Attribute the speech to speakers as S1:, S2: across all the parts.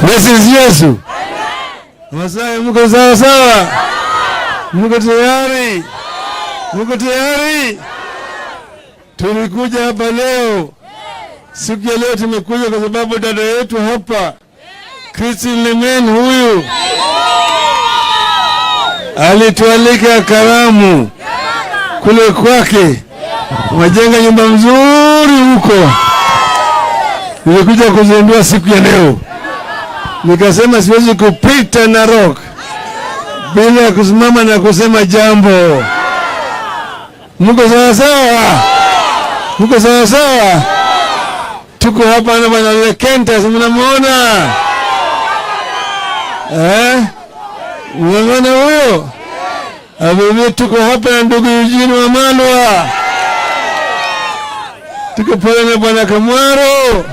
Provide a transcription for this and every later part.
S1: This is Yesu. Masai, mko sawa sawa? Mko tayari? Mko tayari? Tulikuja hapa leo. Siku ya leo tumekuja kwa sababu dada yetu hapa, Christine Lemen huyu, alitualika karamu kule kwake. Wajenga nyumba mzuri huko. Nilikuja kuzindua siku ya leo. Nikasema siwezi kupita Narok bila kusimama na kusema jambo. Mko sawa sawa? Mko sawa sawa? Tuko hapa na bwana Lekenta, mnamuona? Mnamuona huyo? Abibi, tuko hapa na ndugu Eugene wa Malwa. Tuko pale na bwana Kamwaro.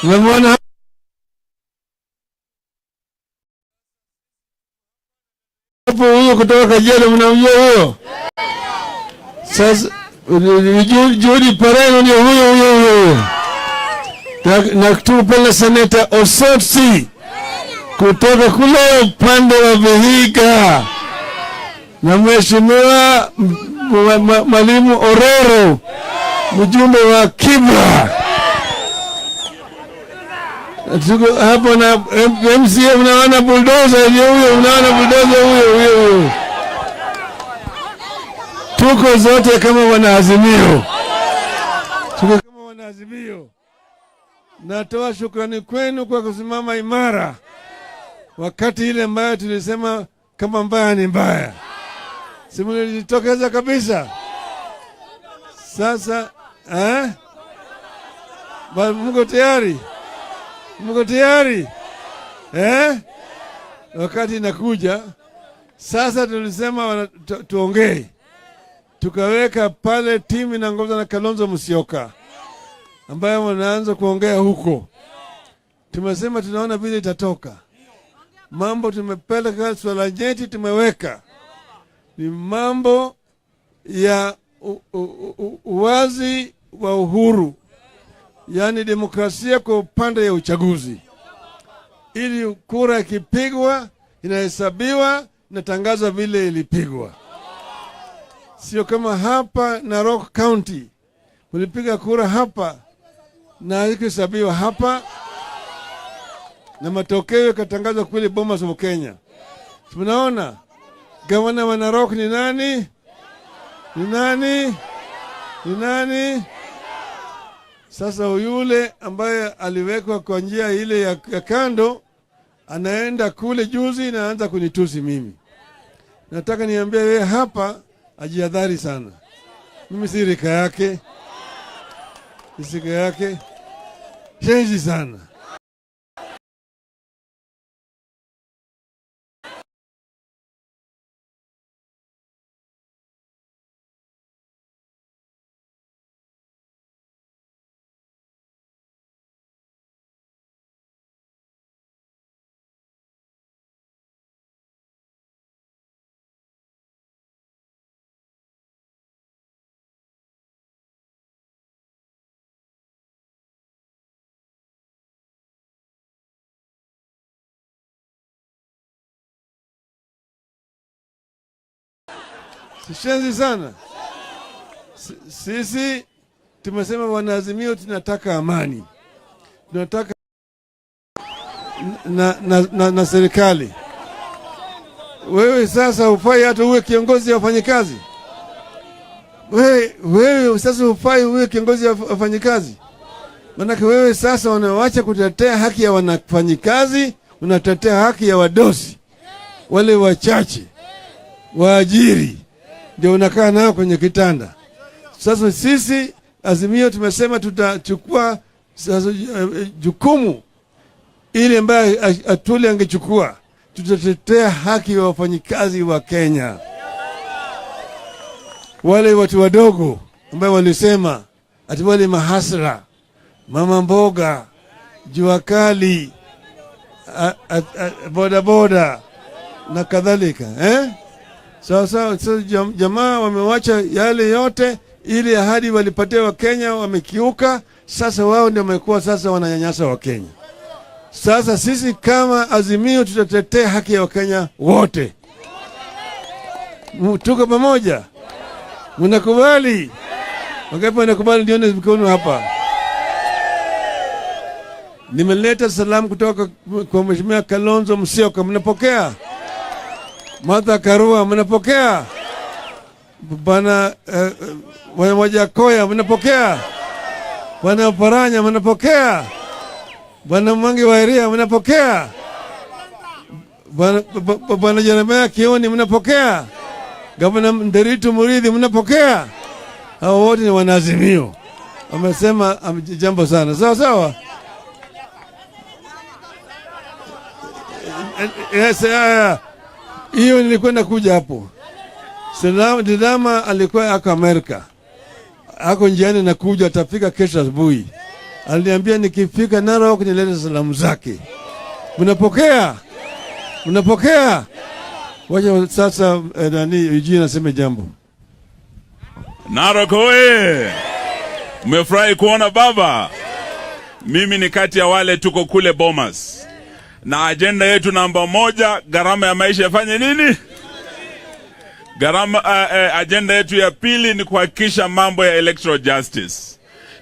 S1: Mnamuona hapo huyo kutoka Kajiado, mnamjua huyo? Sasa Jodi Pareno ndio huyo. Na tuko pale Seneta Osotsi kutoka kule upande wa Vihiga, na mheshimiwa Mwalimu Ororo, mjumbe wa Kibra. Tuko hapo na MCA, mnaona bulldozer huyo, mnaona bulldozer huyo. Tuko zote kama wanaazimio. Tuko kama wanaazimio. Natoa shukrani kwenu kwa kusimama imara wakati ile ambayo tulisema kama mbaya ni mbaya. Simulijitokeza kabisa. Sasa Mko tayari? Mko tayari? Wakati inakuja sasa, tulisema tuongee, tukaweka pale timu inaongozwa na Kalonzo Musyoka ambayo wanaanza kuongea huko. Tumesema tunaona vile itatoka. Mambo tumepeleka, swala nyeti tumeweka ni mambo ya uwazi wa uhuru, yani demokrasia kwa upande ya uchaguzi, ili kura ikipigwa inahesabiwa na tangazo vile ilipigwa. Sio kama hapa Narok County ulipiga kura hapa na ikihesabiwa hapa na matokeo yakatangazwa kule Bomas of Kenya. Tunaona gavana wa Narok ni nani? Ni nani? Ni nani? Sasa yule ambaye aliwekwa kwa njia ile ya kando anaenda kule juzi na anaanza kunitusi mimi. Nataka niambie wewe hapa ajihadhari sana. Mimi si rika yake. Rika yake. Shenzi sana. Shenzi sana. Sisi tumesema wanaazimio tunataka amani. Tunataka na serikali. Wewe sasa hufai hata uwe kiongozi wa wafanyikazi. Wewe sasa hufai uwe kiongozi wa wafanyikazi. Maana wewe sasa unaacha kutetea haki ya wafanyikazi, unatetea haki ya wadosi. Wale wachache, waajiri ndio unakaa nao kwenye kitanda. Sasa sisi Azimio tumesema tutachukua jukumu ile ambayo Atuli angechukua. Tutatetea haki ya wafanyikazi wa Kenya. Wale watu wadogo ambao walisema ati wale mahasra, mama mboga, jua kali, boda boda na kadhalika, Sasa jamaa wamewacha yale yote, ili ahadi walipatia wa Kenya wamekiuka. Sasa wao ndio wamekuwa sasa wananyanyasa wa Kenya. Sasa sisi kama Azimio tutatetea haki ya Wakenya wote. Tuko pamoja? Mnakubali? Wangapi wanakubali? Nione mikono hapa. Nimeleta salamu kutoka kwa Mheshimiwa Kalonzo Musyoka. Mnapokea? Martha Karua, mnapokea? Bwana Wajakoya, mnapokea? Bwana Paranya, mnapokea? Bwana Mwangi wa Iria, mnapokea? Bwana Jeremia Kioni, mnapokea? Gavana Nderitu Muridhi, mnapokea? Hao wote ni wanaazimio. Wamesema jambo sana. Sawa sawa? Yes, hiyo nilikwenda kuja hapo. Didama alikuwa ako Amerika. Ako njiani na kuja, atafika kesho asubuhi. Aliniambia nikifika Narok nilete salamu zake. Mnapokea? Mnapokea? Wacha sasa nani Eugene naseme jambo.
S2: Narok oye! Mmefurahi kuona baba? Mimi ni kati ya wale tuko kule Bomas. Na agenda yetu namba 1, gharama ya maisha yafanye nini? Agenda yetu ya pili ni kuhakikisha mambo ya electoral justice.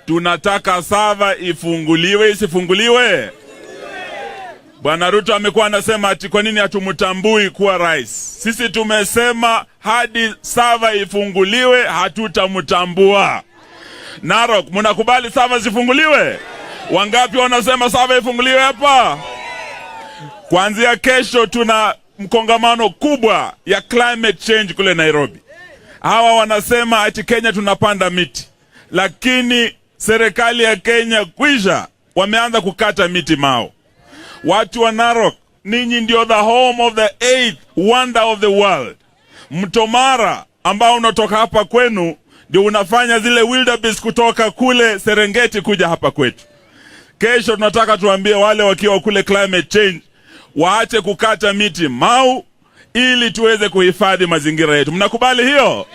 S2: Tunataka sava ifunguliwe, isifunguliwe. Bwana Ruto amekuwa anasema ati kwa nini hatumtambui kuwa rais. Sisi tumesema hadi sava ifunguliwe hatutamtambua. Narok, mnakubali sava zifunguliwe? Wangapi wanasema sava ifunguliwe hapa? Kuanzia kesho tuna mkongamano kubwa ya climate change kule Nairobi. Hawa wanasema ati Kenya tunapanda miti, lakini serikali ya Kenya kwisha wameanza kukata miti Mau. Watu wa Narok, ninyi ndio the home of the 8th wonder of the world. Mto Mara ambao unatoka hapa kwenu ndio unafanya zile wildebeest kutoka kule Serengeti kuja hapa kwetu. Kesho tunataka tuambie wale wakiwa kule climate change waache kukata miti Mau ili tuweze kuhifadhi mazingira yetu. Mnakubali hiyo?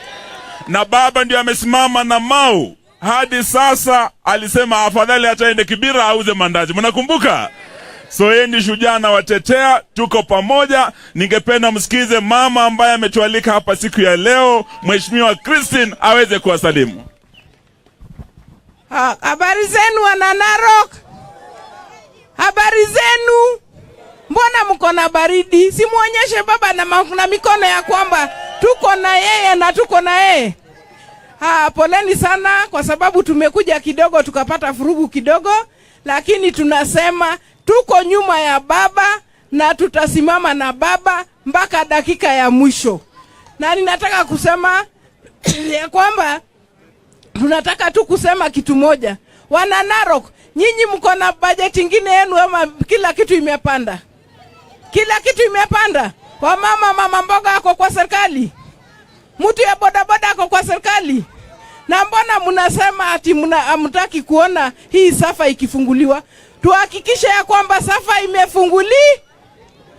S2: Na baba ndio amesimama na Mau. Hadi sasa alisema afadhali ataende Kibira auze mandazi. Mnakumbuka? So yeye ni shujaa na watetea, tuko pamoja. Ningependa msikize mama ambaye ametualika hapa siku ya leo, Mheshimiwa Christine aweze kuwasalimu.
S3: Habari zenu wana Narok? Habari zenu? Mbona mko na baridi? Simuonyeshe baba na mikono ya kwamba tuko na yeye na tuko na yeye. Poleni sana kwa sababu tumekuja kidogo tukapata furugu kidogo, lakini tunasema tuko nyuma ya baba na tutasimama na baba mpaka dakika ya mwisho. Na ninataka kusema ya kwamba tunataka tu kusema kitu moja. Wana Narok, nyinyi mko na budget nyingine yenu ama kila kitu imepanda? Kila kitu imepanda. Mama mboga ako kwa serikali. Mtu ya bodaboda ako kwa serikali. Na mbona mnasema ati hamtaki kuona hii safa ikifunguliwa? Tuhakikishe ya kwamba safa imefunguli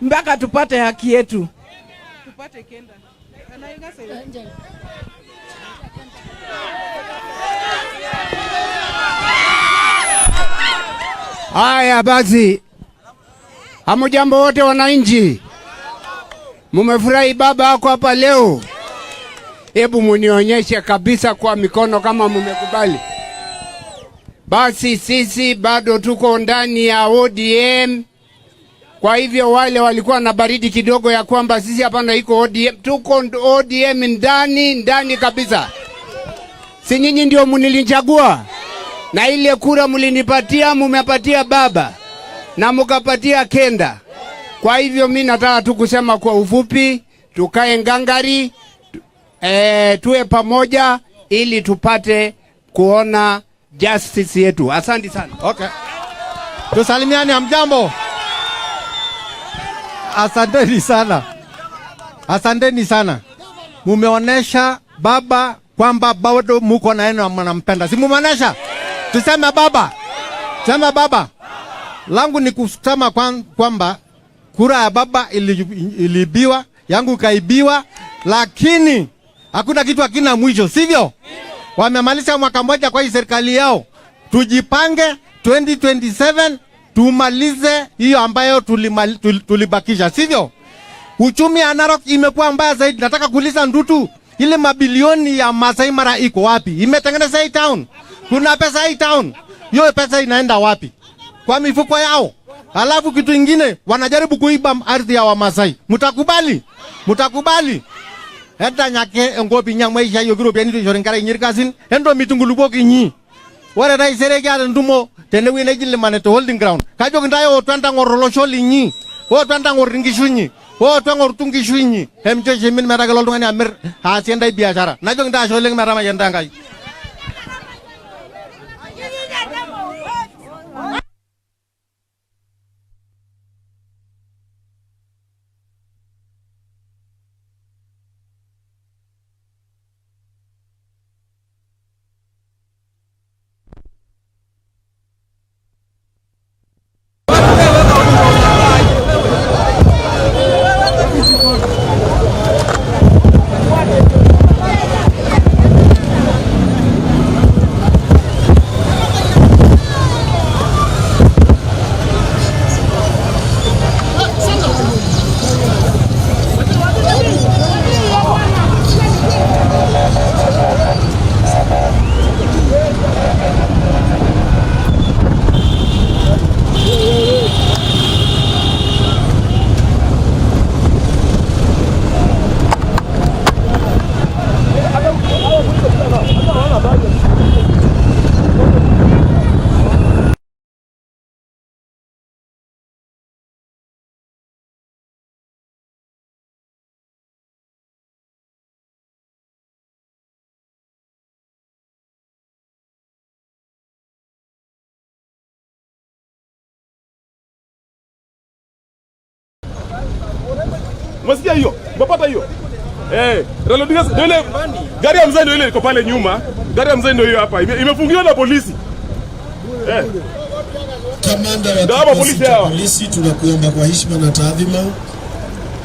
S3: mpaka tupate haki yetu. Tupate kenda.
S4: Haya basi. Hamujambo wote wananchi. Mumefurahi baba wako hapa leo? Hebu munionyeshe kabisa kwa mikono kama mumekubali. Basi sisi bado tuko ndani ya ODM. Kwa hivyo wale walikuwa na baridi kidogo ya kwamba sisi hapana iko ODM, tuko ODM ndani kabisa. Si nyinyi ndio mnilichagua? Na ile kura mlinipatia, mumepatia baba na mukapatia Kenda. Kwa hivyo mimi nataka tu kusema kwa ufupi, tukae ngangari, tuwe pamoja ili tupate kuona justice yetu. Asante sana.
S5: Okay. Tusalimiane, hamjambo. Asanteni sana. Asanteni sana. Mumeonesha baba kwamba bado muko na yeye mnampenda. Si mumeonesha? Tuseme baba. Sema baba. Langu ni kusema kwamba kura ya baba ilibiwa, yangu kaibiwa, lakini hakuna kitu hakina mwisho, sivyo? Wamemaliza mwaka mmoja kwa hii serikali yao. Tujipange 2027 tumalize hiyo ambayo tulibakisha, sivyo? Uchumi ya Narok imekuwa mbaya zaidi. Nataka kuuliza Ndutu, ile mabilioni ya Masai Mara iko wapi? Imetengeneza hii town. Kuna pesa hii town. Hiyo pesa inaenda wapi? Kwa mifuko yao. Alafu kitu ingine, wanajaribu kuiba ardhi ya Wamasai. Mutakubali? Mutakubali? Hata nyake ngopi nyamaisha hiyo group yani tushorengara nyirikasin endo mitunguluko kinyi wale rai serege ala ndumo tenewi nejile maneto holding ground kajo kindayo twanda ngorolo sholinyi twanda ngoringishunyi twanga ngortungishunyi hemje jemin mera galol ngani amir ha sienda biashara najo kinda sholing mera ma yenda ngai.
S6: Umesikia hiyo? Umepata hiyo? Raila ndio ile gari ya mzee ndio ile iko pale nyuma. Gari ya mzee ndio hiyo hapa. Imefungiwa na polisi.
S7: Kamanda wa polisi hao. Polisi tunakuomba kwa heshima na taadhima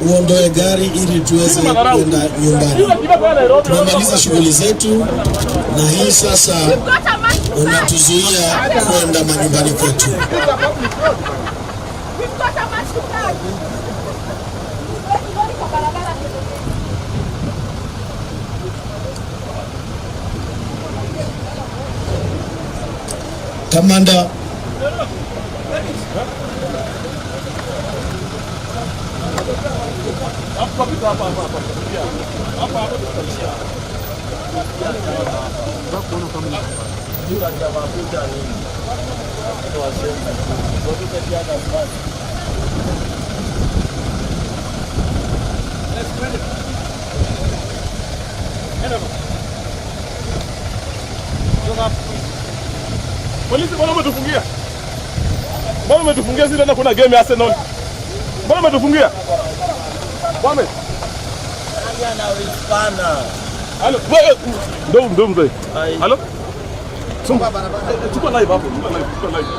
S7: uondoe gari ili tuweze kwenda nyumbani. Tumemaliza shughuli zetu na hii sasa unatuzuia kwenda manyumbani kwetu. Kamanda
S6: polisi, mbona umetufungia? Mbona umetufungia sisi tena kuna game ya Arsenal? Mbona umetufungia? Bwana.
S8: Ana wispana.
S6: Halo, ndo mzee. Halo? Chumba barabara. Chukua live hapo, chukua live.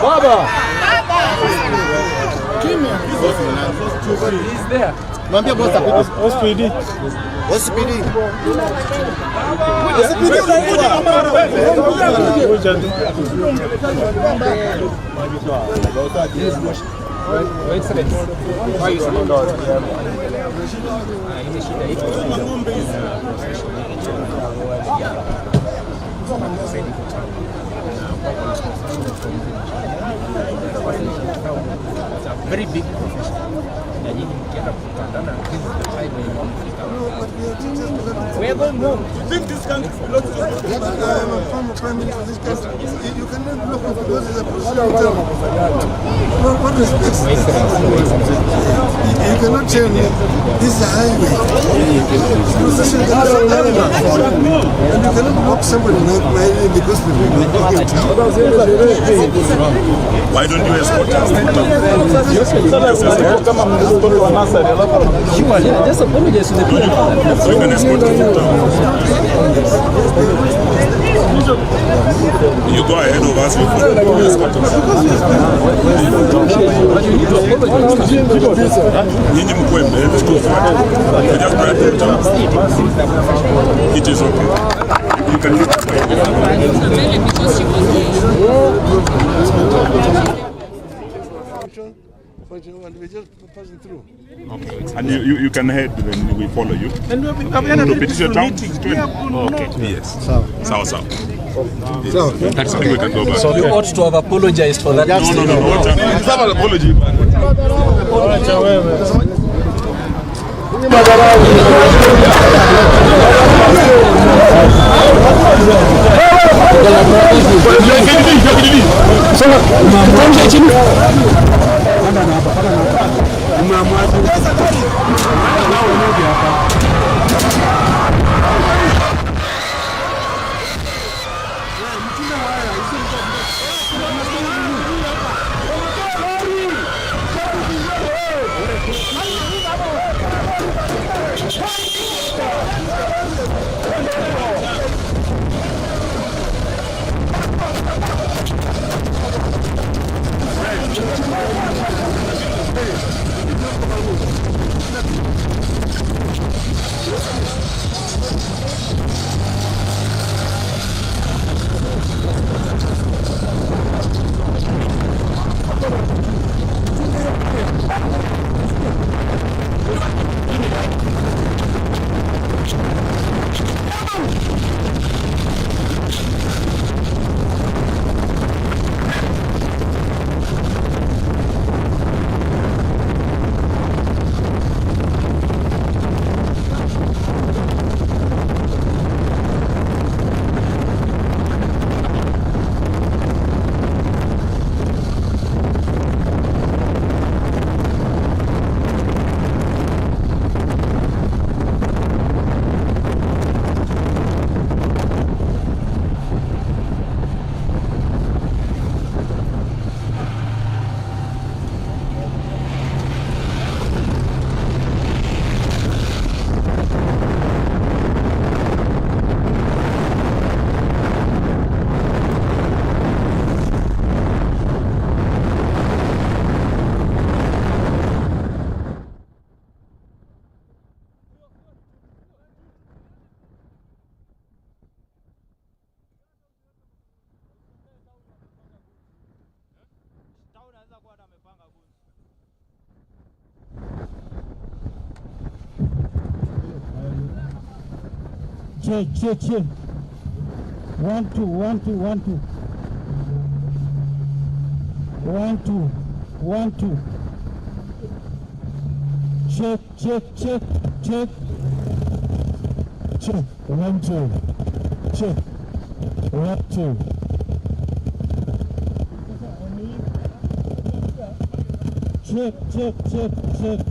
S6: Baba. Kimya. He's there.
S5: Mwambie boss apite.
S6: OSPD.
S5: OSPD.
S8: Very big profession. Na nyinyi mkienda kukutana we are going home. You think this country belongs to you?
S1: I am a former prime minister of this country. You cannot look at because it's a president. What respects? You cannot tell me this is a highway. And you cannot block somebody like because
S2: Why don't you escort us?
S8: Just apologize to the people.
S2: So you can escort us. You go ahead of us before you escort us. Nyinyi mkwe mbele, let's go forward. We just try to talk. It is okay. You can leave.
S1: And we're just passing through.
S2: Okay. And you can head, then we follow you.
S1: And
S2: to petition town? Okay, yes. Sawa.
S1: So,
S2: That's okay, we can go back.
S8: So you ought to have apologized for that.
S2: No. It's not an apology.
S9: Check. 1 2 1 2 1 2 1 2 1 2. Check. 1 2. Check. 1 2. Check.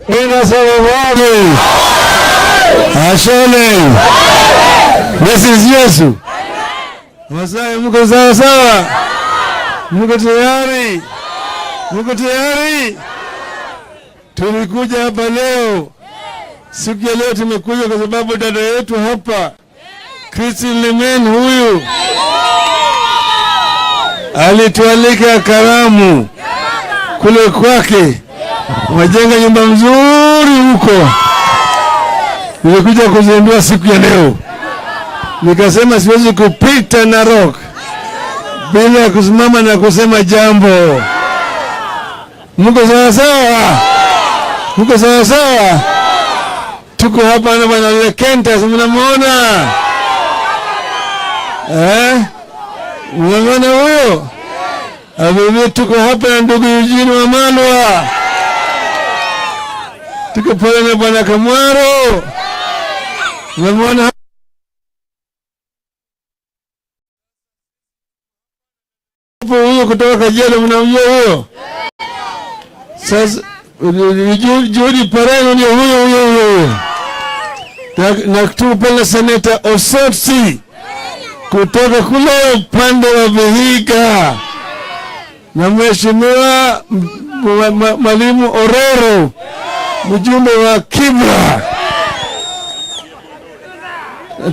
S1: Ina sababu. Ashole. Yesu Yesu. Masai mko sawa sawa? Mko tayari? Mko tayari? Tumekuja hapa leo. Siku ya leo tumekuja kwa sababu dada yetu hapa Christine Lemen huyu alitualika karamu kule kwake, wajenga nyumba mzuri huko. Nilikuja kuzindua siku ya leo, nikasema siwezi kupita Narok bila kusimama na kusema jambo. Mko sawa sawa? Mko sawa sawa? Tuko hapa na bwana Lekenta, mnamuona? Mnamuona huyo? Abibi, tuko hapa na ndugu Eugene wa Malwa. Tuko pale na bwana Kamwaro. Mnamuona hapo huyo kutoka Kajiado, mnamjua huyo? Sasa Jodi Pareno ndio huyo. Na tuko pale Seneta Osotsi kutoka kule upande wa Vihiga, na mheshimiwa Mwalimu Orero, mjumbe wa Kibra.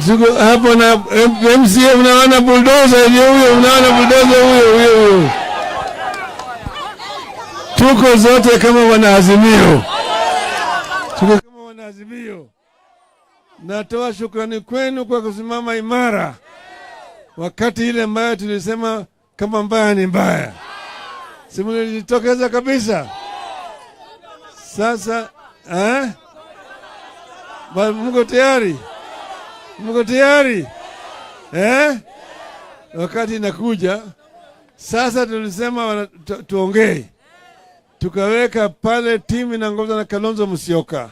S1: Tuko hapo na MCA, mnaona bulldozer huyo, mnaona bulldozer huyo. Tuko zote kama wanaazimio. Tuko kama wanaazimio. Natoa shukrani kwenu kwa kusimama imara wakati ile ambayo tulisema kama mbaya ni mbaya. Simu nilijitokeza kabisa. Sasa mko tayari? Mko tayari? Wakati inakuja sasa, tulisema tuongee. Tukaweka pale timu inaongozwa na Kalonzo Musyoka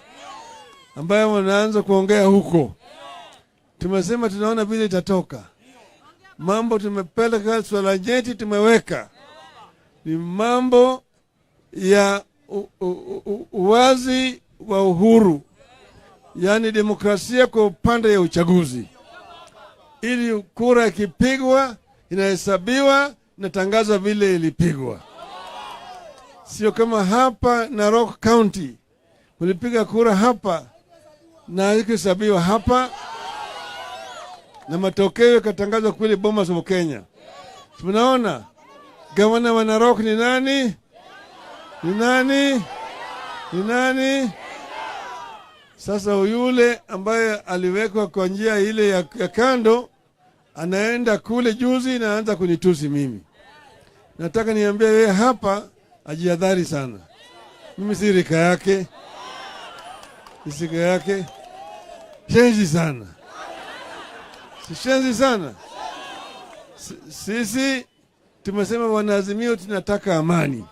S1: ambaye wanaanza kuongea huko. Tumesema tunaona vile itatoka. Mambo tumepeleka swala nyeti, tumeweka ni mambo ya uwazi wa uhuru, yani demokrasia kwa upande ya uchaguzi, ili kura ikipigwa inahesabiwa na tangazo vile ilipigwa. Sio kama hapa Narok County ulipiga kura hapa na ikihesabiwa hapa na matokeo yakatangazwa kule Bomas of Kenya. Tunaona gavana wa Narok ni nani? Ni nani? Sasa yule ambaye aliwekwa kwa njia ile ya kando anaenda kule juzi na anaanza kunitusi mimi. Nataka niambie yeye hapa ajihadhari sana. Mimi si rika yake. Isika yake. Shenzi sana. Shenzi sana. Sisi tumesema wanaazimio tunataka amani.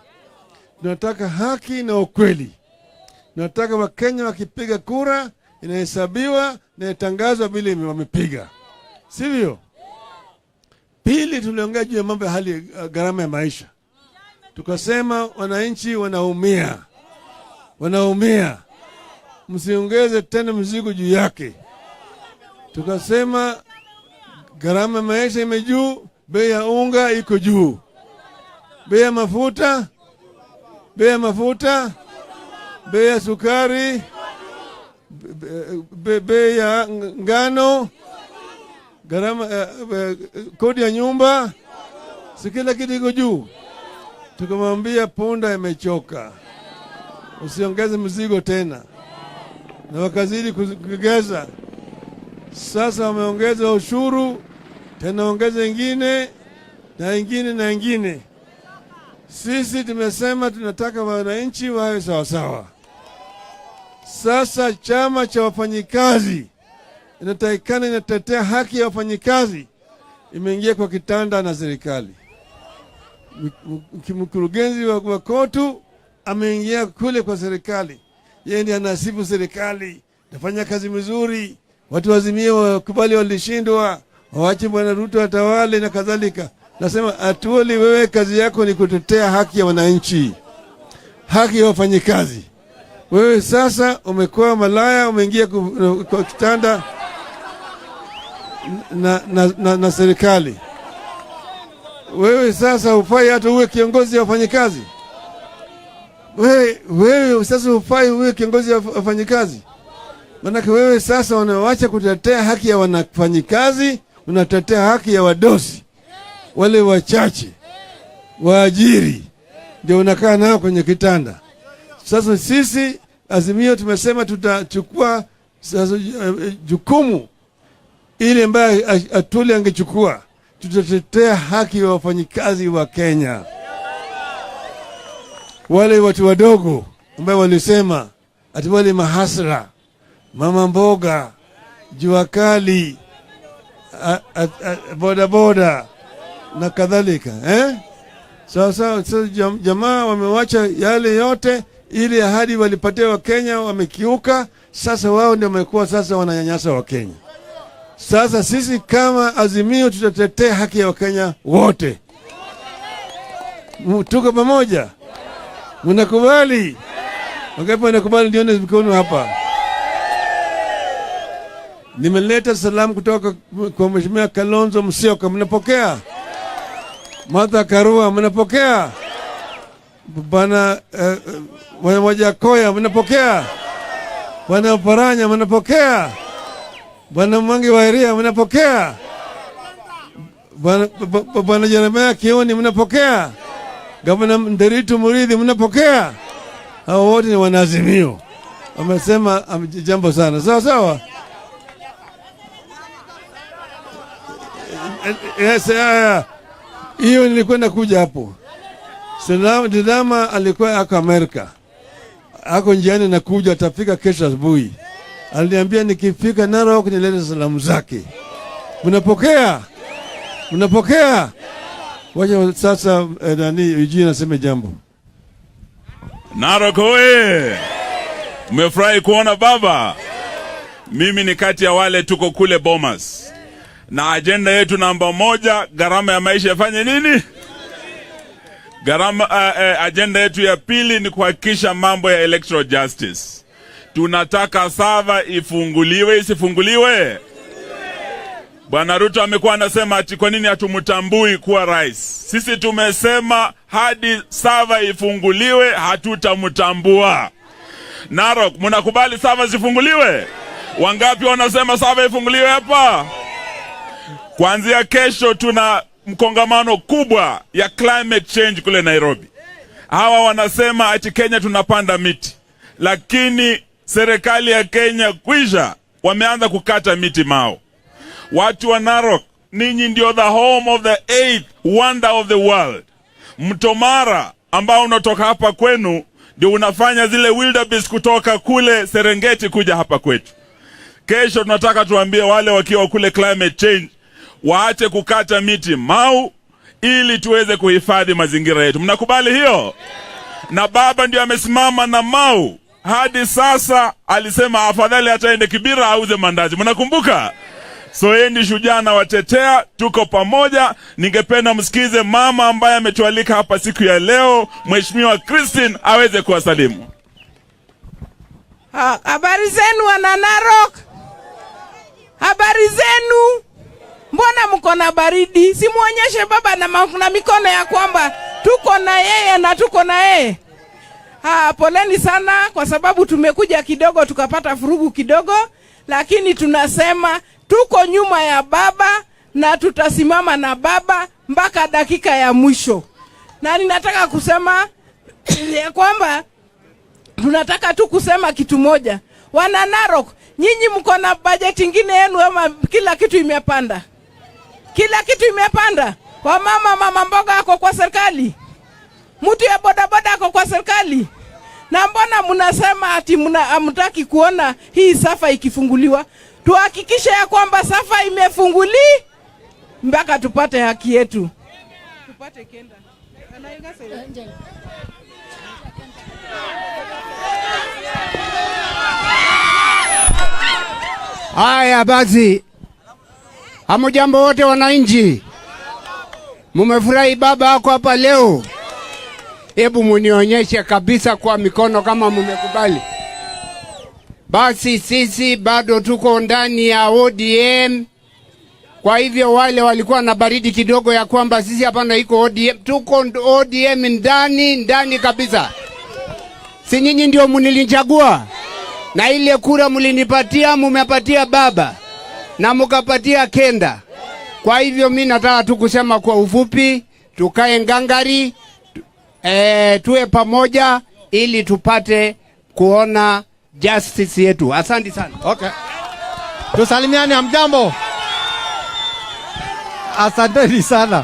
S1: Tunataka haki na ukweli. Tunataka Wakenya wakipiga kura inahesabiwa na itangazwa vile wamepiga. Sivyo? Pili, tuliongea juu ya mambo ya hali gharama ya maisha. Tukasema wananchi wanaumia. Msiongeze tena mzigo juu yake. Tukasema gharama ya maisha imejuu, bei ya unga iko juu. Bei ya mafuta, bei ya sukari, bei ya ngano, gharama kodi ya nyumba, si kila kitu iko juu. Tukamwambia punda imechoka, usiongeze mzigo tena, na wakazidi kuongeza. Sasa wameongeza ushuru tena, ongeza ingine na ingine. Sisi tumesema tunataka wananchi wawe sawa. Sasa chama cha wafanyikazi inatakikana inatetea haki ya wafanyikazi, imeingia kwa kitanda na serikali. Mkurugenzi wa kotu ameingia kule kwa serikali. Yeye ndiye anasifu serikali, nafanya kazi mzuri, watu wazimie wakubali walishindwa, waache bwana Ruto atawale na kadhalika. Nasema atuoli, wewe kazi yako ni kutetea haki ya wananchi, haki ya wafanyikazi. Wewe sasa umekuwa malaya, umeingia kwa kitanda na serikali. Wewe sasa hufai hata uwe kiongozi wa wafanyikazi. Wewe sasa hufai uwe kiongozi wa wafanyikazi. Maana wewe sasa unaacha kutetea haki ya wanafanyikazi, unatetea haki ya wadosi. Wale wachache waajiri ndio unakaa nao kwenye kitanda. Sasa sisi Azimio tumesema tutachukua sasa jukumu ile ambayo Atuli angechukua. Tutatetea haki ya wafanyikazi wa Kenya. Wale watu wadogo ambao walisema ati wale mahasra, mama mboga, jua kali, boda boda na kadhalika, Sasa jamaa wamewacha yale yote, ili ahadi walipatia wa Kenya wamekiuka. Sasa wao ndio wamekuwa sasa wananyanyasa wa Kenya. Sasa sisi kama Azimio tutatetea haki ya Wakenya wote. Tuko pamoja. Mnakubali? Wangapi wanakubali? Nione mikono hapa. Nimeleta salamu kutoka kwa Mheshimiwa Kalonzo Musyoka, mnapokea? Martha Karua, mnapokea? Bwana Wajakoya, mnapokea? Bwana Paranya, mnapokea? Bwana Mwangi wa Iria, mnapokea? Bwana Jeremia Kioni, mnapokea? Gavana Nderitu Muridhi, mnapokea? Hao wote ni Wanazimio. Wamesema jambo sana. Sawa sawa. Yes, hiyo nilikwenda kuja hapo. Didama alikuwa ako Amerika. Ako njiani na kuja, atafika kesho asubuhi. Aliniambia nikifika Narok nilete salamu zake. Mnapokea? Mnapokea? Wacha sasa Eugene aseme jambo.
S2: Narok oye! Umefurahi kuona baba? Mimi ni kati ya wale tuko kule Bomas. Na agenda yetu namba 1, gharama ya maisha yafanye nini? Agenda yetu ya pili ni kuhakikisha mambo ya electoral justice. Tunataka sava ifunguliwe, isifunguliwe. Bwana Ruto amekuwa anasema ati kwa nini hatumtambui kuwa rais. Sisi tumesema hadi sava ifunguliwe hatutamtambua. Narok, mnakubali sava zifunguliwe? Wangapi wanasema sava ifunguliwe hapa? Kuanzia kesho tuna mkongamano kubwa ya climate change kule Nairobi. Hawa wanasema ati Kenya tunapanda miti, lakini serikali ya Kenya kwisha wameanza kukata miti mao. Watu wa Narok, ninyi ndio the home of the 8th wonder of the world. Mto Mara ambao unatoka hapa kwenu ndio unafanya zile wildebeest kutoka kule Serengeti kuja hapa kwetu. Kesho tunataka tuambie wale wakiwa kule climate change waache kukata miti mau ili tuweze kuhifadhi mazingira yetu. Mnakubali hiyo? Na baba ndio amesimama na mau. Hadi sasa alisema afadhali ataende Kibira auze mandazi. Mnakumbuka? So yeye ni shujaa na watetea, tuko pamoja. Ningependa msikize mama ambaye ametualika hapa siku ya leo, Mheshimiwa Christine, aweze kuwasalimu.
S3: Habari zenu wana Narok? Habari zenu? Mbona mko na baridi? Simuonyeshe baba na mikono ya kwamba tuko na yeye na tuko na yeye. Poleni sana kwa sababu tumekuja kidogo tukapata furugu kidogo, lakini tunasema tuko nyuma ya baba na tutasimama na baba mpaka dakika ya mwisho. Na ninataka kusema ya kwamba tunataka tu kusema kitu moja. Wana Narok, nyinyi mko na budget nyingine yenu ama kila kitu imepanda? Kila kitu imepanda. Kwa mama mboga ako kwa serikali. Mtu ya boda boda ako kwa serikali. Na mbona mnasema ati hamtaki kuona hii safa ikifunguliwa? Tuhakikishe ya kwamba safa imefunguli mpaka tupate haki yetu. Tupate kenda.
S4: Haya basi. Hamujambo wote wananchi. Mumefurahi baba wako hapa leo. Hebu munionyeshe kabisa kwa mikono kama mumekubali. basi sisi bado tuko ndani ya ODM. Kwa hivyo wale walikuwa na baridi kidogo ya kwamba sisi hapana iko ODM, tuko ODM ndani kabisa. Si nyinyi ndio mnilichagua? Na ile kura mlinipatia, mumepatia baba na mukapatia Kenda. Kwa hivyo mimi nataka tu kusema kwa ufupi, tukae ngangari, tuwe pamoja ili tupate kuona justice yetu. Asante sana.
S5: Okay. Tusalimiane, hamjambo. Asanteni sana.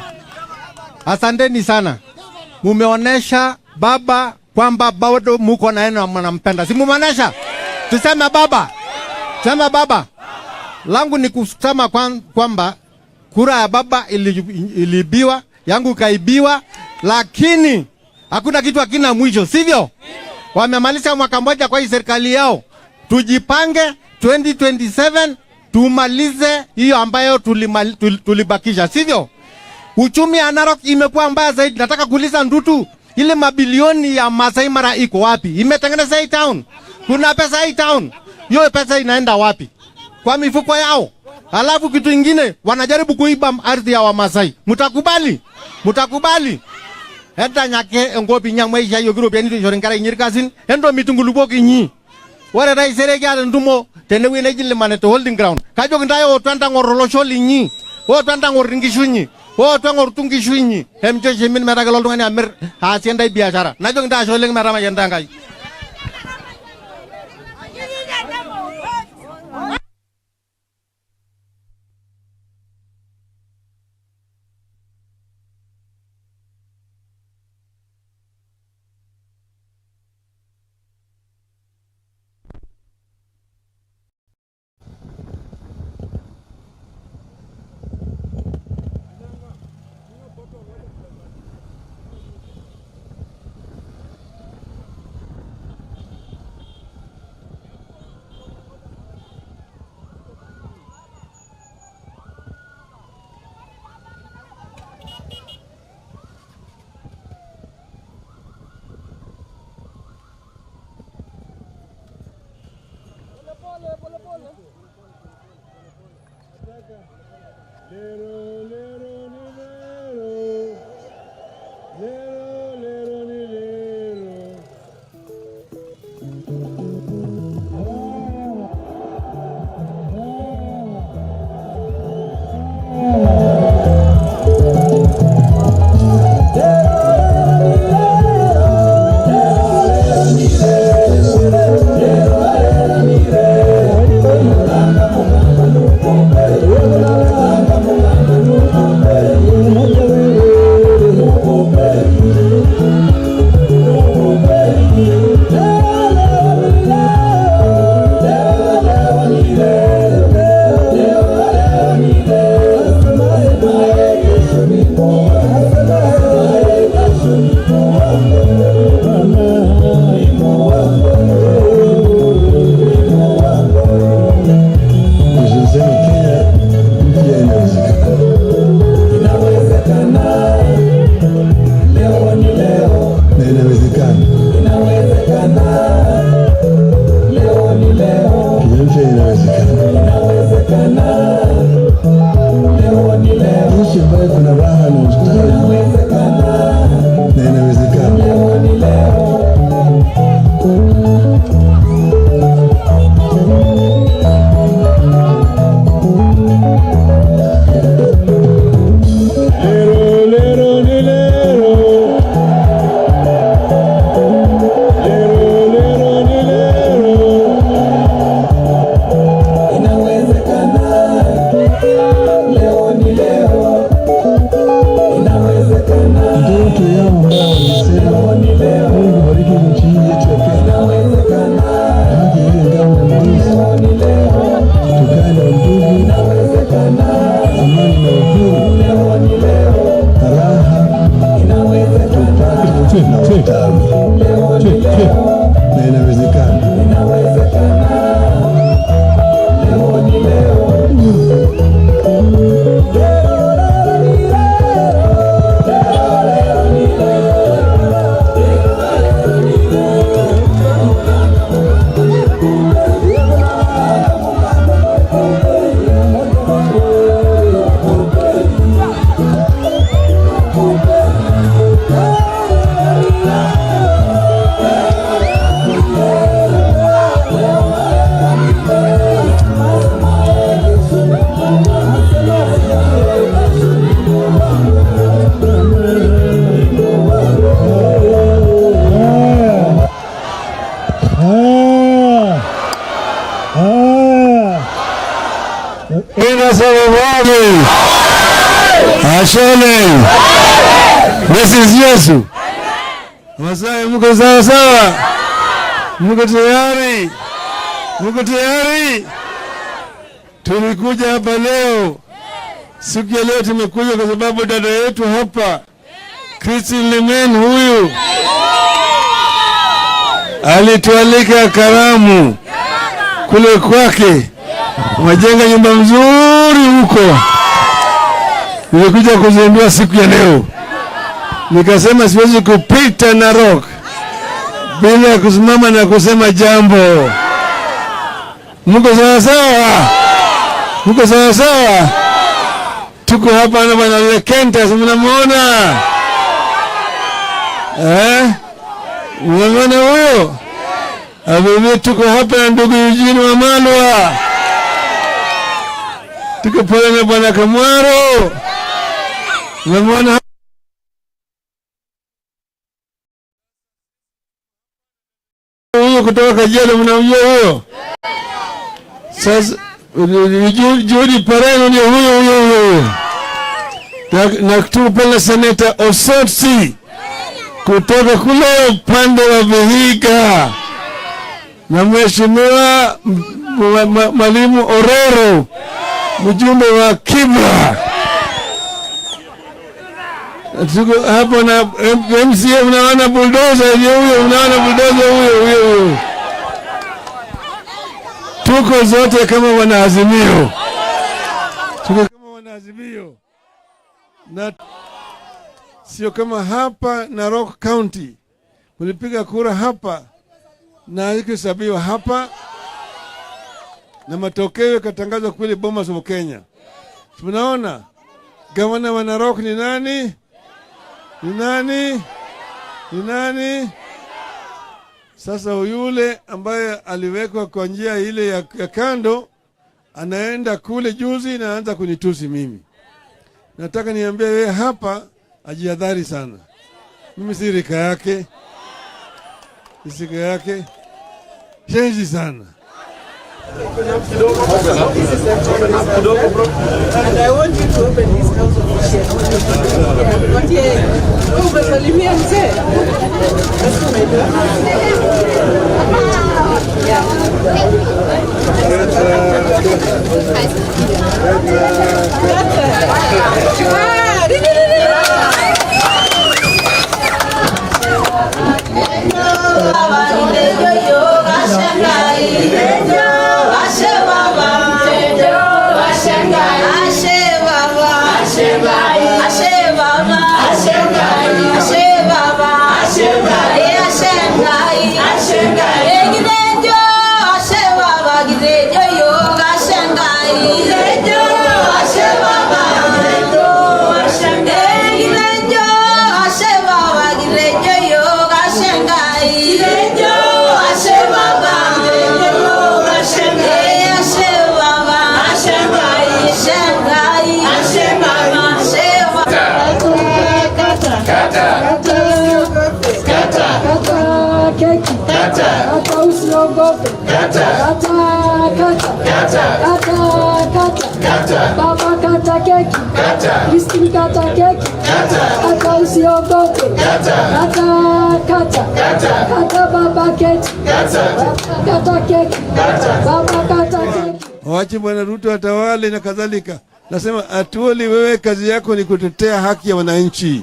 S5: Asanteni sana. Mumeonesha baba kwamba bado muko na yeye mnampenda. Si mumeonesha? Tuseme baba. Sema baba. Langu ni kusema kwamba kura ya baba ilibiwa, yangu kaibiwa, lakini hakuna kitu hakina mwisho, sivyo? Wamemaliza mwaka mmoja kwa hii serikali yao. Tujipange 2027 tumalize hiyo ambayo tulibakisha, sivyo? Uchumi ya Narok imekuwa mbaya zaidi. Nataka kuuliza Ndutu, ile mabilioni ya Masai Mara iko wapi? Imetengeneza hii town. Kuna pesa hii town. Hiyo pesa inaenda wapi? Kwa mifuko yao. Alafu kitu ingine, wanajaribu kuiba ardhi ya Wamasai. Mutakubali? Mutakubali? Hata nyake ngopi nyamwe ya yo group yani to jorin kara nyirkasin endo mitungulubo kinyi. Wara dai sere kya ndumo tenewi ne jille mane to holding ground. Kajo ndayo o twanda ngorolo sholi nyi. O twanda ngoringishunyi. O twanga ngortungishunyi. Hemjo jemin meraga loldo ngani amir ha sendai biashara. Najo nda sholeng merama yenda ngai.
S1: Wabi. Ashole. This is Yesu. Masai mko sawa sawa? Mko tayari? Mko tayari? Tulikuja hapa leo. Siku ya leo tumekuja kwa sababu dada yetu hapa Christine Lemen huyu alitualika karamu kule kwake, wajenga nyumba mzuri huko. Nilikuja kuzindua siku ya leo, nikasema siwezi kupita Narok bila kusimama na kusema jambo. Mko sawa sawa? Mko sawa sawa? Tuko hapa na bwana Kenta, mnamuona? Mnamuona huyo? Habibi, tuko hapa na ndugu Eugene wa Malwa. Tuko pale na bwana Kamwaro. Mnamuona huyo kutoka Kajiado, mnamjua huyo? Sasa Judy Pareno ni huyo. Na tuko pale Seneta Osotsi kutoka kule upande wa Vihiga, na mheshimiwa Mwalimu Orero, mjumbe wa Kibra. Tuko hapo na MCA, unaona bulldozer huyo, unaona bulldozer huyo. Tuko zote kama wanaazimio. Tuko kama wanaazimio. Na sio kama hapa Narok County. Mlipiga kura hapa na ikihesabiwa hapa na matokeo yakatangazwa kule Bomas of Kenya. Tunaona gavana wa Narok ni nani? Ni nani? Sasa yule ambaye aliwekwa kwa njia ile ya kando anaenda kule juzi na anaanza kunitusi mimi. Nataka niambie wewe hapa ajihadhari sana. Mimi si rika yake. Sika yake. Shenzi sana.
S8: And I want you to open this house officially. But salimia mzee. That's what I do.
S1: Wache bwana Ruto atawale na kadhalika. Nasema atuoli, wewe kazi yako ni kutetea haki ya wananchi,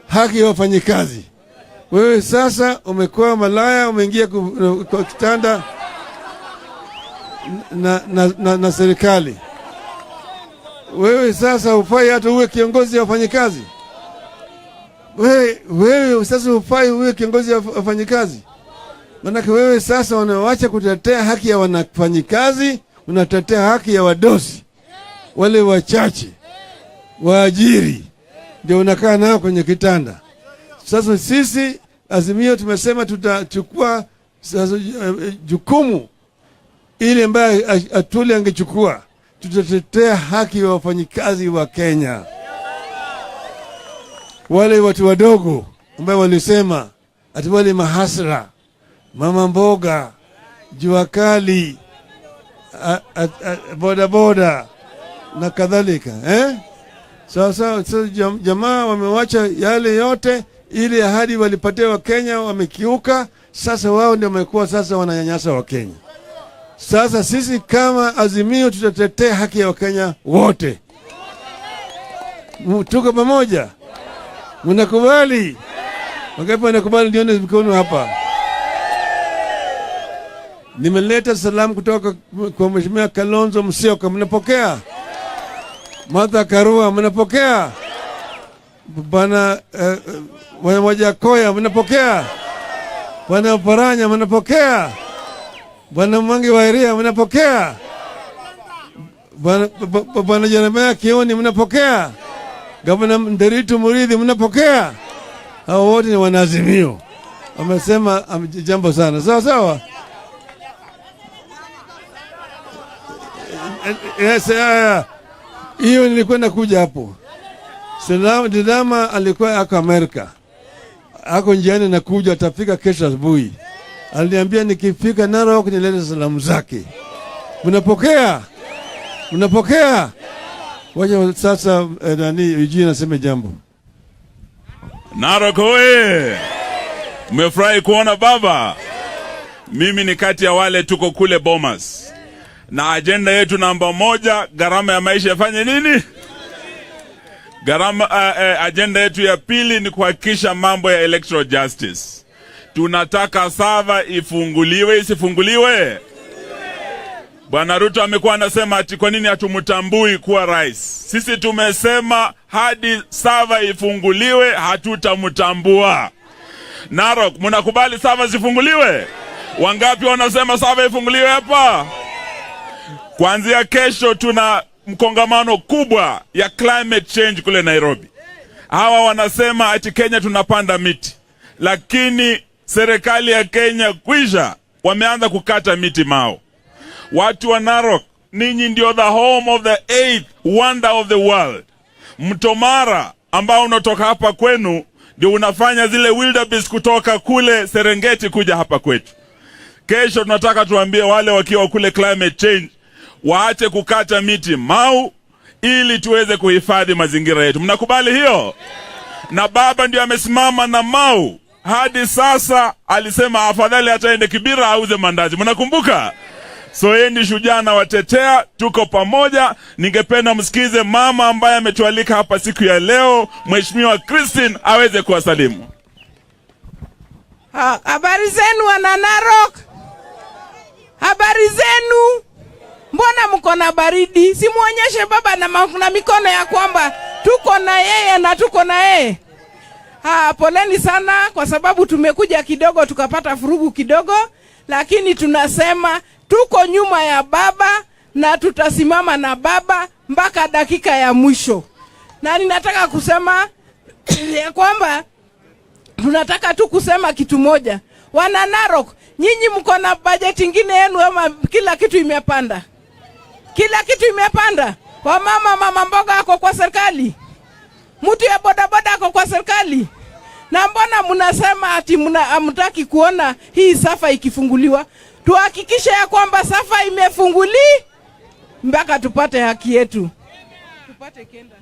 S1: haki ya wafanyikazi. Wewe sasa umekuwa malaya, umeingia kwa kitanda na serikali. Wewe sasa hufai hata uwe kiongozi wa wafanyikazi. Wewe sasa hufai uwe kiongozi wa wafanyikazi. Maana wewe sasa unaacha kutetea haki ya wafanyikazi, unatetea haki ya wadosi, wale wachache waajiri, ndio unakaa nao kwenye kitanda. Sasa sisi Azimio tumesema tutachukua jukumu ile ambayo Atuli angechukua. Tutatetea haki ya wafanyikazi wa Kenya, wale watu wadogo ambao walisema ati wale mahasra, mama mboga, jua kali, boda boda, na kadhalika. Sasa jamaa wamewacha yale yote, ili ahadi walipatia Wakenya wamekiuka. Sasa wao ndio wamekuwa sasa wananyanyasa Wakenya. Sasa sisi kama Azimio tutatetea haki ya Wakenya wote. Tuko pamoja. Mnakubali? Wangapi wanakubali? Nione mikono hapa. Nimeleta salamu kutoka kwa Mheshimiwa Kalonzo Musyoka, mnapokea? Martha Karua, mnapokea? Bwana Wajakoya, mnapokea? Bwana Paranya, mnapokea? Bwana Mwangi wa Iria, mnapokea? Bwana Jeremia Kioni, mnapokea? Gavana Nderitu Muridhi, mnapokea? Hao wote ni Wanaazimio. Wamesema jambo sana. Sawa sawa. Yes, hiyo nilikwenda kuja hapo. Didama alikuwa ako Amerika. Ako njiani na kuja, atafika kesho asubuhi. Aliniambia nikifika Narok nilete salamu zake. Mnapokea? Mnapokea? Wacha sasa Eugene naseme jambo.
S2: Narok oye! Mmefurahi kuona baba? Mimi ni kati ya wale tuko kule Bomas. Na agenda yetu namba 1, gharama ya maisha yafanye nini? Agenda yetu ya pili ni kuhakikisha mambo ya electoral justice. Tunataka sava ifunguliwe, isifunguliwe. Bwana Ruto amekuwa anasema ati kwa nini hatumtambui kuwa rais. Sisi tumesema hadi sava ifunguliwe hatutamtambua. Narok, mnakubali sava zifunguliwe? Wangapi wanasema sava ifunguliwe hapa? Kuanzia kesho tuna mkongamano kubwa ya climate change kule Nairobi. Hawa wanasema ati Kenya tunapanda miti, lakini serikali ya Kenya kwisha wameanza kukata miti Mau. Watu wa Narok, ninyi ndio the home of the 8th wonder of the world. Mto Mara ambao unatoka hapa kwenu ndio unafanya zile wildebeest kutoka kule Serengeti kuja hapa kwetu. Kesho tunataka tuambie wale wakiwa kule climate change waache kukata miti Mau ili tuweze kuhifadhi mazingira yetu. Mnakubali hiyo? Na baba ndio amesimama na Mau. Hadi sasa alisema afadhali ataende Kibira auze mandazi. Mnakumbuka? So yeye ni shujaa na watetea, tuko pamoja. Ningependa msikize mama ambaye ametualika hapa siku ya leo, Mheshimiwa Christine aweze kuwasalimu.
S3: Habari zenu wana Narok? Habari zenu? Mbona mko na baridi? Simuonyeshe baba na mikono ya kwamba tuko na yeye na tuko na yeye. Poleni sana kwa sababu tumekuja kidogo tukapata furugu kidogo, lakini tunasema tuko nyuma ya baba na tutasimama na baba mpaka dakika ya mwisho. Na ninataka kusema ya kwamba tunataka tu kusema kitu moja. Wana Narok, nyinyi mko na budget nyingine yenu ama kila kitu imepanda? Kila kitu imepanda. Mama mboga ako kwa serikali. Mtu ya bodaboda ako kwa serikali. Na mbona mnasema ati hamtaki kuona hii safa ikifunguliwa? Tuhakikishe ya kwamba safa imefunguli mpaka tupate haki yetu. Tupate kenda.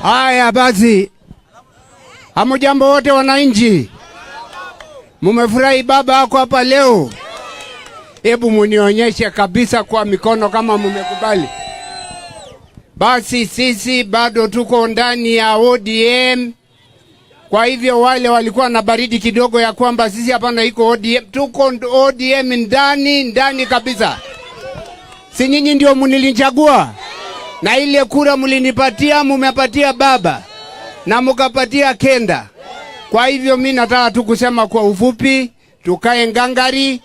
S4: Haya basi. Hamujambo wote wananchi. Mumefurahi baba ako hapa leo. Hebu munionyeshe kabisa kwa mikono kama mumekubali. Basi sisi bado tuko ndani ya ODM. Kwa hivyo wale walikuwa na baridi kidogo ya kwamba sisi hapana iko ODM, tuko ODM ndani kabisa. Si nyinyi ndio mnilichagua? Na ile kura mlinipatia, mumepatia baba na mukapatia Kenda. Kwa hivyo mimi nataka tu kusema kwa ufupi, tukae ngangari,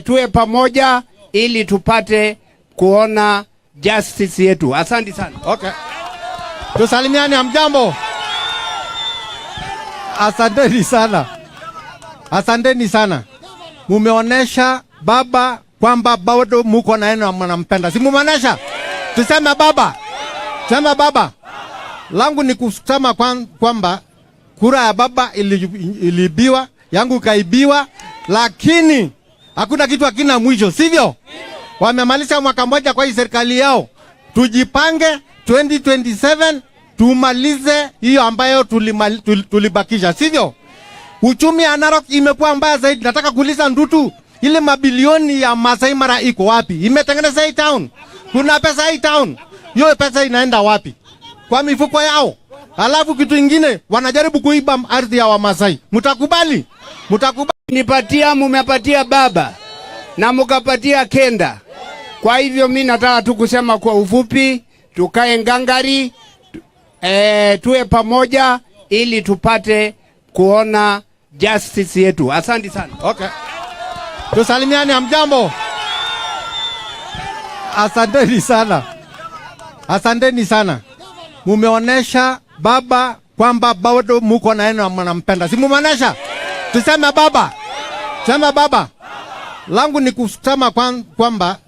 S4: tuwe pamoja ili tupate kuona justice yetu. Asante sana.
S5: Okay. Tusalimiane, amjambo. Asanteni sana. Asanteni sana. Mumeonesha baba kwamba bado muko na yeye mnampenda. Si mumeonesha? Tuseme baba. Sema baba. Langu ni kusema kwamba kura ya baba iliibiwa, yangu kaibiwa, lakini hakuna kitu hakina mwisho, sivyo? Wamemaliza mwaka mmoja kwa hii serikali yao. Tujipange 2027 tumalize hiyo ambayo tulibakisha, sivyo? Uchumi ya Narok imekuwa mbaya zaidi. Nataka kuuliza Ndutu, ile mabilioni ya Masai Mara iko wapi? Imetengeneza hii town. Kuna pesa hii town. Hiyo pesa inaenda wapi? Kwa mifuko yao. Alafu kitu kingine, wanajaribu kuiba ardhi ya Wamasai. Mtakubali? Mtakubali?
S4: Nipatia, mumepatia baba na mukapatia Kenda. Kwa hivyo mimi nataka tu kusema kwa ufupi, tukae ngangari, tuwe pamoja ili tupate kuona justice yetu. Asante sana.
S5: Okay. Tusalimiane, hamjambo. Asanteni sana. Asanteni sana. Mumeonesha baba kwamba bado muko na yeye mnampenda. Si mumeonesha? Tuseme baba. Tuseme baba. Langu ni kusema kwamba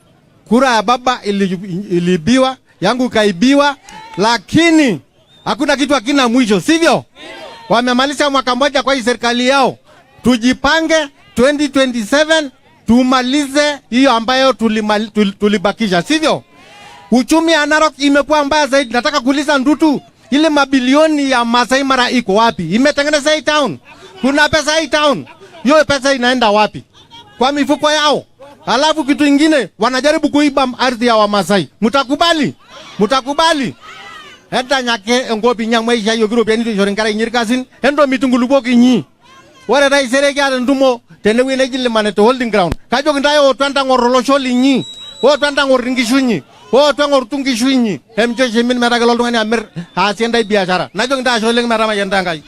S5: kura ya baba iliibiwa, yangu kaibiwa, lakini hakuna kitu hakina mwisho, sivyo? Wamemaliza mwaka mmoja kwa hii serikali yao. Tujipange 2027 tumalize hiyo ambayo tulibakisha, sivyo? Uchumi ya Narok imekuwa mbaya zaidi. Nataka kuuliza Ndutu, ile mabilioni ya Masai Mara iko wapi? Imetengeneza hii town. Kuna pesa hii town. Hiyo pesa inaenda wapi? Kwa mifuko yao. Alafu kitu kingine, wanajaribu kuiba ardhi ya Wamasai. Mtakubali? Mtakubali? Hata nyake ngopi nyamweisha hiyo group yani shorenkara nyirikasin endo mitungulubo kinyi. Wara dai sereke ala ndumo tene wine jille maneto holding ground. Kajo kindayo otwanta ngorolo sholi nyi. Otwanta ngoringishunyi. Otwanta ngortungishunyi. Hemjo shemin meragalol ngani amer hasienda biashara. Najo kindayo sholeng merama yenda ngai.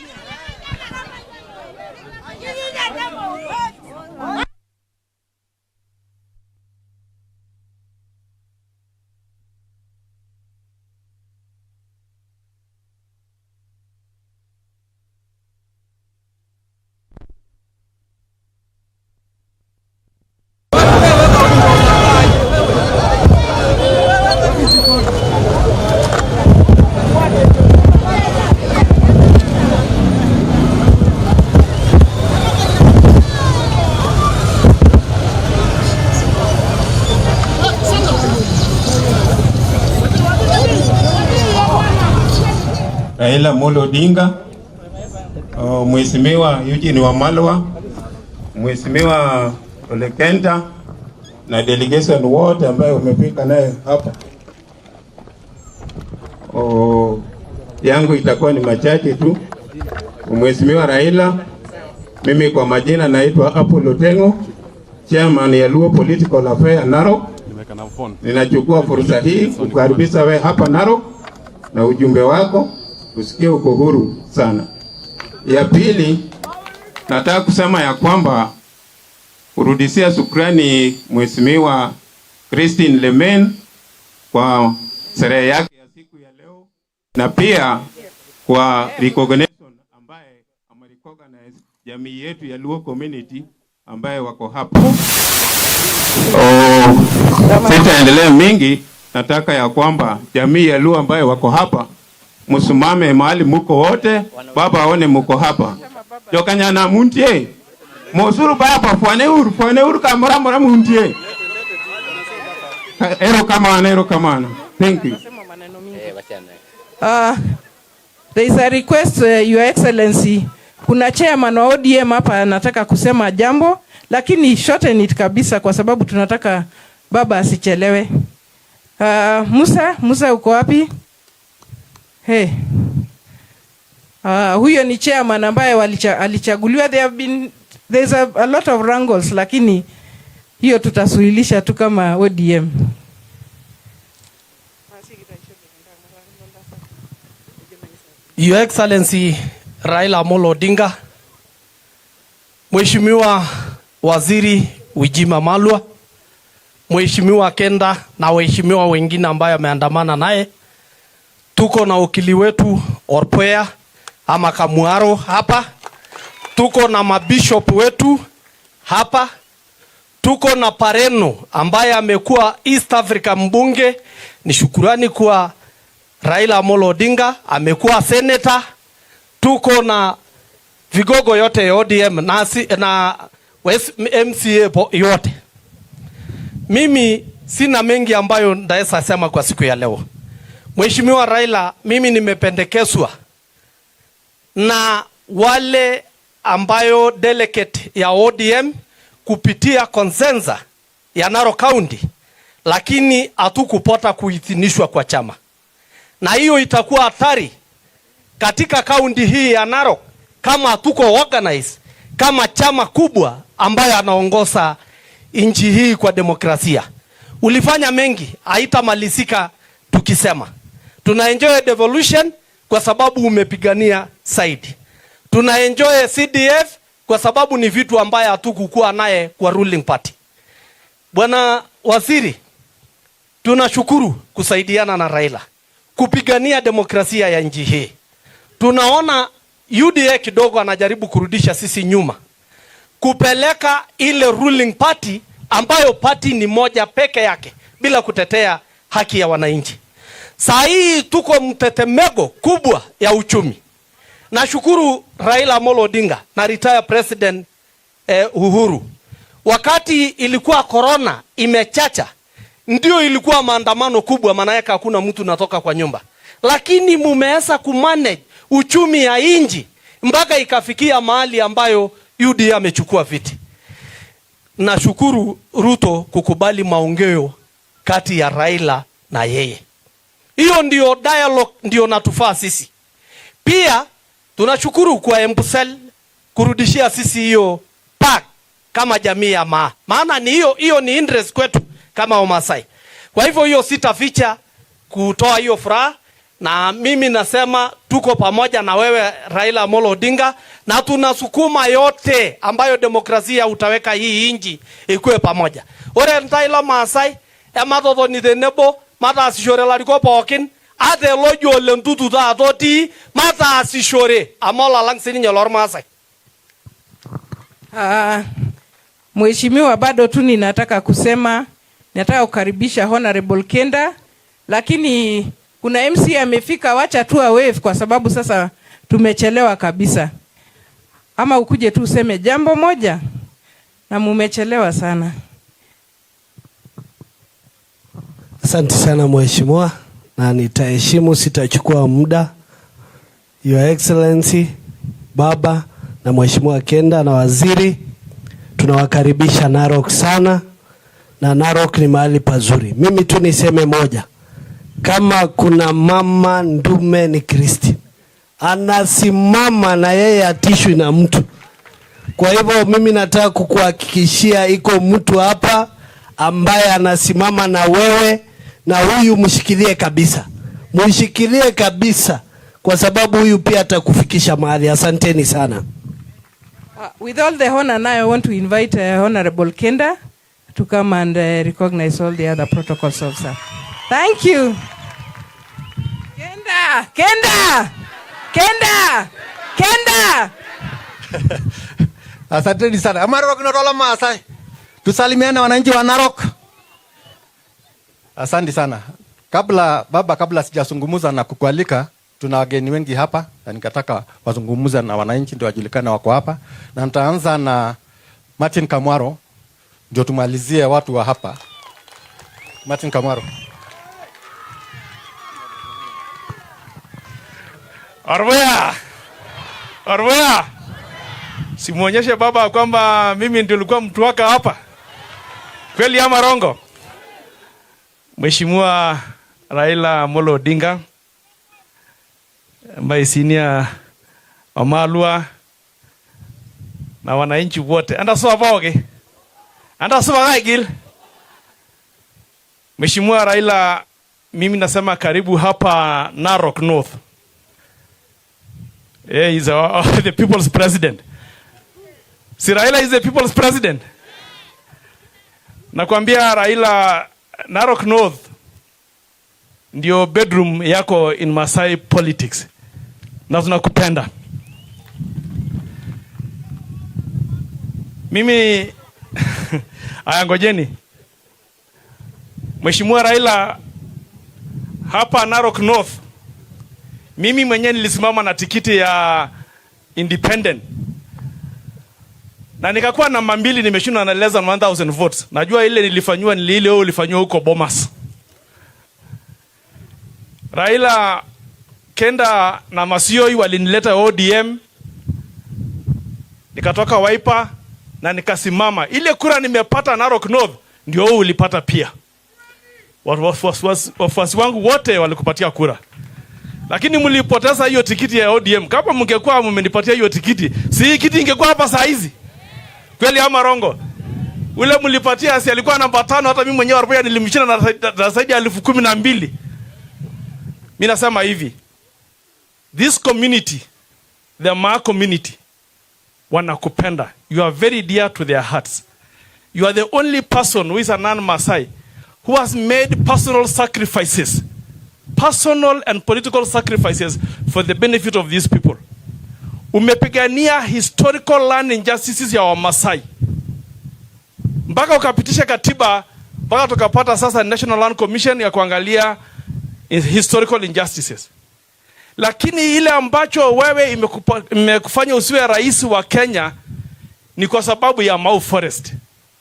S10: Raila Amolo Odinga, Mheshimiwa Eugene Wamalwa, Mheshimiwa Ole Kenta na delegation wote ambayo umefika naye hapa. Yangu itakuwa ni machache tu. Mheshimiwa Raila, mimi kwa majina naitwa Apollo Tengo, Chairman ya Luo Political Affairs Narok. Ninachukua fursa hii kukaribisha wewe hapa Narok na ujumbe wako usikie uko huru sana. Ya pili, nataka kusema ya kwamba urudisia shukrani Mheshimiwa Christine Lemen kwa sherehe yake ya siku ya leo na pia kwa recognition ambaye amerecognize jamii yetu ya Luo community ambaye wako hapa. Sitaendelea mingi, nataka ya kwamba jamii ya Luo ambaye wako hapa musimame mahali muko wote, baba aone muko hapa. Jokanya na muntie. Mosuru baba fwane uru kamera mora muntie. Ero kamana. Thank you.
S3: There is a request, Your Excellency. Kuna chairman wa ODM hapa anataka kusema jambo, lakini shorten it kabisa kwa sababu tunataka baba asichelewe. Musa uko wapi? Hey. Huyo ni chairman ambaye alichaguliwa. There's a lot of wrangles, lakini hiyo tutasuhilisha tu kama ODM.
S11: Your Excellency Raila Amolo Odinga, Mheshimiwa Waziri Wijima Malwa, Mheshimiwa Kenda na waheshimiwa wengine ambaye ameandamana naye. Tuko na ukili wetu Orpoya ama Kamuaro hapa. Tuko na mabishop wetu hapa. Tuko na Pareno ambaye amekuwa East Africa mbunge. Ni shukurani kwa Raila Amolo Odinga, amekuwa senator. Tuko na vigogo yote ya ODM na MCA yote. Mimi sina mengi ambayo ndaweza sema kwa siku ya leo. Mheshimiwa Raila, mimi nimependekezwa na wale ambayo delegate ya ODM kupitia consensus ya Narok County, lakini hatukupata kuidhinishwa kwa chama. Na hiyo itakuwa hatari katika kaunti hii ya Narok kama hatuko organize kama chama kubwa ambayo anaongoza nchi hii kwa demokrasia. Ulifanya mengi, haitamalizika tukisema. Tuna enjoy devolution kwa sababu umepigania side. Tuna enjoy CDF kwa sababu ni vitu ambaye hatukukuwa naye kwa ruling party. Bwana Waziri, tunashukuru kusaidiana na Raila kupigania demokrasia ya nchi hii. Tunaona UDA kidogo anajaribu kurudisha sisi nyuma, kupeleka ile ruling party ambayo party ni moja peke yake bila kutetea haki ya wananchi. Saa hii tuko mtetemeko kubwa ya uchumi. Nashukuru Raila Amolo Odinga na retire president Uhuru. Wakati ilikuwa corona imechacha, ndio ilikuwa maandamano kubwa, maana yake hakuna mtu natoka kwa nyumba. Lakini mumeweza kumanage uchumi ya inji mpaka ikafikia mahali ambayo UDA amechukua viti. Nashukuru Ruto kukubali maongeo kati ya Raila na yeye. Hiyo ndio dialogue ndio natufaa sisi. Pia tunashukuru kwa Embusel kurudishia sisi hiyo park kama jamii ya maana ni hiyo ni interest kwetu kama Wamasai. Kwa hivyo hiyo sitaficha kutoa hiyo furaha, na mimi nasema tuko pamoja na wewe Raila Amolo Odinga, na tunasukuma yote ambayo demokrasia utaweka hii inji ikuwe pamoja. Ore ntaila Masai emadodo ni denebo mata asishore lariko pookin ate lojo lentutu ta toti mata asishore amola lang sininye lor Masai.
S3: Mheshimiwa, bado tu ninataka kusema, nataka kukaribisha Honorable Kenda, lakini kuna MC amefika, wacha tu wave kwa sababu sasa tumechelewa kabisa. Ama ukuje tu useme jambo moja na mumechelewa sana.
S12: Asante sana mheshimiwa, na nitaheshimu, sitachukua muda. Your Excellency Baba na Mheshimiwa Kenda na waziri, tunawakaribisha Narok sana, na Narok ni mahali pazuri. Mimi tu niseme moja, kama kuna mama ndume ni Kristi, anasimama na yeye atishwi na mtu. Kwa hivyo mimi nataka kukuhakikishia iko mtu hapa ambaye anasimama na wewe, na huyu mshikilie kabisa. Mshikilie kabisa kwa sababu huyu pia atakufikisha mahali. Asanteni sana.
S3: With all the honor now, I want to invite Honorable Kenda to come and recognize all the other protocols officers. Thank you. Kenda! Kenda! Kenda! Kenda!
S5: Asanteni sana. Amarok notola Masai. Tusalimiane wananchi wa Narok. Asante sana. Kabla sijazungumza na kukualika, tuna wageni wengi hapa na nikataka wazungumze na wananchi ndio wajulikane wako hapa. Na nitaanza na Martin Kamwaro ndio tumalizie watu wa hapa. Martin Kamwaro.
S6: Arwea. Simuonyeshe baba kwamba mimi ndio nilikuwa mtu waka hapa. Kweli ama rongo? Mheshimiwa Raila Amolo Odinga, ambaye senior Wamalwa na wananchi wote. Andasoa boge. Andasoa gaigil. Mheshimiwa Raila, mimi nasema karibu hapa Narok North. He's the people's president. Si Raila is the people's president. Nakwambia Raila, Narok North ndio bedroom yako in Masai politics. Na tunakupenda. Mimi ayangojeni. Mheshimiwa Raila, hapa Narok North mimi mwenyewe nilisimama na tikiti ya independent
S11: Na nikakuwa namba 2 nimeshindwa na less than 1000 votes. Najua ile nilifanywa ni ile ulifanywa huko Bomas. Raila Kenda na Masioi walinileta ODM. Nikatoka Wiper na nikasimama. Ile kura nimepata Narok North ndio ulipata pia. Wafuasi wangu wote walikupatia kura. Lakini mlipoteza hiyo tikiti ya ODM. Kama mngekuwa mmenipatia hiyo tikiti, si hii kiti ingekuwa hapa saa hizi. Kweli ama rongo? Ule mlipatia si alikuwa namba 5, hata mimi mwenyewe Arboya nilimshinda na zaidi ya 12,000. Mimi nasema hivi. This community, the Maa community, wanakupenda. You are very dear to their hearts. You are the only person who is a non-Maasai who has made personal sacrifices, personal and political sacrifices for the benefit of these people. Umepigania historical land injustices ya Wamasai. Mpaka ukapitisha katiba, mpaka tukapata sasa National Land Commission ya kuangalia historical injustices. Lakini ile ambacho wewe imekufanya usiwe rais wa Kenya ni kwa sababu ya Mau Forest.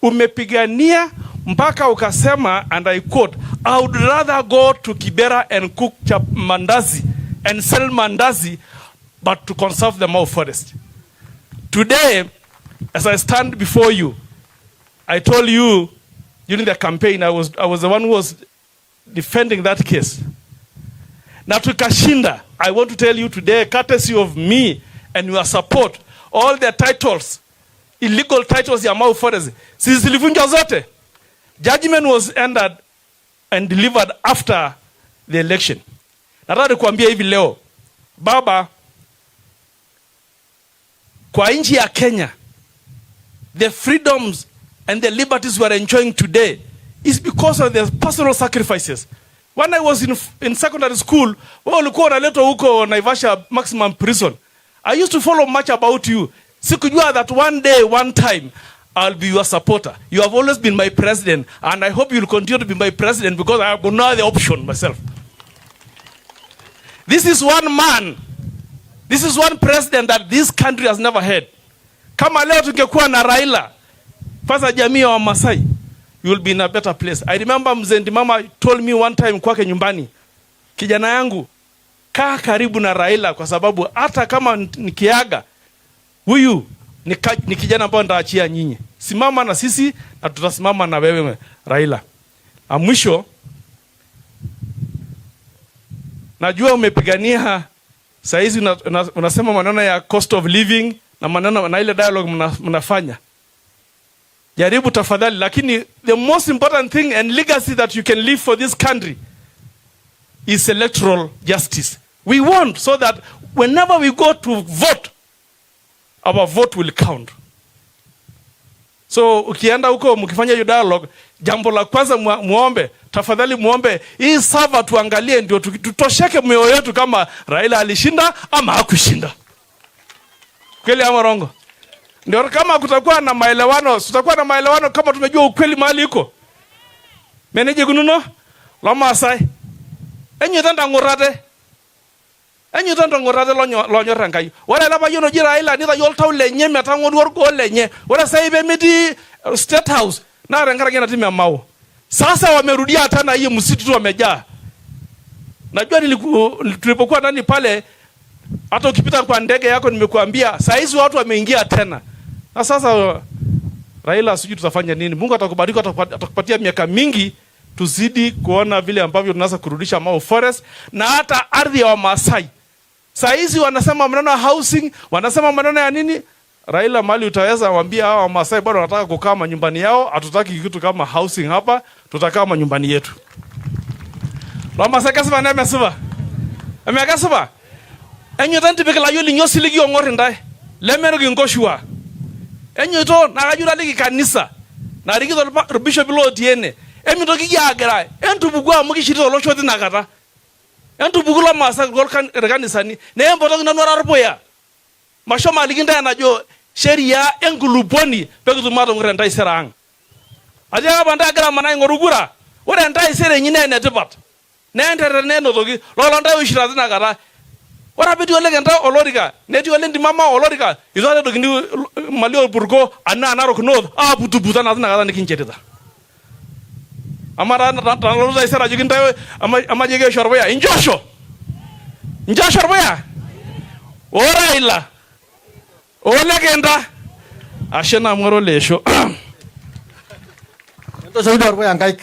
S11: Umepigania mpaka ukasema, and I quote, I would rather go to Kibera and cook mandazi and sell mandazi but to conserve the Mau Forest. Today, as I stand before you, I told you during the campaign, I was the one who was defending that case. Na tukashinda. I want to tell you today, courtesy of me and your support, all the titles, illegal titles ya Mau Forest, zilivunjwa zote. Judgment was entered and delivered after the election. Nataka kuambia hivi leo, baba, kwa nchi ya Kenya, the freedoms and the liberties we are enjoying today is because of the personal sacrifices. When I was in secondary school, ulikuwa unaletwa huko Naivasha maximum prison. I used to follow much about you. Sikujua that one day, one time, I'll be your supporter. You have always been my president, and I hope you'll continue to be my president because I have no other option myself. This is one man, this is one president that this country has never had. Kama leo tungekuwa na Raila, fasa jamii ya Wamasai, you'll be in a better place. I remember mzendi mama told me one time kwake nyumbani, kijana yangu, kaa karibu na Raila kwa sababu hata kama nikiaga, huyu ni kijana ambao nitaachia nyinyi. Simama na sisi na tutasimama na wewe Raila. Mwisho, najua umepigania saizi unasema maneno ya cost of living na maneno na ile dialogue mnafanya. Jaribu tafadhali, lakini the most important thing and legacy that you can leave for this country is electoral justice. We want so that whenever we go to vote, our vote will count. So ukienda huko mkifanya hiyo dialogue, jambo la kwanza muombe, tafadhali muombe hii server tuangalie ndio tutosheke mioyo yetu kama Raila alishinda ama hakushinda. Kweli ama rongo? Ndio kama kutakuwa na maelewano, tutakuwa na maelewano kama tumejua ukweli mahali iko. Meneje gununo la Maasai. Enyu tanda ngorate. Enyu tanda ngorate lonyo rangai. Wala la bayono jira Raila ni ta yolta ulenye metango worgo lenye. Wala sasa ibe miti State House na rangara na timu ya Mau. Sasa wamerudia tena hiyo msitu tu wamejaa. Najua tulipokuwa ndani pale, hata ukipita kwa ndege yako nimekuambia saa hizi watu wameingia tena. Na sasa Raila, sijui tutafanya nini. Mungu atakubariki, atakupatia miaka mingi tuzidi kuona vile ambavyo tunaweza kurudisha Mau Forest na hata ardhi ya Wamasai. Saa hizi wanasema maneno ya housing, wanasema maneno ya nini? Raila, mali utaweza waambia hawa Wamasai bado wanataka kukaa manyumbani yao, hatutaki kitu kama housing hapa, tutakaa manyumbani yetu. Wamasai kasema na mesema. Amekasema. Enyo tanti bekala yoli nyosi ligi ongor ndai. Lemero gingoshua. Enyo to na kajura ligi kanisa. Na rigi to bishop lo tiene. Emi to kigi agara. Entu bugwa mugi shiri lo shoti nakata. Entu bugula masa gol kanisa ni. Ne embo to na nora arboya. Mashoma ligi ndai na jo sheria enguluboni pegutu mato ngre ndai serang. Aja banda agara manai ngorugura. Ore ndai sere nyine ne tibat. Ne entere ne no togi. Lo ndai ushira nakata. Ora beti ole kenta olorika, neti ole ndimama olorika, izole dokindi malio burgo anna Narok North, putu na kata nikinchetita. Amara na isara jikinta ama jege shorboya, injosho. Inja shorboya. Ora ila. Ole kenta. Ashena mwero lesho.
S5: Ndio saudi shorboya ngaik.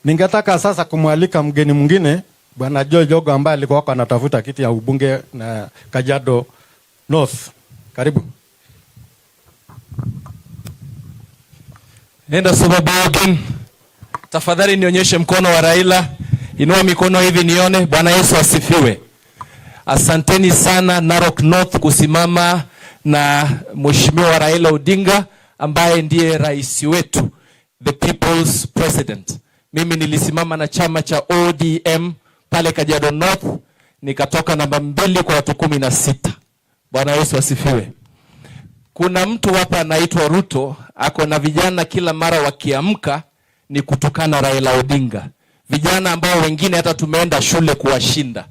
S5: Ningetaka sasa kumwalika mgeni mwingine Bwana Jogo ambaye alikuwa anatafuta kiti ya ubunge na Kajiado North. Karibu.
S13: Nenda sababu again. Tafadhali nionyeshe mkono wa Raila. Inua mikono hivi nione. Bwana Yesu asifiwe. Asanteni sana Narok North kusimama na Mheshimiwa Raila Odinga ambaye ndiye rais wetu, the people's president. Mimi nilisimama na chama cha ODM pale Kajiado North, nikatoka namba 2 kwa watu 16. Bwana Yesu asifiwe. Kuna mtu hapa anaitwa Ruto, ako na vijana kila mara wakiamka ni kutukana Raila Odinga. Vijana ambao wengine hata tumeenda shule kuwashinda.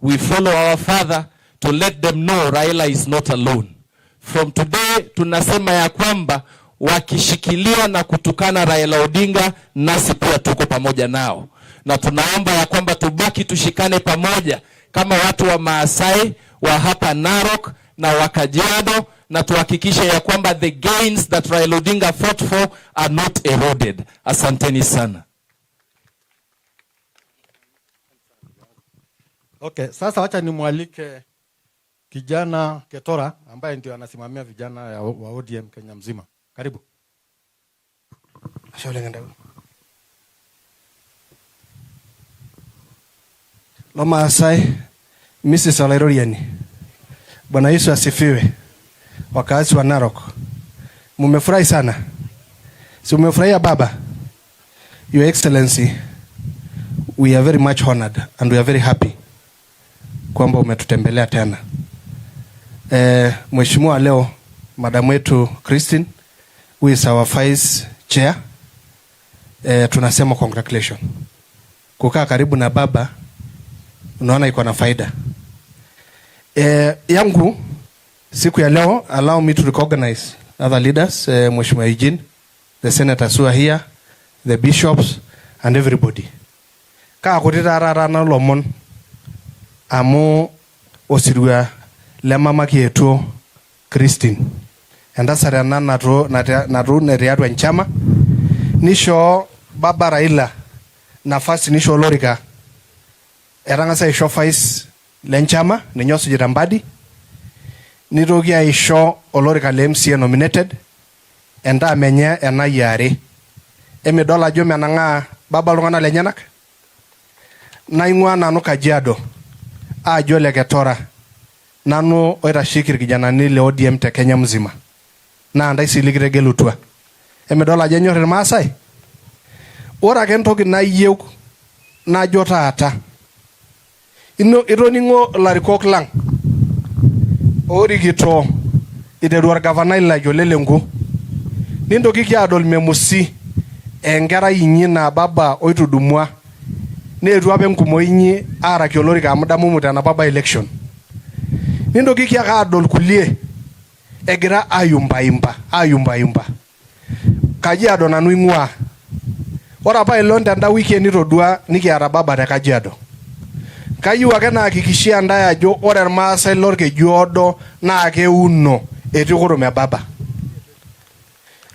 S13: We follow our father to let them know Raila is not alone. From today tunasema ya kwamba wakishikilia na kutukana Raila Odinga, nasi pia tuko pamoja nao. Na tunaomba ya kwamba tubaki tushikane pamoja kama watu wa Maasai wa hapa Narok na wa Kajiado, na tuhakikishe ya kwamba the gains that Raila Odinga fought for are not eroded. Asanteni sana.
S5: Okay, sasa wacha nimwalike kijana Ketora ambaye ndio anasimamia vijana wa ODM Kenya mzima. Karibu.
S12: Ashauri ngandau. Loma Asai, Mrs. Olairoriani. Bwana Yesu asifiwe. Wakazi wa Narok. Mumefurahi sana. Si mumefurahia baba? Your Excellency, we are very much honored and we are very happy kwamba umetutembelea tena. Mheshimiwa leo madam wetu Christine, who is our vice chair, tunasema congratulations. Kukaa karibu na baba unaona iko na faida. Yangu siku ya leo, allow me to recognize other leaders, Mheshimiwa Eugene, the senators who are here, the bishops and everybody. Kaa kutita rara na lomon amu osirua le mama kietuo Christine. Endasare na natu neriatu nchama nisho baba Raila nafasi nisho lorika erangasa isho vice lenchama ninyosu jirambadi nitoki aisho olorika le MCA nominated enda menye ena yare emidol ajo menanga baba lungana lenyenak naing'ua nanu Kajiado ajo le Ketora nanu oitashiki irkijanani le ODM te Kenya mzima na ndai silikitegelutua emidol ajo enyor irmaasai. Ore ake entoki nayieu najo taata itoningo larikok lang orikito iteru orgavanai lajo lelengu nintoki kiadol memusi enkerai inyi na baba oitudumua neetu apa enkumoi inyi araki olorika amu damu tena baba election. Nintoki kiadol kulie egira ayumba Kajiado nanu ing'ua. Ore apa ilo tenda wiki nitodua nikiata baba te Kajiado. Kayieu ake nahakikishia ndaye ajo ore irmaasai lorkeju odo na keuno etii kurum baba.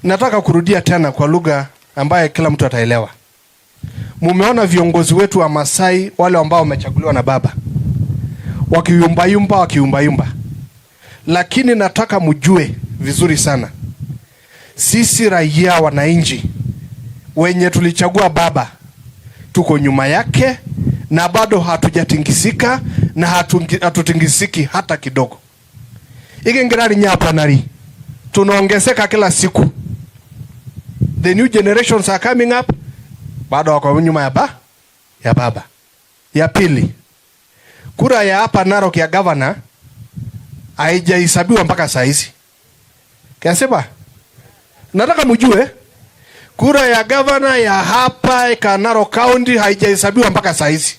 S12: Nataka kurudia tena kwa lugha ambaye kila mtu ataelewa. Mumeona viongozi wetu wa Masai wale ambao wamechaguliwa na baba wakiyumba. Lakini nataka mjue vizuri sana, sisi raia wananchi wenye tulichagua baba tuko nyuma yake na bado hatujatingisika na hatutingisiki hata kidogo. Ikingirani nyapa nari tunaongezeka kila siku. The new generations are coming up, bado wako nyuma ya baba. Ya pili, kura ya hapa Narok ya governor haijahesabiwa mpaka saa hizi. Kiasema nataka mjue kura ya governor ya hapa Narok County haijahesabiwa mpaka saa hizi.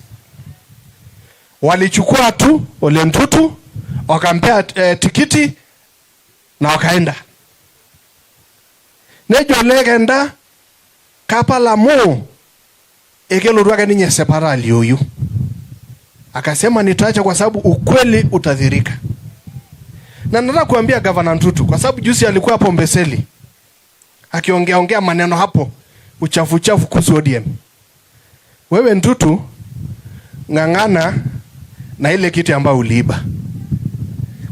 S11: Walichukua tu Ole Ntutu, wakampea tikiti na wakaenda. Nejo legenda kapala mo ekelurwaka ninye separa alioyu. Akasema nitaacha kwa sababu ukweli utadhirika. Na nataka kuambia Governor Ntutu kwa sababu juzi alikuwa hapo Mbeseli akiongea maneno hapo uchafu kuhusu ODM. Wewe Ntutu ng'ang'ana na ile kiti ambayo uliiba.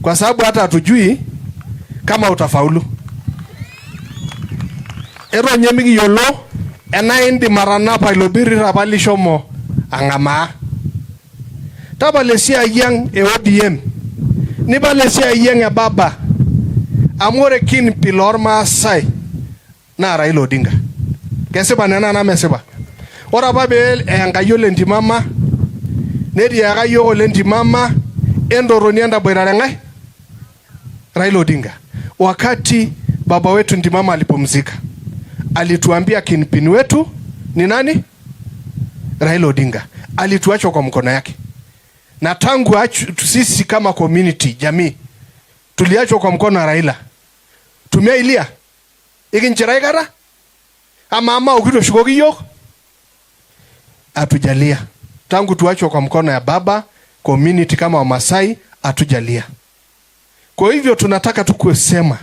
S11: Kwa sababu hata hatujui kama utafaulu. Ero nyemigi yolo ena indi marana pa ilobiri rapali shomo angama. Tabalesia yang e ODM. Nibalesia yang e baba. Amore kin pilor Maasai na Raila Odinga. Kesipa nena na mesipa. Ora babe engayo lenti mama. Neri agayo lenti mama endoro nienda boirare ngai Raila Odinga. Wakati baba wetu Ndimama alipumzika, alituambia kinpin wetu ni nani? Raila Odinga. Alituachwa kwa mkono yake. Na tangu sisi kama community, jamii, tuliachwa kwa mkono wa Raila. Tumeilia. Ikinchirai kara? Ama ukito shukoki yok? Atujalia. Tangu tuachwa kwa mkono ya baba, community kama wa Masai, atujalia. Kwa hivyo tunataka tukusema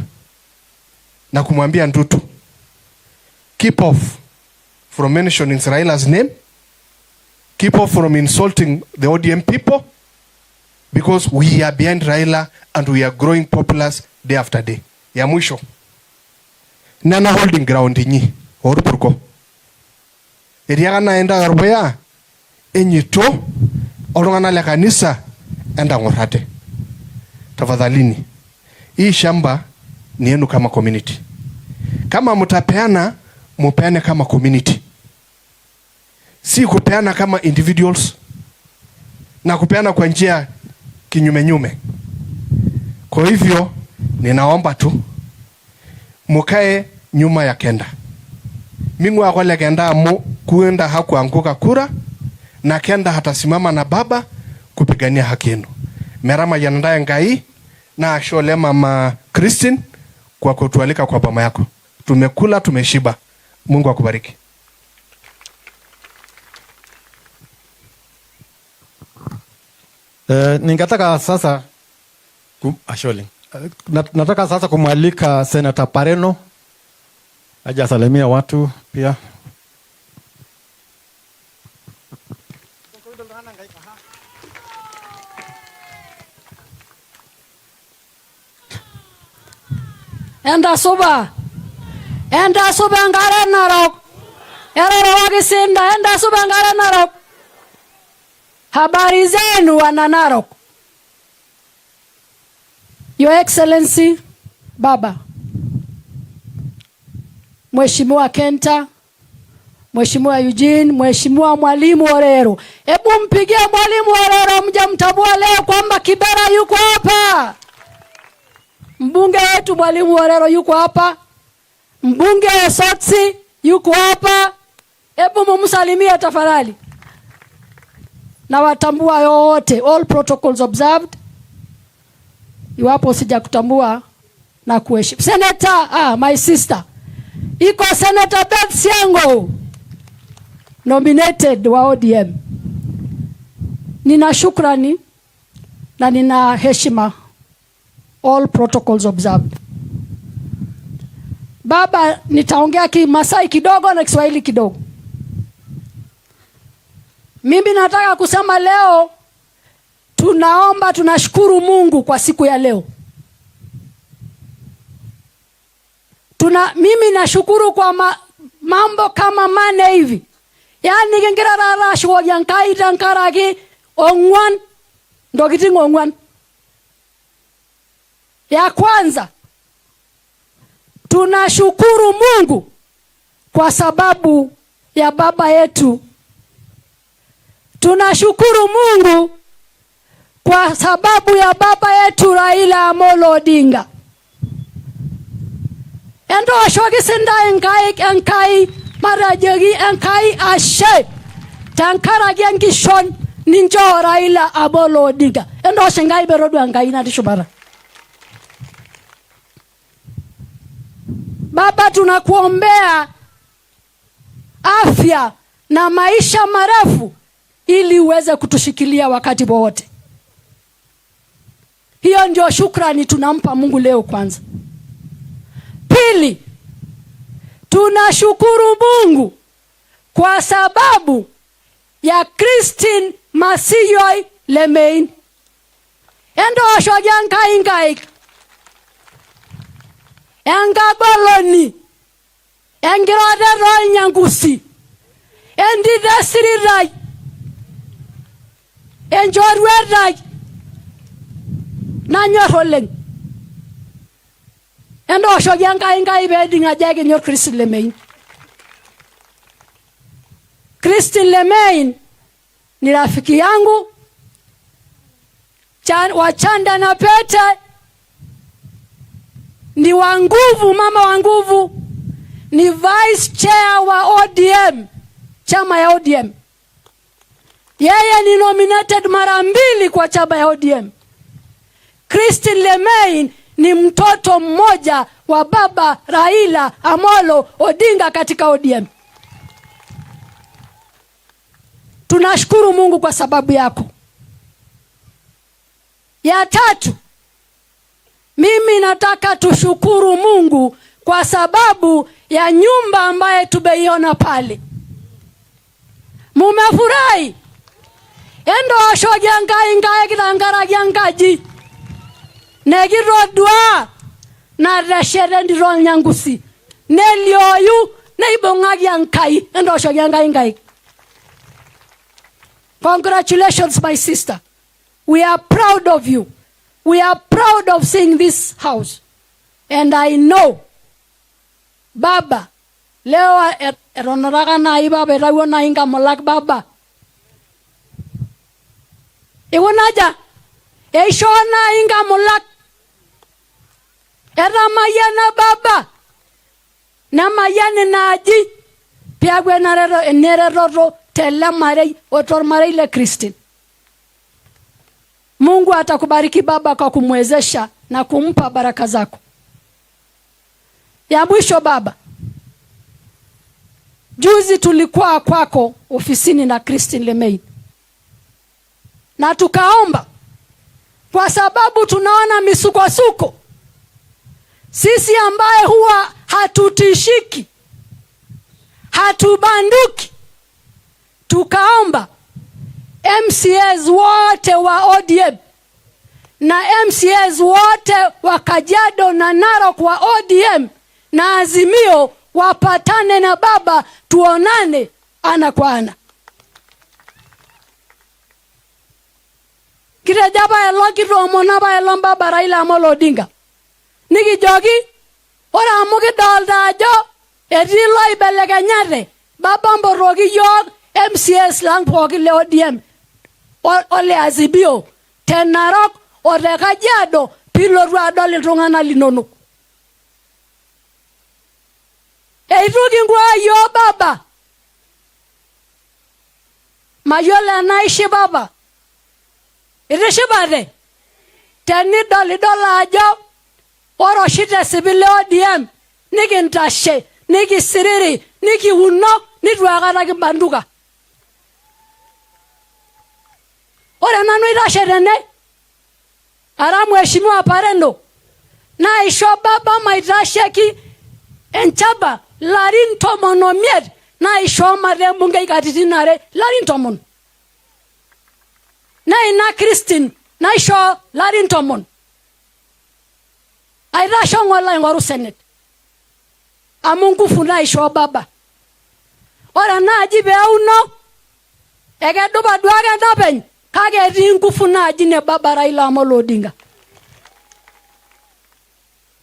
S11: na kumwambia Ntutu, keep off from mentioning Raila's name. Keep off from insulting the ODM people, because we are behind Raila and we are growing populars day after day. Ya mwisho. Nana holding ground nyi. Orupurko. Eriaga na enda garboya. Enyito. Orungana le kanisa. Enda ngorate. Tafadhalini. Hii shamba ni yenu kama community. Kama mutapeana, mupeane kama community. Si kupeana kama individuals na kupeana kwa njia kinyume. Kwa hivyo ninaomba tu mukae nyuma ya Kenda. Mingu akole Kenda mu kuenda hakuanguka kura na Kenda hatasimama na baba kupigania haki yenu. Merama yananda ngai na ashole mama Christine kwa kutualika kwa baba yako. Tumekula, tumeshiba. Mungu akubariki.
S5: Ningetaka sasa nataka sasa kumwalika Senator Pareno aje asalimia watu pia.
S14: Enda suba ngare Narok. Eroro wakisinda enda suba ngare Narok. Habari zenu wana Narok. Your Excellency Baba, Mheshimiwa Kenta, Mheshimiwa Eugene, Mheshimiwa Mwalimu Orero. Hebu mpigie Mwalimu Orero mjamtambua leo kwamba Kibera yuko hapa. Mbunge wetu Mwalimu Orero yuko hapa. Mbunge wa Sotsi yuko hapa. Hebu mumsalimie tafadhali. Na watambua yote, all protocols observed. Iwapo sija kutambua na kuheshimu. Senator, my sister. Iko Senator Beth Siango, nominated wa ODM. Nina shukrani na nina heshima. All protocols observed. Baba, nitaongea Kimasai kidogo na Kiswahili kidogo. Mimi nataka kusema leo tunashukuru Mungu kwa siku ya leo. Mimi nashukuru kwa mambo kama mane hivi. Yaani ngingira rara shuo yankai tankaragi ongwan ndogiti ngongwan. Ya kwanza, tunashukuru Mungu kwa sababu ya baba yetu. Tunashukuru Mungu kwa sababu ya baba yetu Raila Amolo Odinga. Endo ashogi senda enkai marajagi enkai ashe tankara gengi shon ninjo Raila Amolo Odinga. Endo shengai berodu angai na tishubara. Baba, tunakuombea afya na maisha marefu ili uweze kutushikilia wakati wote. Hiyo ndio shukrani tunampa Mungu leo kwanza. Pili, tunashukuru Mungu kwa sababu ya Christine Masiyoi Lemein. Endo shojanka ingaik. Enga boloni. Engirode roi nyangusi. Endi desiri rai. Enjorwe rai. Nanyoroleng. Endo shojanka ingai bedi ngajagi nyor Christine Lemein. Christine Lemein ni rafiki yangu. Wachanda na pete. Ni wa nguvu, mama wa nguvu. Ni vice chair wa ODM. Chama ya ODM. Yeye ni nominated mara 2 kwa chama ya ODM. Christine Lemein ni mtoto mmoja wa baba Raila Amolo Odinga katika ODM. Tunashukuru Mungu kwa sababu yako. Ya tatu, mimi nataka tushukuru Mungu kwa sababu ya nyumba ambaye tumeiona pale. Mumefurahi? Endo ashojanga ingae kitangara yangaji. Negirodwa na reshere ndiro nyangusi. Nelioyu na ibonga yankai. Endo ashojanga ingae. Congratulations, my sister. We are proud of you. We are proud of seeing this house. And I know, Baba, leo eronaraga na iba berawo na inga molak Baba. Iwonaja, eishona inga molak. Era mayana Baba. Na mayane na aji. Piagwe narero enerero tela marei otor marei le Christine. Mungu atakubariki Baba kwa kumwezesha na kumpa baraka zako. Ya mwisho Baba, juzi tulikuwa kwako ofisini na Christine Lemein. Na tukaomba kwa sababu tunaona misukosuko. Sisi ambaye huwa hatutishiki, hatubanduki. Tukaomba MCAs wote wa ODM na MCAs wote wa Kajiado na Narok wa ODM na Azimio wapatane na Baba, tuonane ana kwa ana. Kira jaba elo kiromo na ba elo Baba Raila Amolo Odinga. Niki jogi ora amuki dalda jo edilo ibeleganyare Baba mborogi yo MCAs lang poki le ODM ole Azimio te Narok ole Kajiado piloru adol iltung'ana linono. Eituki ngwa yo Baba. Mayola naishi Baba. Irishibare. Teni doli ajo. Oro shite sibile ODM. Niki ntashe. Niki siriri. Niki uno. Nituakata kibanduka. Ore nanu itashe tene. Ara mheshimiwa Parendo. Na isho Baba maitasheki enchaba. Larin tomon omiet. Na isho marembunge ikatitinare. Larin tomon. Na ina Christine. Na isho larin tomon. Aira shongola ingoru Senate. Amungu funa isho Baba. Ora na ajibe auno. Ege duba duaga ndapen. Kage ringu funa ajine Baba Raila Amolo Odinga.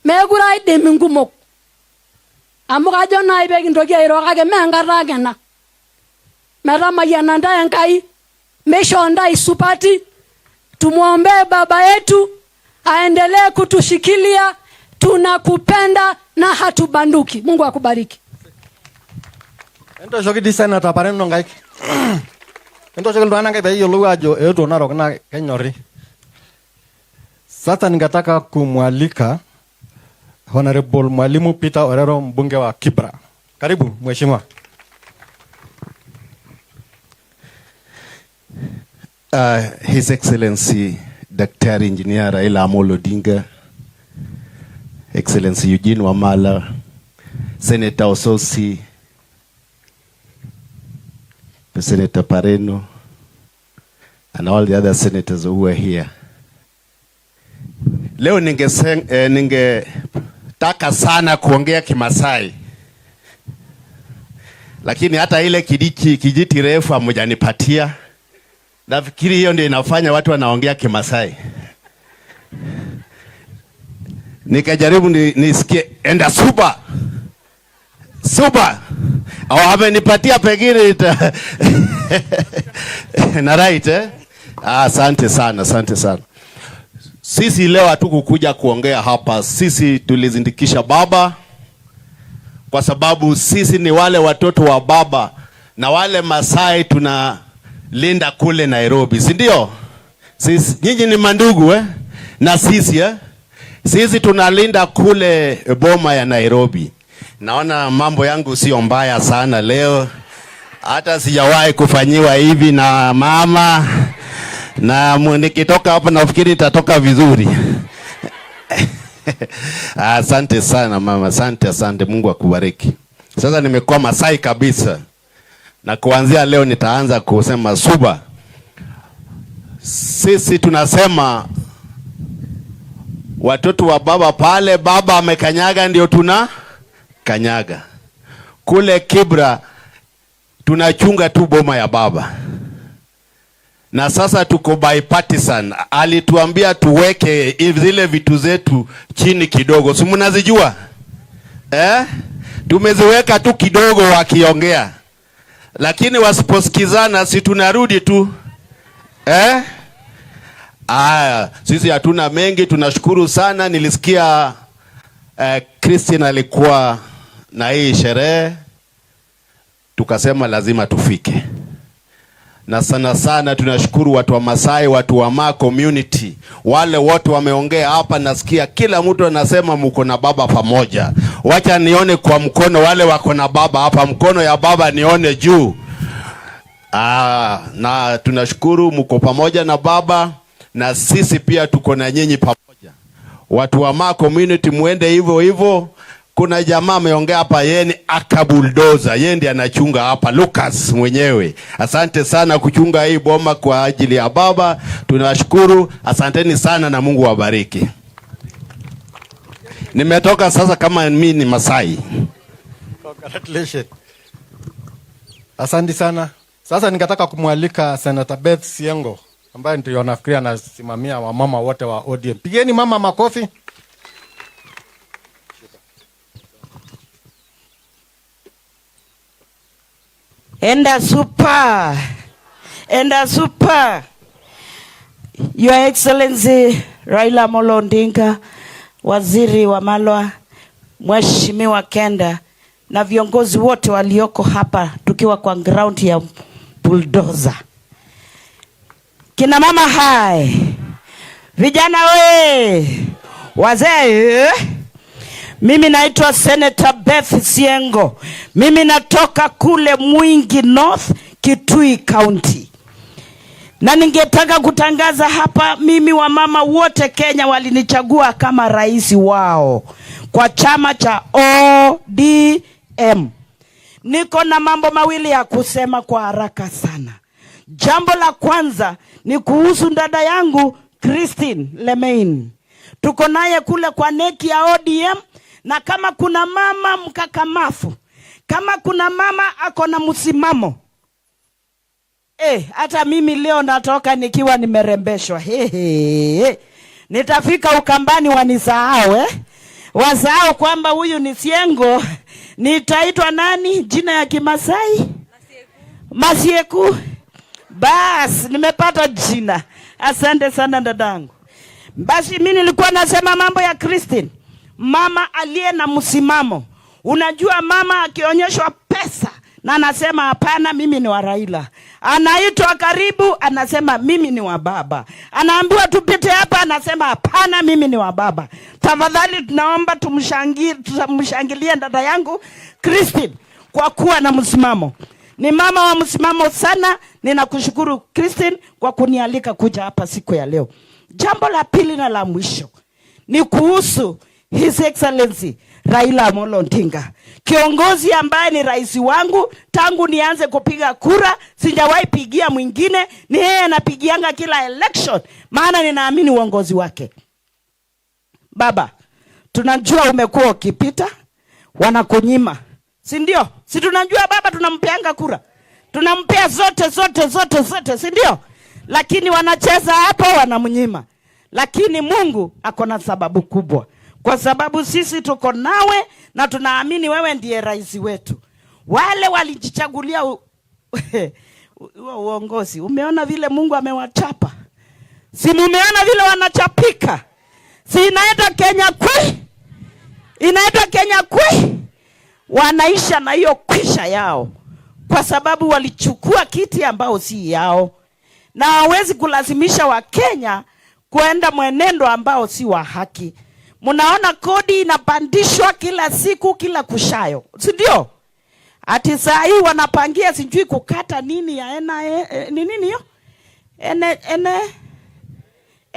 S14: Megura ide mingumok. Amuka jona ibe kintoki airo kake meenkaraki ena. Metamayiana ntae Enkai, meisho ntae supati, tumuombee Baba yetu aendelee kutushikilia. Tunakupenda na hatubanduki. Mungu akubariki.
S5: Ento shoki di Senator Parendo Ngaiki. Endo chakul tuana ngai bayi yolo ajo eto Narok na kenyori. Sasa ningetaka kumwalika Honorable Mwalimu Peter Orero, mbunge wa Kibra. Karibu mheshimiwa.
S15: His Excellency Daktari Engineer Raila Amolo Odinga, Excellency Eugene Wamala, Senator Ososi, Senator Pareno, and all the other senators who are here. Leo ningetaka sana kuongea Kimasai, lakini hata ile kijiti refu hamjanipatia. Nafikiri hiyo ndio inafanya watu wanaongea Kimasai. Nikajaribu nisikie enda suba. Au amenipatia pengine na right asante sana. Sisi leo hatukukuja kuongea hapa. Sisi tulizindikisha baba kwa sababu sisi ni wale watoto wa baba na wale Masai tunalinda kule Nairobi, si ndio? Sisi nyinyi ni mandugu na sisi tunalinda kule boma ya Nairobi. Naona mambo yangu sio mbaya sana leo. Hata sijawahi kufanyiwa hivi na mama. Na nikitoka hapa nafikiri itatoka vizuri. Asante sana mama, asante. Mungu akubariki. Sasa nimekuwa Masai kabisa. Na kuanzia leo nitaanza kusema suba. Sisi tunasema watoto wa baba pale baba amekanyaga ndio tuna kanyaga. Kule Kibra tunachunga tu boma ya baba. Na sasa tuko bipartisan. Alituambia tuweke zile vitu zetu chini kidogo. Si mnazijua? Tumeziweka tu kidogo wakiongea. Lakini wasiposikizana si tunarudi tu. Sisi hatuna mengi, tunashukuru sana. Nilisikia Christian alikuwa na hii sherehe. Tukasema lazima tufike. Na sana tunashukuru watu wa Masai, watu wa Ma community. Wale wote wameongea hapa, nasikia kila mtu anasema mko na baba pamoja. Wacha nione kwa mkono wale wako na baba hapa, mkono ya baba nione juu. Na tunashukuru mko pamoja na baba, na sisi pia tuko na nyinyi pamoja. Watu wa Ma community muende hivyo. Kuna jamaa ameongea hapa, yeye ni akabuldoza, yeye ndiye anachunga hapa, Lucas mwenyewe. Asante sana kuchunga hii boma kwa ajili ya baba. Tunashukuru, asanteni sana na Mungu awabariki. Nimetoka sasa kama mimi ni Masai.
S5: Congratulations. Asante sana. Sasa ningetaka kumwalika Senator Beth Siengo ambaye ndio nafikiria anasimamia wamama wote wa ODM. Pigeni mama makofi.
S3: Enda super. Your Excellency Raila Amolo Odinga, Waziri wa Malwa, Mheshimiwa Kenda na viongozi wote walioko hapa tukiwa kwa ground ya bulldozer. Kina mama hai. Vijana wazee. Mimi naitwa Senator Beth Siengo. Mimi natoka kule Mwingi North, Kitui County. Na ningetaka kutangaza hapa, mimi wa mama wote Kenya walinichagua kama rais wao kwa chama cha ODM. Niko na mambo mawili ya kusema kwa haraka sana. Jambo la kwanza ni kuhusu dada yangu Christine Lemain. Tuko naye kule kwa neki ya ODM. Na kama kuna mama mkakamafu, kama kuna mama ako na msimamo, hata mimi leo natoka nikiwa nimerembeshwa. Nitafika Ukambani wanisahau, wasahau kwamba huyu ni Siengo. Nitaitwa nani? Jina ya Kimasai? Masieku. Bas, nimepata jina. Asante sana dadangu. Basi mimi nilikuwa nasema mambo ya Christine. Mama aliye na msimamo. Unajua mama akionyeshwa pesa
S16: na anasema hapana, mimi ni wa Raila. Anaitwa karibu, anasema mimi ni wa baba. Anaambiwa tupite hapa, anasema hapana, mimi ni wa baba. Tafadhali tunaomba tumshangilie dada yangu Christine kwa kuwa na msimamo. Ni mama wa msimamo sana. Ninakushukuru Christine kwa kunialika kuja hapa siku ya leo. Jambo la pili na la mwisho ni kuhusu His Excellency Raila Amolo Odinga. Kiongozi ambaye ni rais wangu tangu nianze kupiga kura, sijawahi pigia mwingine, ni yeye anapigianga kila election, maana ninaamini uongozi wake. Baba, tunajua umekuwa ukipita, wanakunyima. Si ndio? Si tunajua baba tunampeanga kura. Tunampea zote, si ndio? Lakini wanacheza hapo wanamnyima. Lakini Mungu akona sababu kubwa. Kwa sababu sisi tuko nawe na tunaamini wewe ndiye rais wetu. Wale walijichagulia uongozi. Umeona vile Mungu amewachapa? Si mumeona vile wanachapika? Si inaitwa Kenya kwe? Inaitwa Kenya kwe? Wanaisha na hiyo kwisha yao. Kwa sababu walichukua kiti ambao si yao. Na hawezi kulazimisha wa Kenya kuenda mwenendo ambao si wa haki. Munaona kodi inapandishwa kila siku kila kushayo. Si ndio? Ati saa hii wanapangia sijui kukata nini ya nini hiyo?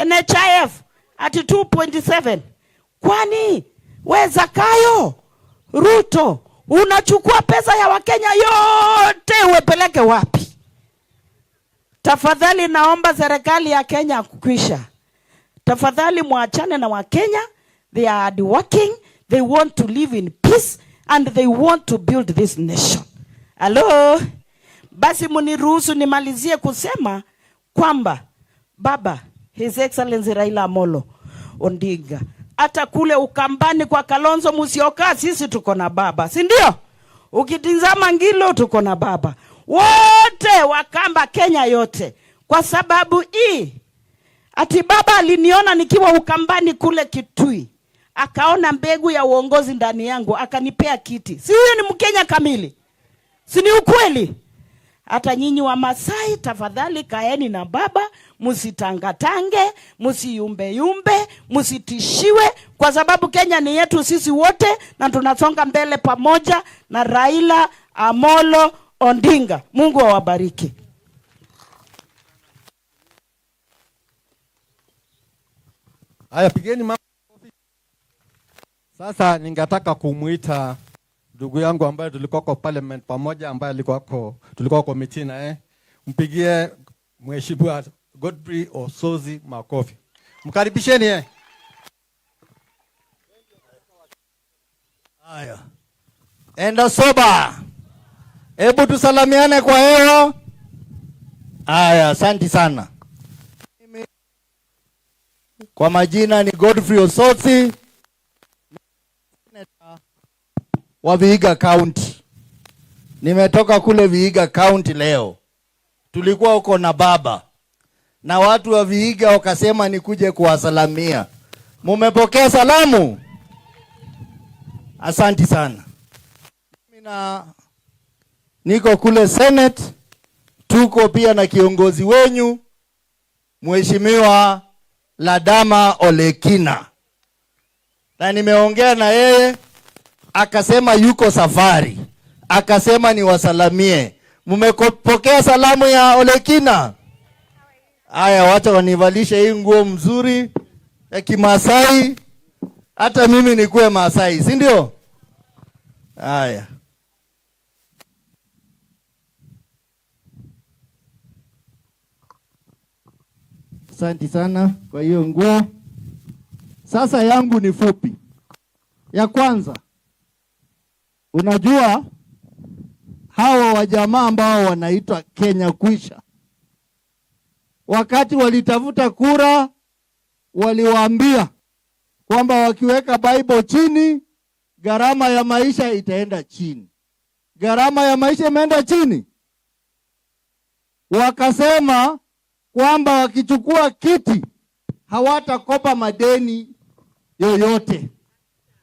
S16: NHIF ati 2.7. Kwani we Zakayo Ruto unachukua pesa ya Wakenya yote uwepeleke wapi? Tafadhali naomba serikali ya Kenya kukwisha. Tafadhali muachane na Wakenya. They are hard working. They want to live in peace and they want to build this nation. Hello? Basi muniruhusu nimalizie kusema kwamba baba His Excellency Raila Amolo Odinga, hata kule Ukambani kwa Kalonzo Musyoka sisi tuko na baba, si ndio? Ukitizama Ngilo tuko na baba. Wote Wakamba Kenya yote. Kwa sababu hii ati baba aliniona nikiwa Ukambani kule Kitui. Akaona mbegu ya uongozi ndani yangu, akanipea kiti. Si huyo ni Mkenya kamili? Si ni ukweli? Hata nyinyi wa Masai tafadhali kaeni na baba, musitangatange, musiyumbe, musitishiwe, kwa sababu Kenya ni yetu sisi wote na tunasonga mbele pamoja na Raila Amolo Odinga. Mungu awabariki.
S5: Haya, pigeni mama. Sasa ningetaka kumuita ndugu yangu ambaye tulikuwa kwa parliament pamoja, ambaye tulikuwa committee na mpigie Mheshimiwa Godfrey Osozi makofi. Mkaribisheni
S17: Haya. Enda soba. Hebu tusalamiane kwa hewa. Haya, asante sana. Kwa majina ni Godfrey Osozi wa Vihiga County. Nimetoka kule Vihiga County leo. Tulikuwa huko na baba. Na watu wa Vihiga wakasema nikuje kuwasalamia. Mumepokea salamu? Asante sana. Niko kule Senate. Tuko pia na kiongozi wenyu Mheshimiwa Ladama Olekina. Na nimeongea na yeye, akasema yuko safari. Akasema niwasalamie. Mmepokea salamu ya Olekina? Haya, wacha wanivalishe hii nguo mzuri ya Kimasai. Hata mimi nikuwe Masai, si ndio? Haya. Asante sana kwa hiyo nguo. Sasa yangu ni fupi. Ya kwanza, unajua hawa wajamaa ambao wanaitwa Kenya kwisha, wakati walitafuta kura waliwaambia kwamba wakiweka Bible chini gharama ya maisha itaenda chini. Gharama ya maisha imeenda chini. Wakasema kwamba wakichukua kiti hawatakopa madeni yoyote.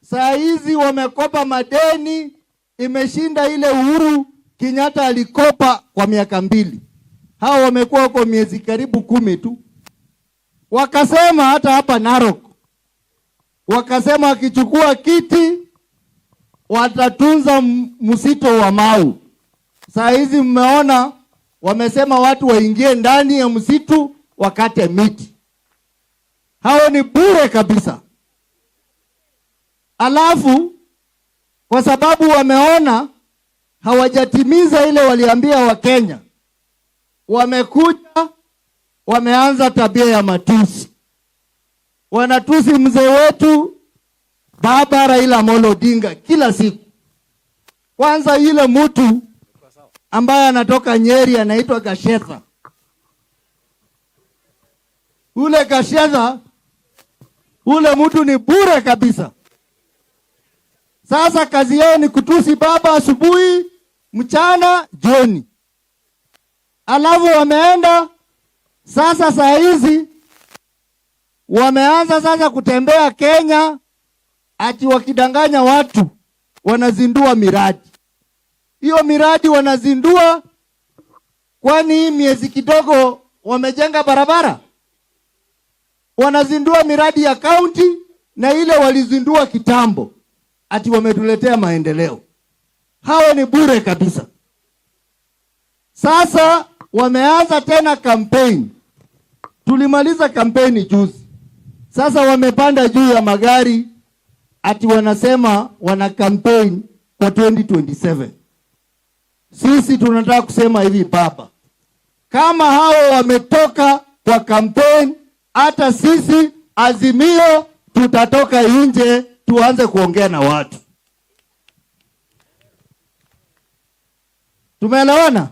S17: Saa hizi wamekopa madeni imeshinda ile Uhuru Kenyatta alikopa kwa miaka 2. Hao wamekuwa kwa miezi karibu 10 tu. Wakasema hata hapa Narok, wakasema wakichukua kiti watatunza msito wa Mau. Saa hizi mmeona wamesema watu waingie ndani ya msitu wakate miti. Hao ni bure kabisa. Alafu kwa sababu wameona hawajatimiza ile waliambia Wakenya, wamekuja wameanza tabia ya matusi. Wanatusi mzee wetu Baba Raila Amolo Odinga kila siku. Kwanza yule mtu ambaye anatoka Nyeri anaitwa Gashetha. Ule Gashetha, ule mtu ni bure kabisa. Sasa kazi yao ni kutusi baba asubuhi, mchana, jioni. Alafu wameenda sasa, saa hizi wameanza sasa kutembea Kenya ati wakidanganya watu wanazindua miradi. Hiyo miradi wanazindua, kwani miezi kidogo wamejenga barabara? Wanazindua miradi ya kaunti na ile walizindua kitambo ati wametuletea maendeleo. Hao ni bure kabisa. Sasa wameanza tena kampeni. Tulimaliza kampeni juzi. Sasa wamepanda juu ya magari ati wanasema wana kampeni kwa 2027. Sisi tunataka kusema hivi baba, kama hao wametoka kwa kampeni, hata sisi Azimio tutatoka nje tuanze kuongea na watu. Tumeelewana?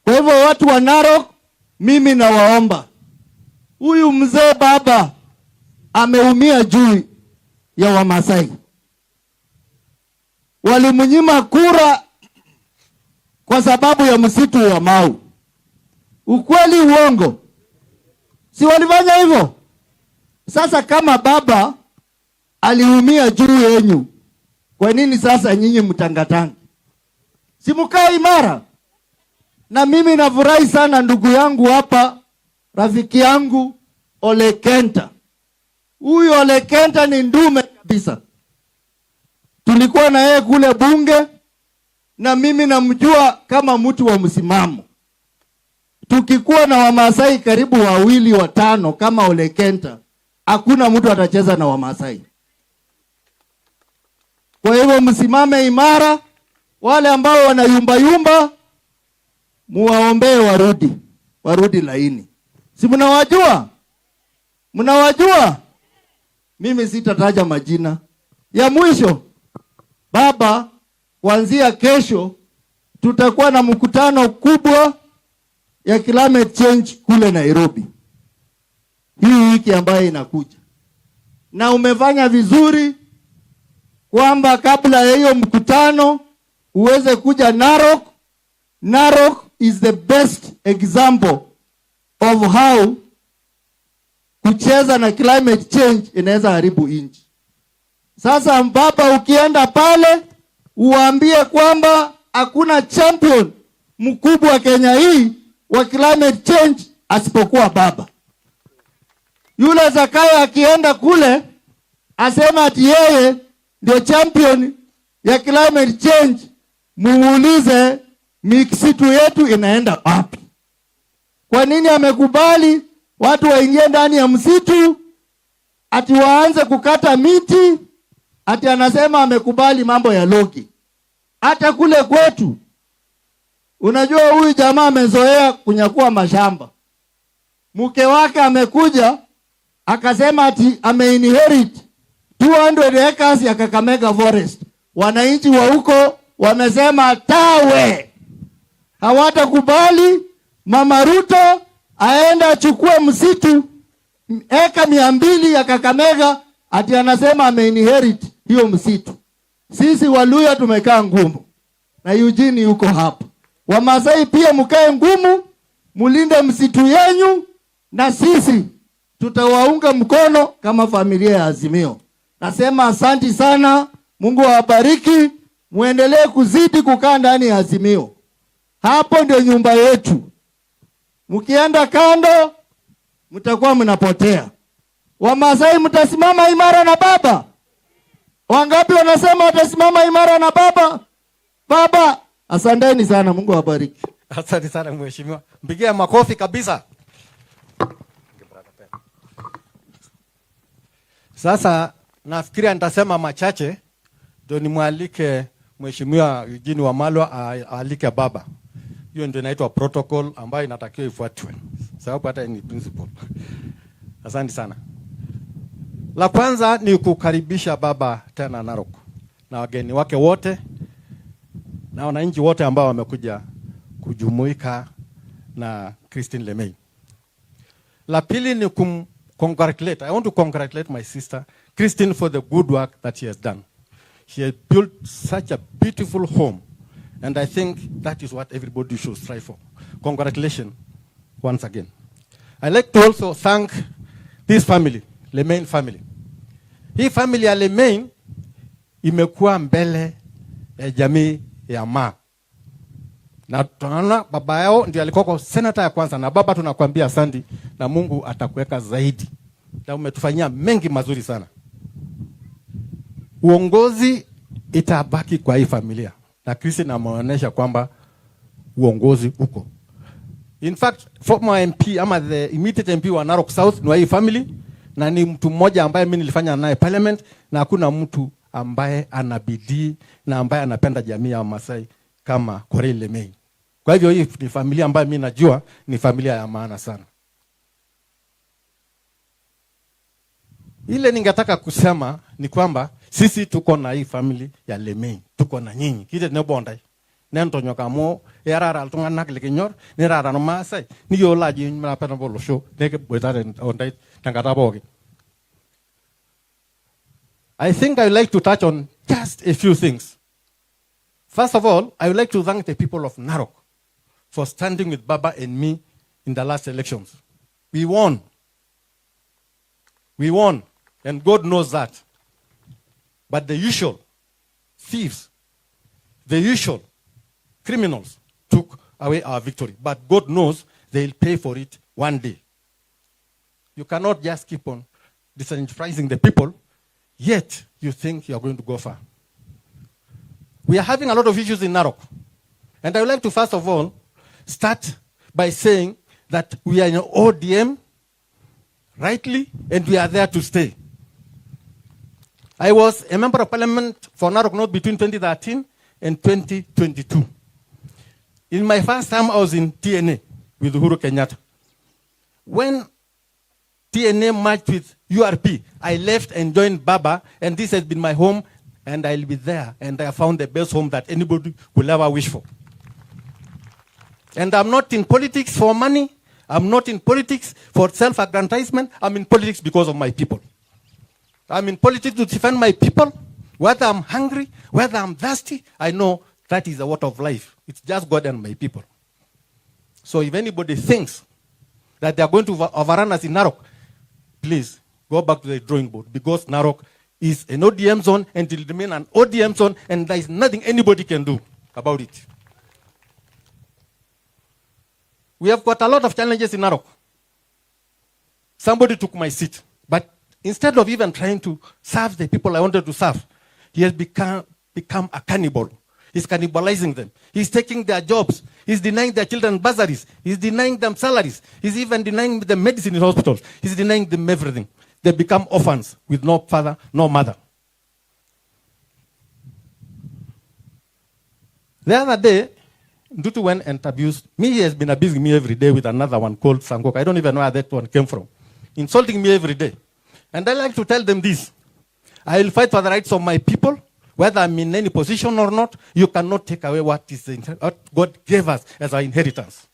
S17: Kwa hivyo watu wa Narok, mimi nawaomba, huyu mzee baba ameumia juu ya Wamasai. Walimnyima kura kwa sababu ya msitu wa Mau. Ukweli uongo? Si walifanya hivyo? Sasa kama baba aliumia juu yenyu, kwa nini sasa nyinyi mtangatanga? Si mkae imara? Na mimi nafurahi sana ndugu yangu hapa, rafiki yangu Ole Kenta. Huyu Ole Kenta ni ndume kabisa. Tulikuwa na yeye kule bunge na mimi namjua kama mtu wa msimamo. Tukikuwa na Wamasai karibu 2 5 kama Ole Kenta, hakuna mtu atacheza na Wamasai. Kwa hivyo msimame imara. Wale ambao wanayumba yumba, muwaombee warudi laini. Si mnawajua? Mnawajua? Mimi sitataja majina. Ya mwisho, baba, kuanzia kesho tutakuwa na mkutano kubwa ya climate change kule Nairobi. Hii wiki ambayo inakuja. Na umefanya vizuri kwamba kabla ya hiyo mkutano uweze kuja Narok. Narok is the best example of how kucheza na climate change inaweza haribu nchi. Sasa baba, ukienda pale uambie kwamba hakuna champion mkubwa Kenya hii wa climate change asipokuwa baba. Yule Zakayo akienda kule asema ati yeye ndio champion ya climate change, muulize misitu yetu inaenda wapi? Kwa nini amekubali watu waingie ndani ya msitu ati waanze kukata miti? Ati anasema amekubali mambo ya logi. Hata kule kwetu, unajua huyu jamaa amezoea kunyakua mashamba. Mke wake amekuja akasema ati ameinherit 200 acres ya Kakamega Forest. Wananchi wa huko wamesema tawe, hawatakubali Mama Ruto aende achukue msitu eka 200 ya Kakamega ati anasema ameinherit hiyo msitu. Sisi Waluya tumekaa ngumu na Eugene yuko hapa. Wamasai pia mkae ngumu, mulinde msitu yenyu, na sisi tutawaunga mkono kama familia ya Azimio. Nasema asanti sana, Mungu awabariki. muendelee kuzidi kukaa ndani ya Azimio. Hapo ndio nyumba yetu. Mkienda kando, mtakuwa mnapotea. Wamasai mtasimama imara na baba. Wangapi wanasema watasimama imara na baba? Baba, asanteni sana, Mungu awabariki.
S5: Asante sana mheshimiwa. Mpigie makofi kabisa. Sasa nafikiria nitasema machache ndio nimwalike mheshimiwa Eugene Wamalwa aalike baba. Hiyo ndio inaitwa protocol ambayo inatakiwa ifuatwe. Sababu hata ni principle. Asante sana. La kwanza ni kukaribisha baba tena Narok na wageni wake wote na wananchi wote ambao wamekuja kujumuika na Christine Lemay. La pili ni congratulate. I want to congratulate my sister Christine for the good work that she has done. She has built such a beautiful home, and I think that is what everybody should strive for. Congratulations once again. I'd like to also thank this family, Lemay family. Hii family ya Lemay imekuwa mbele ya jamii ya Maa. Na tunaona baba yao ndio alikuwa kwa senator ya kwanza, na baba tunakwambia asante na Mungu atakuweka zaidi. Na umetufanyia mengi mazuri sana. Uongozi itabaki kwa hii familia. Na Kristo anaonyesha kwamba uongozi uko. In fact, former MP ama the immediate MP wa Narok South ni hii family, na ni mtu mmoja ambaye mimi nilifanya naye parliament, na hakuna mtu ambaye ana bidii na ambaye anapenda jamii ya Masai kama Corey Lemay. Kwa hivyo hii ni familia ambayo mimi najua ni familia ya maana sana. Ile ningetaka kusema ni kwamba sisi tuko na hii family ya Lemay, tuko na nyinyi. Kile ne bondai. Nento nyoka mo erara altunganak lekinyor, ni rara no Masai. Ni yola ji mnapenda bolo show, neke boitare ondai tangata bogi. I think I would like to touch on just a few things. First of all, I would like to thank the people of Narok for standing with Baba and me in the last elections. We won. We won. And God knows that. But the usual thieves, the usual criminals took away our victory. But God knows they'll pay for it one day. You cannot just keep on disenfranchising the people, yet you think you're going to go far. We are having a lot of issues in Narok. And I would like to first of all start by saying that we are in ODM rightly, and we are there to stay. I was a member of parliament for Narok North between 2013 and 2022. In my first time, I was in TNA with Uhuru Kenyatta. When TNA merged with URP, I left and joined Baba, and this has been my home, and I'll be there, and I found the best home that anybody will ever wish for. And I'm not in politics for money. I'm not in politics for self-aggrandizement. I'm in politics because of my people. I'm in politics to defend my people. Whether I'm hungry, whether I'm thirsty, I know that is the water of life. It's just God and my people. So if anybody thinks that they are going to overrun us in Narok, please go back to the drawing board, because Narok is an ODM zone and it will remain an ODM zone, and there is nothing anybody can do about it. We have got a lot of challenges in Narok. Somebody took my seat, but instead of even trying to serve the people I wanted to serve, he has become a cannibal. He's cannibalizing them. He's taking their jobs. He's denying their children bursaries. He's denying them salaries. He's even denying them medicine in hospitals. He's denying them everything. They become orphans with no father, no mother. The other day, Ndutu went and abused me. He has been abusing me every day with another one called Sangok. I don't even know where that one came from. Insulting me every day. And I like to tell them this. I will fight for the rights of my people, whether I'm in any position or not. You cannot take away what God gave us as our inheritance.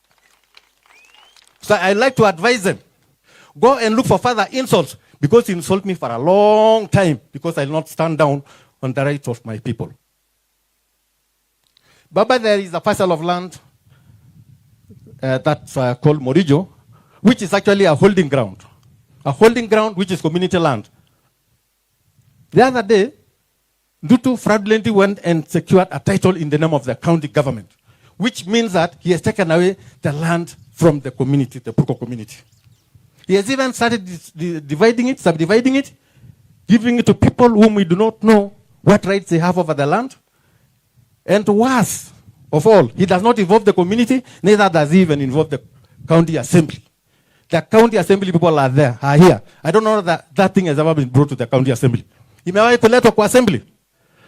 S5: So I like to advise them. Go and look for further insults, because he insulted me for a long time, because I will not stand down on the rights of my people. Baba, there is a parcel of land that's called Morijo, which is actually a holding ground. A holding ground which is community land. The other day,
S18: Ruto fraudulently went and secured a title in the name of the county government, which means that he has taken away the land from the community, the Purko community. He has even started dividing it, subdividing it, giving it to people whom we do not know what rights they have over the land. And worse of all, he does not involve the community, neither does he even involve the county assembly. The county assembly people are here. I don't know that that thing has ever been brought to the county assembly. Imewahi kuletwa kwa assembly.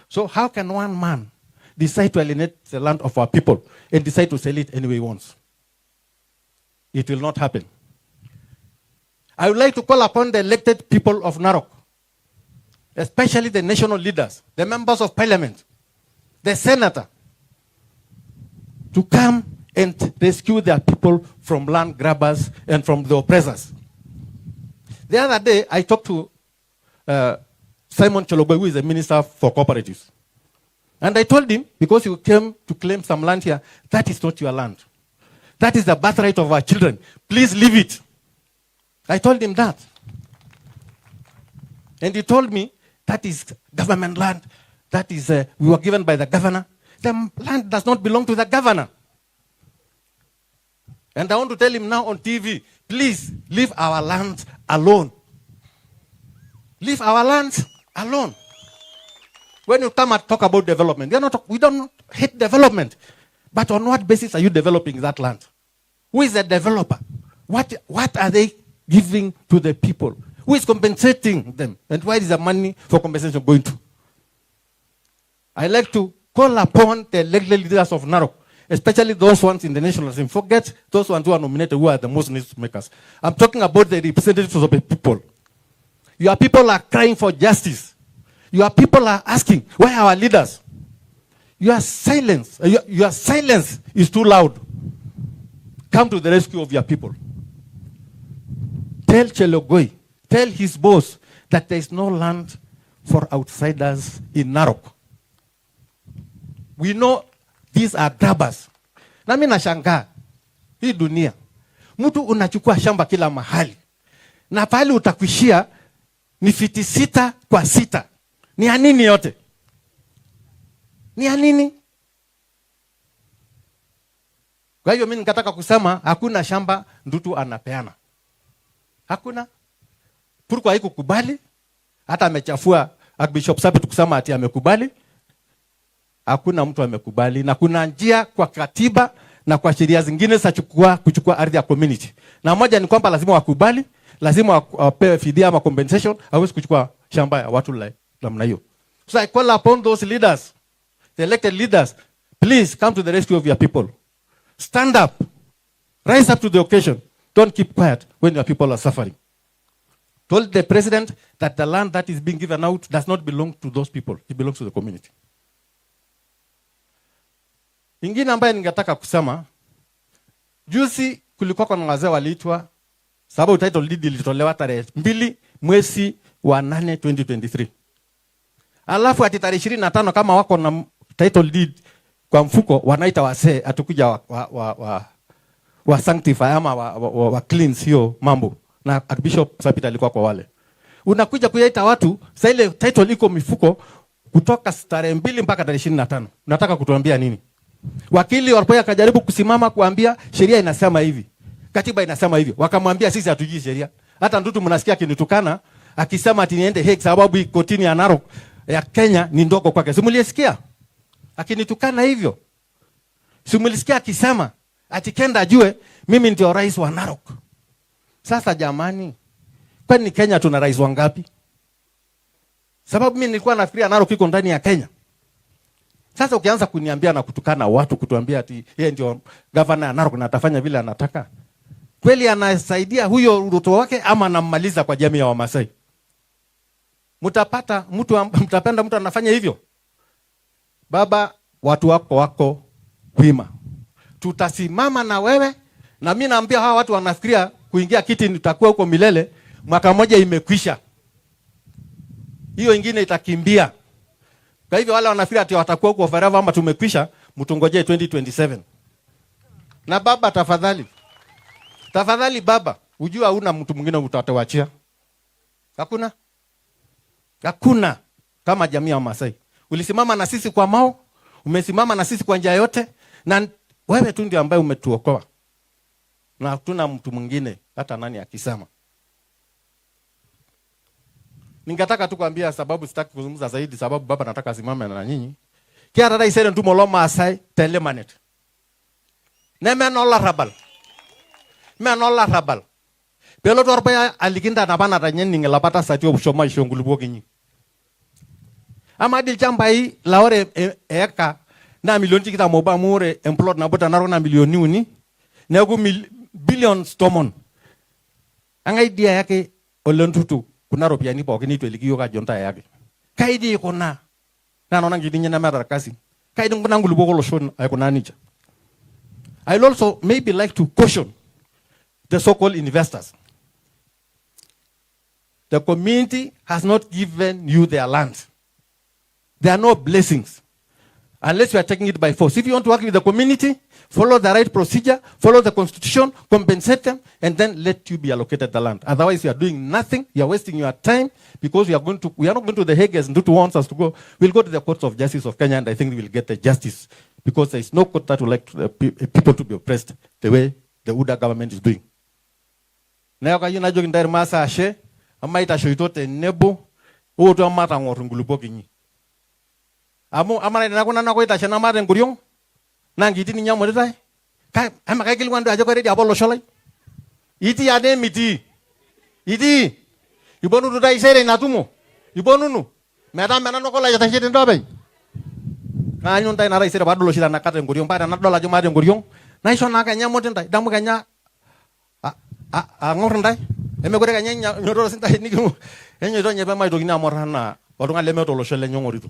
S18: So how can one man decide to alienate the land of our people and decide to sell it any way he wants? It will not happen. I would like to call upon the elected people of Narok, especially the national leaders, the members of parliament, the senator, to come and rescue their people from land grabbers and from the oppressors. The other day, I talked to Simon Chologwe, who is the minister for cooperatives. And I told him, because you came to claim some land here, that is not your land. That is the birthright of our children. Please leave it. I told him that. And he told me, that is government land. That is, we were given by the governor. The land does not belong to the governor. And I want to tell him now on TV, please leave our land alone. Leave our land alone. When you come and talk about development, we don't hate development. But on what basis are you developing that land? Who is the developer? What are they giving to the people? Who is compensating them? And where is the money for compensation going to? I like to call upon the elected leaders of Narok, especially those ones in the national assembly. Forget those ones who are nominated, who are the most news makers. I'm talking about the representatives of the people. Your people are crying for justice. Your people are asking, where are our leaders? Your silence is too loud. Come to the rescue of your people. Tell Chelogoi, tell his boss that there is no land for outsiders in Narok. We know these are grabbers. Na mimi nashangaa hii dunia. Mtu unachukua shamba kila mahali. Na pale utakuishia ni fiti 6 kwa 6. Ni ya nini yote? Ni ya nini? Kwa hiyo mimi nikataka kusema hakuna shamba Ruto anapeana. Hakuna. Purko haikukubali. Hata amechafua Archbishop Sabit kusema ati amekubali. Hakuna mtu amekubali, na kuna njia kwa katiba na kwa sheria zingine za kuchukua ardhi ya community. Na moja ni kwamba lazima wakubali, lazima wapewe fidia ama compensation, hawezi kuchukua shamba ya watu namna hiyo. So I call upon those leaders, the elected leaders, please come to the rescue of your people. Stand up. Rise up to the occasion. Don't keep quiet when your people are suffering. Told the president that the land that is being given out does not belong to those people. It belongs to the community. Ingine ambaye ningetaka kusema, juzi kulikuwa na wazee waliitwa, sababu title deed ilitolewa tarehe 2 mwezi wa 8 2023. Alafu ati tarehe 25 kama wako na title deed kwa mfuko, wanaita wazee atakuja wa sanctify ama wa cleanse hiyo mambo. Na Archbishop Sabit alikuwa kwa wale. Unakuja kuyaita watu, sasa ile title iko mifuko kutoka tarehe 2 mpaka tarehe 25. Unataka kutuambia nini? Wakili Orpoya akajaribu kusimama kuambia sheria inasema hivi, katiba inasema hivi. Wakamwambia sisi hatujui sheria. Hata Ruto mnasikia akinitukana akisema ati niende Hague sababu kotini ya Narok ya Kenya ni ndogo kwake. Simulisikia akinitukana hivyo? Simulisikia akisema ati kenda ajue mimi ndio rais wa Narok? Sasa jamani, kwani Kenya tuna rais wangapi? Sababu mimi nilikuwa nafikiria Narok iko ndani ya Kenya. Sasa ukianza kuniambia na kutukana watu, kutuambia ati yeye ndio governor ya Narok na atafanya vile anataka, kweli anasaidia huyo Ruto wake ama anammaliza kwa jamii ya Wamasai? Mtapenda mtu anafanya hivyo? Baba, watu wako wima. Tutasimama na wewe, na mimi naambia hawa watu wanafikiria kuingia kiti nitakuwa huko milele, mwaka mmoja imekwisha. Hiyo ingine itakimbia. Kwa hivyo wale wanafikiria ati watakuwa huko forever ama tumekwisha, mtungojee 2027. Na baba, tafadhali baba, ujua hauna mtu mwingine utawachia. Hakuna kama jamii ya Masai. Ulisimama na sisi kwa Mau, umesimama na sisi kwa njia yote, na wewe tu ndiye ambaye umetuokoa. Na hatuna mtu mwingine hata nani akisema. Ningetaka tu kuambia, sababu sitaki kuzungumza zaidi, sababu baba nataka asimame na nyinyi. Kia dada isere ntu moloma asai telemanet. Neme nola rabal. Me nola rabal. Pelo torpa alikinda napana tanyen ningelapata sati obshoma ishongulupo kinyi. Ama dil chambai laore eka na milioni tikita moba mure emplot na bota Narok na milioni uni. Negu billions tomon. Anga idea yake olentutu kuna ropiani pokini to elikiyo ka jonta yake. Kaidi kuna na nona ngidinye na mara kasi. Kaidi kuna ngulupo ko loshon ay kuna nicha. I'll also maybe like to caution the so-called investors. The community has not given you their land. There are no blessings unless you are taking it by force. If you want to work with the community, follow the right procedure, follow the constitution, compensate them, and then let you be allocated the land. Otherwise, you are doing nothing. You are wasting your time because we are not going to the Hague as Ruto wants us to go. We'll go to the courts of justice of Kenya, and I think we will get the justice because there is no court that would like people to be oppressed the way the UDA government is doing. Now, you know, jogging there, Masa Ashe, I might show you to Nebo, who to a matter of Ngulupoki. Amara na kuna na koita chana mare nguriong na ngiti ni nyamo dai kai ama kai kilwandu ajo kore di abolo sholai iti ade miti iti ibonu du dai sere na tumo ibonu nu meta mena no kola jata chete ndobe na nyun dai na rai sere badulo shira na kate nguriong pa na dola jo mare nguriong na iso na ka nyamo dai damu kanya a ngor dai eme gore kanya nyoro sin dai ni ku enyo do nyebe mai do gina morana odunga leme to lo shele nyongoritu.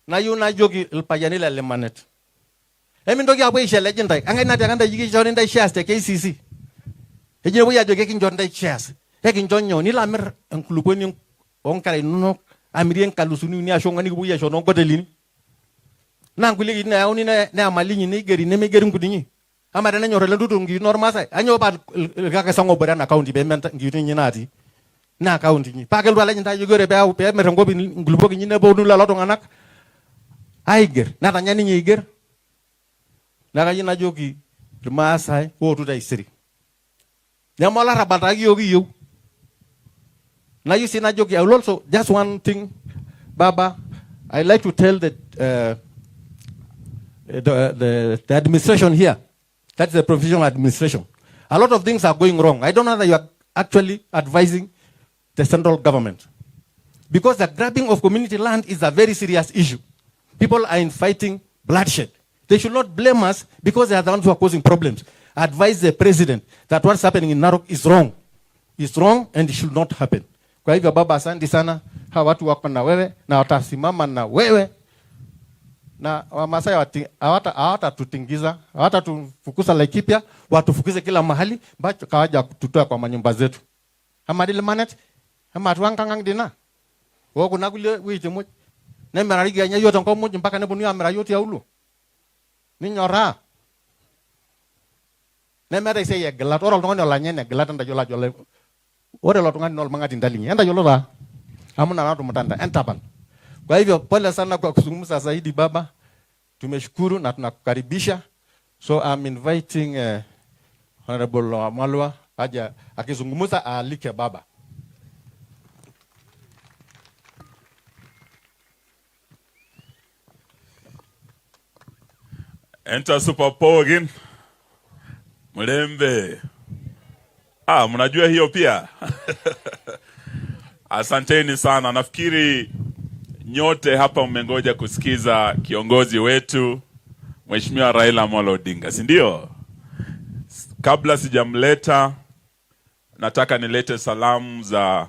S18: Na yu na jogi il payani la lemanet. Emi ndogi abwe ishe legend tai. Anga ina takanda yiki joni ndai shares te KCC. Eje bwe ya jogi kin joni ndai shares. Ekin jonyo ni la mer enkulupo ni onkare nuno amirien kalusuni ni ashonga ni buya shono gotelini. Na nguli ina yauni na amalinyi ni geri ne me geri ngudinyi. Ama dana nyoro le ndutu ngi normal sai. Anyo ba ga ka sango bere na account be men ngi ni nati. Na account ni. Pa gelu ala nyinta yogore be mer ngobi ngulupo ki ne bo nu la loto nganak. Aiger, nata nyani nyiger. Naka yina jogi Masai wo to dai siri. Nyamola rabata yogi yo. Na you see na jogi. I will also just one thing, Baba. I like to tell the administration here. That's the provisional administration. A lot of things are going wrong. I don't know that you are actually advising the central government. Because the grabbing of community land is a very serious issue. People are fighting bloodshed. They should not blame us because they are the ones who are causing problems. Advise the president that what's happening in Narok is wrong. It's wrong and it should not happen. Kwa hivyo baba, asante sana. Hawa watu wako na wewe na watasimama na wewe. Na Wamasai hawatatutingiza, hawatatufukuza Laikipia, watufukuze kila mahali, bacho kawaja kututoa kwa manyumba zetu. Ama dile manet, ama tuangangang dina. Wako nagule wite moja. Ne merari ganya yoto ko mo mpaka ne bonu amera yoti aulu ni nyora ne mere se ye glat oro ngone la nyene glat nda jola jola ore lo ngani nol mangati ndali enda jolo ra amuna na tumtanda entaban. Kwa hivyo pole sana kwa kuzungumza zaidi baba, tumeshukuru na tunakukaribisha. So I'm inviting Honorable Malwa aje akizungumza alike baba.
S2: Enter Super Power again. Mlembe. Mnajua hiyo pia. Asanteni sana. Nafikiri nyote hapa mmengoja kusikiza kiongozi wetu Mheshimiwa Raila Amolo Odinga, si ndio? Kabla sijamleta, nataka nilete salamu za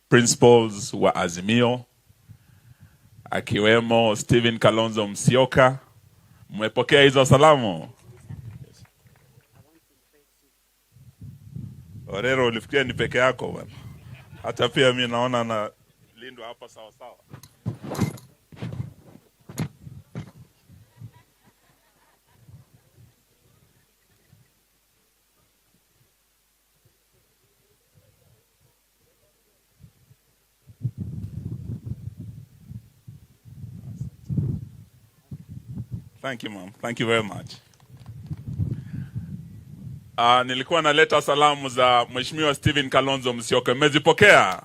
S2: principals wa Azimio akiwemo Stephen Kalonzo Musyoka. Mmepokea hizo salamu? Orero, ulifikia ni peke yako bwana. Hata pia mimi naona na lindwa hapa sawa sawa. Thank you, ma'am. Thank you very much. Nilikuwa naleta salamu za Mheshimiwa Stephen Kalonzo Musyoka. Mmezipokea?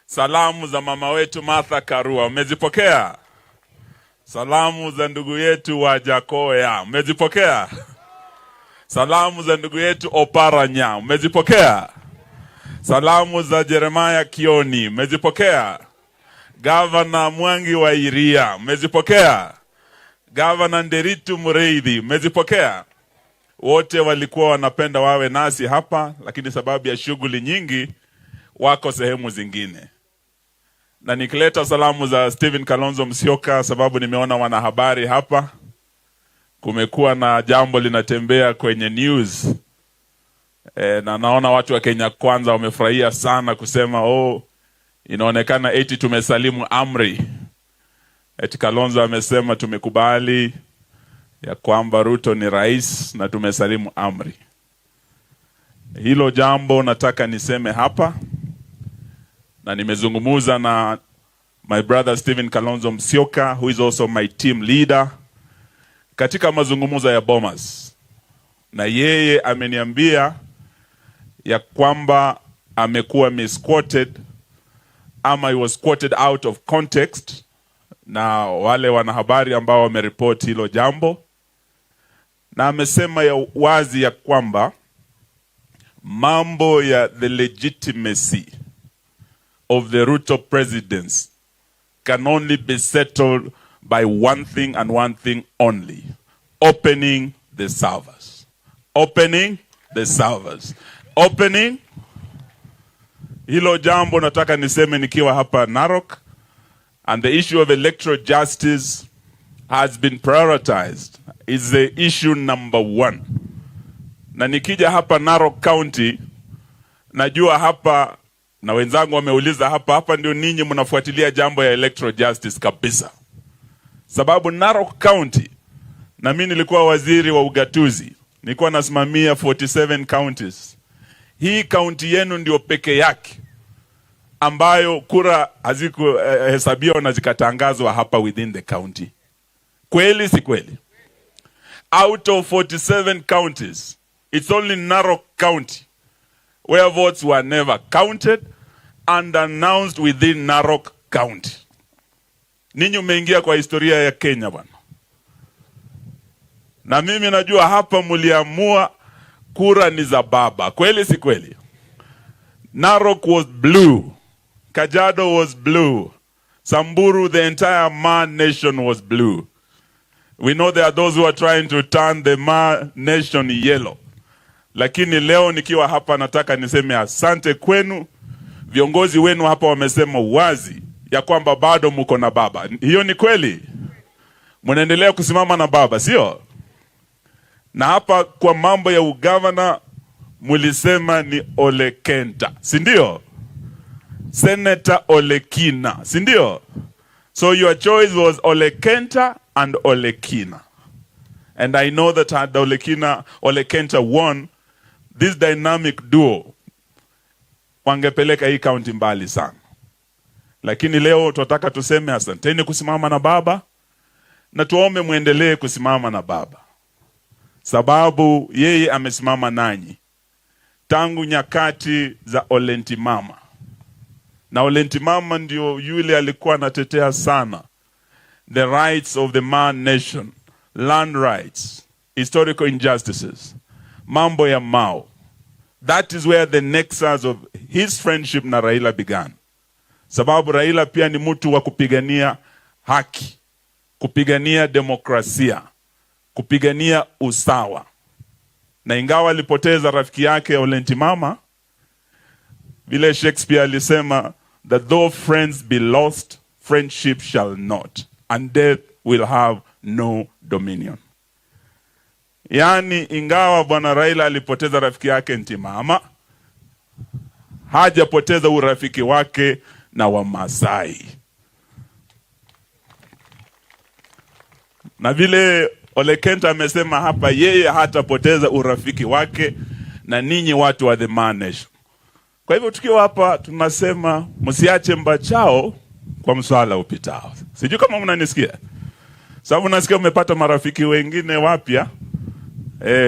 S2: Salamu za mama wetu Martha Karua. Mmezipokea? Salamu za ndugu yetu wa Jakoya. Mmezipokea? Salamu za ndugu yetu Oparanya. Mmezipokea? Salamu za Jeremiah Kioni. Mmezipokea? Gavana Mwangi wa Iria. Mmezipokea? Gavana Nderitu Mureithi. Mmezipokea? Wote walikuwa wanapenda wawe nasi hapa, lakini sababu ya shughuli nyingi wako sehemu zingine. Na nikileta salamu za Stephen Kalonzo Musyoka sababu nimeona wanahabari hapa. Kumekuwa na jambo linatembea kwenye news. Na naona watu wa Kenya Kwanza wamefurahia sana kusema inaonekana eti tumesalimu amri. Eti Kalonzo amesema tumekubali ya kwamba Ruto ni rais na tumesalimu amri. Hilo jambo nataka niseme hapa, na nimezungumuza na my brother Stephen Kalonzo Musyoka, who is also my team leader, katika mazungumzo ya Bomas. Na yeye ameniambia ya kwamba amekuwa misquoted ama he was quoted out of context na wale wanahabari ambao wameripoti hilo jambo. Na amesema ya wazi ya kwamba mambo ya the legitimacy of the Ruto presidency can only be settled by one thing and one thing only: opening the servers. Opening the servers. Opening. Hilo jambo nataka niseme nikiwa hapa Narok, and the issue of electoral justice has been prioritized. Is the issue number 1. Na nikija hapa Narok County, najua hapa na wenzangu wameuliza hapa ndio ninyi mnafuatilia jambo ya electoral justice kabisa. Sababu Narok County, na mimi nilikuwa waziri wa ugatuzi, nilikuwa nasimamia 47 counties. Hii county yenu ndio peke yake ambayo kura hazikuhesabiwa na zikatangazwa hapa within the county. Kweli si kweli? Out of 47 counties, it's only Narok County where votes were never counted and announced within Narok County. Ninyi umeingia kwa historia ya Kenya bwana. Na mimi najua hapa muliamua kura ni za baba. Kweli si kweli? Narok was blue. Kajiado was blue. Samburu, the entire Maa nation was blue. We know there are those who are trying to turn the Maa nation yellow. Lakini leo nikiwa hapa nataka niseme asante kwenu. Viongozi wenu hapa wamesema wazi ya kwamba bado mko na baba. Hiyo ni kweli? Mnaendelea kusimama na baba, sio? Na hapa kwa mambo ya ugavana mulisema ni Ole Kenta, si ndio? Senator Ole Kina, si ndio? So your choice was Ole Kenta and Ole Kina. And I know that had Ole Kenta won, this dynamic duo wangepeleka hii county mbali sana. Lakini leo tunataka tuseme asanteni kusimama na baba, na tuombe muendelee kusimama na baba. Sababu yeye amesimama nanyi tangu nyakati za Olentimama. Na Olentimama ndio yule alikuwa anatetea sana the rights of the Maa nation, land rights, historical injustices, mambo ya Mao. That is where the nexus of his friendship na Raila began. Sababu Raila pia ni mtu wa kupigania haki, kupigania demokrasia, kupigania usawa. Na ingawa alipoteza rafiki yake Olentimama, vile Shakespeare alisema that though friends be lost, friendship shall not, and death will have no dominion. Yani ingawa bwana Raila alipoteza rafiki yake Ntimama, hajapoteza urafiki wake na Wamasai. Na vile Ole Kenta amesema hapa, yeye hatapoteza urafiki wake na ninyi watu wa the Maa nation. Kwa hivyo tukiwa hapa tunasema msiache mbachao kwa mswala upitao. Sijui kama mnanisikia. Sababu nasikia umepata marafiki wengine wapya.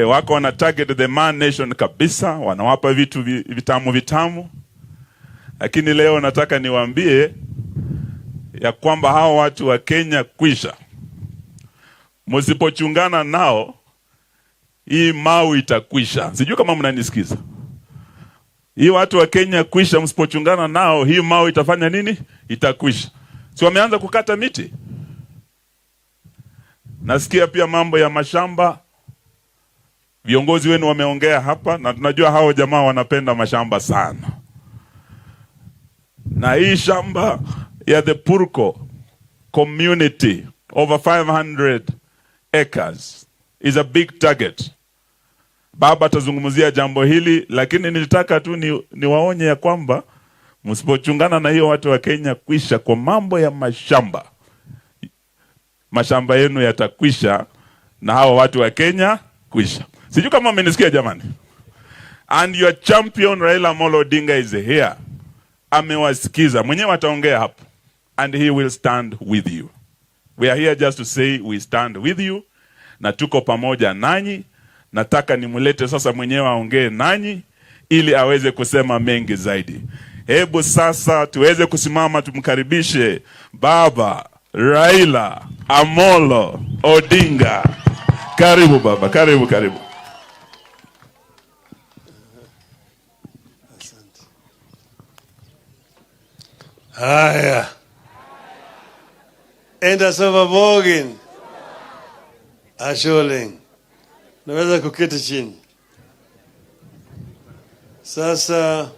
S2: Wako wana target the man nation kabisa, wanawapa vitu vitamu. Lakini leo nataka niwaambie ya kwamba hao watu wa Kenya kwisha. Msipochungana nao, hii mau itakwisha. Sijui kama mnanisikiza. Hii watu wa Kenya kwisha, msipochungana nao, hii mau itafanya nini? Itakwisha. Si wameanza kukata miti? Nasikia pia mambo ya mashamba. Viongozi wenu wameongea hapa na tunajua hao jamaa wanapenda mashamba sana. Na hii shamba ya the Purko community over 500 acres is a big target. Baba atazungumzia jambo hili, lakini nilitaka tu niwaonye ya kwamba msipochungana na hiyo watu wa Kenya kwisha kwa mambo ya mashamba. Mashamba yenu yatakwisha na hao watu wa Kenya kwisha. Sijui kama mmenisikia jamani. And your champion Raila Amolo Odinga is here. Amewasikiza. Mwenyewe ataongea hapo. And he will stand with you. We are here just to say we stand with you. Na tuko pamoja nanyi. Nataka nimulete sasa mwenyewe aongee nanyi ili aweze kusema mengi zaidi. Hebu sasa tuweze kusimama tumkaribishe Baba Raila Amolo Odinga. Karibu baba, karibu.
S19: Haya. Enda sova bogin. Asholing. Naweza kuketi chini. Sasa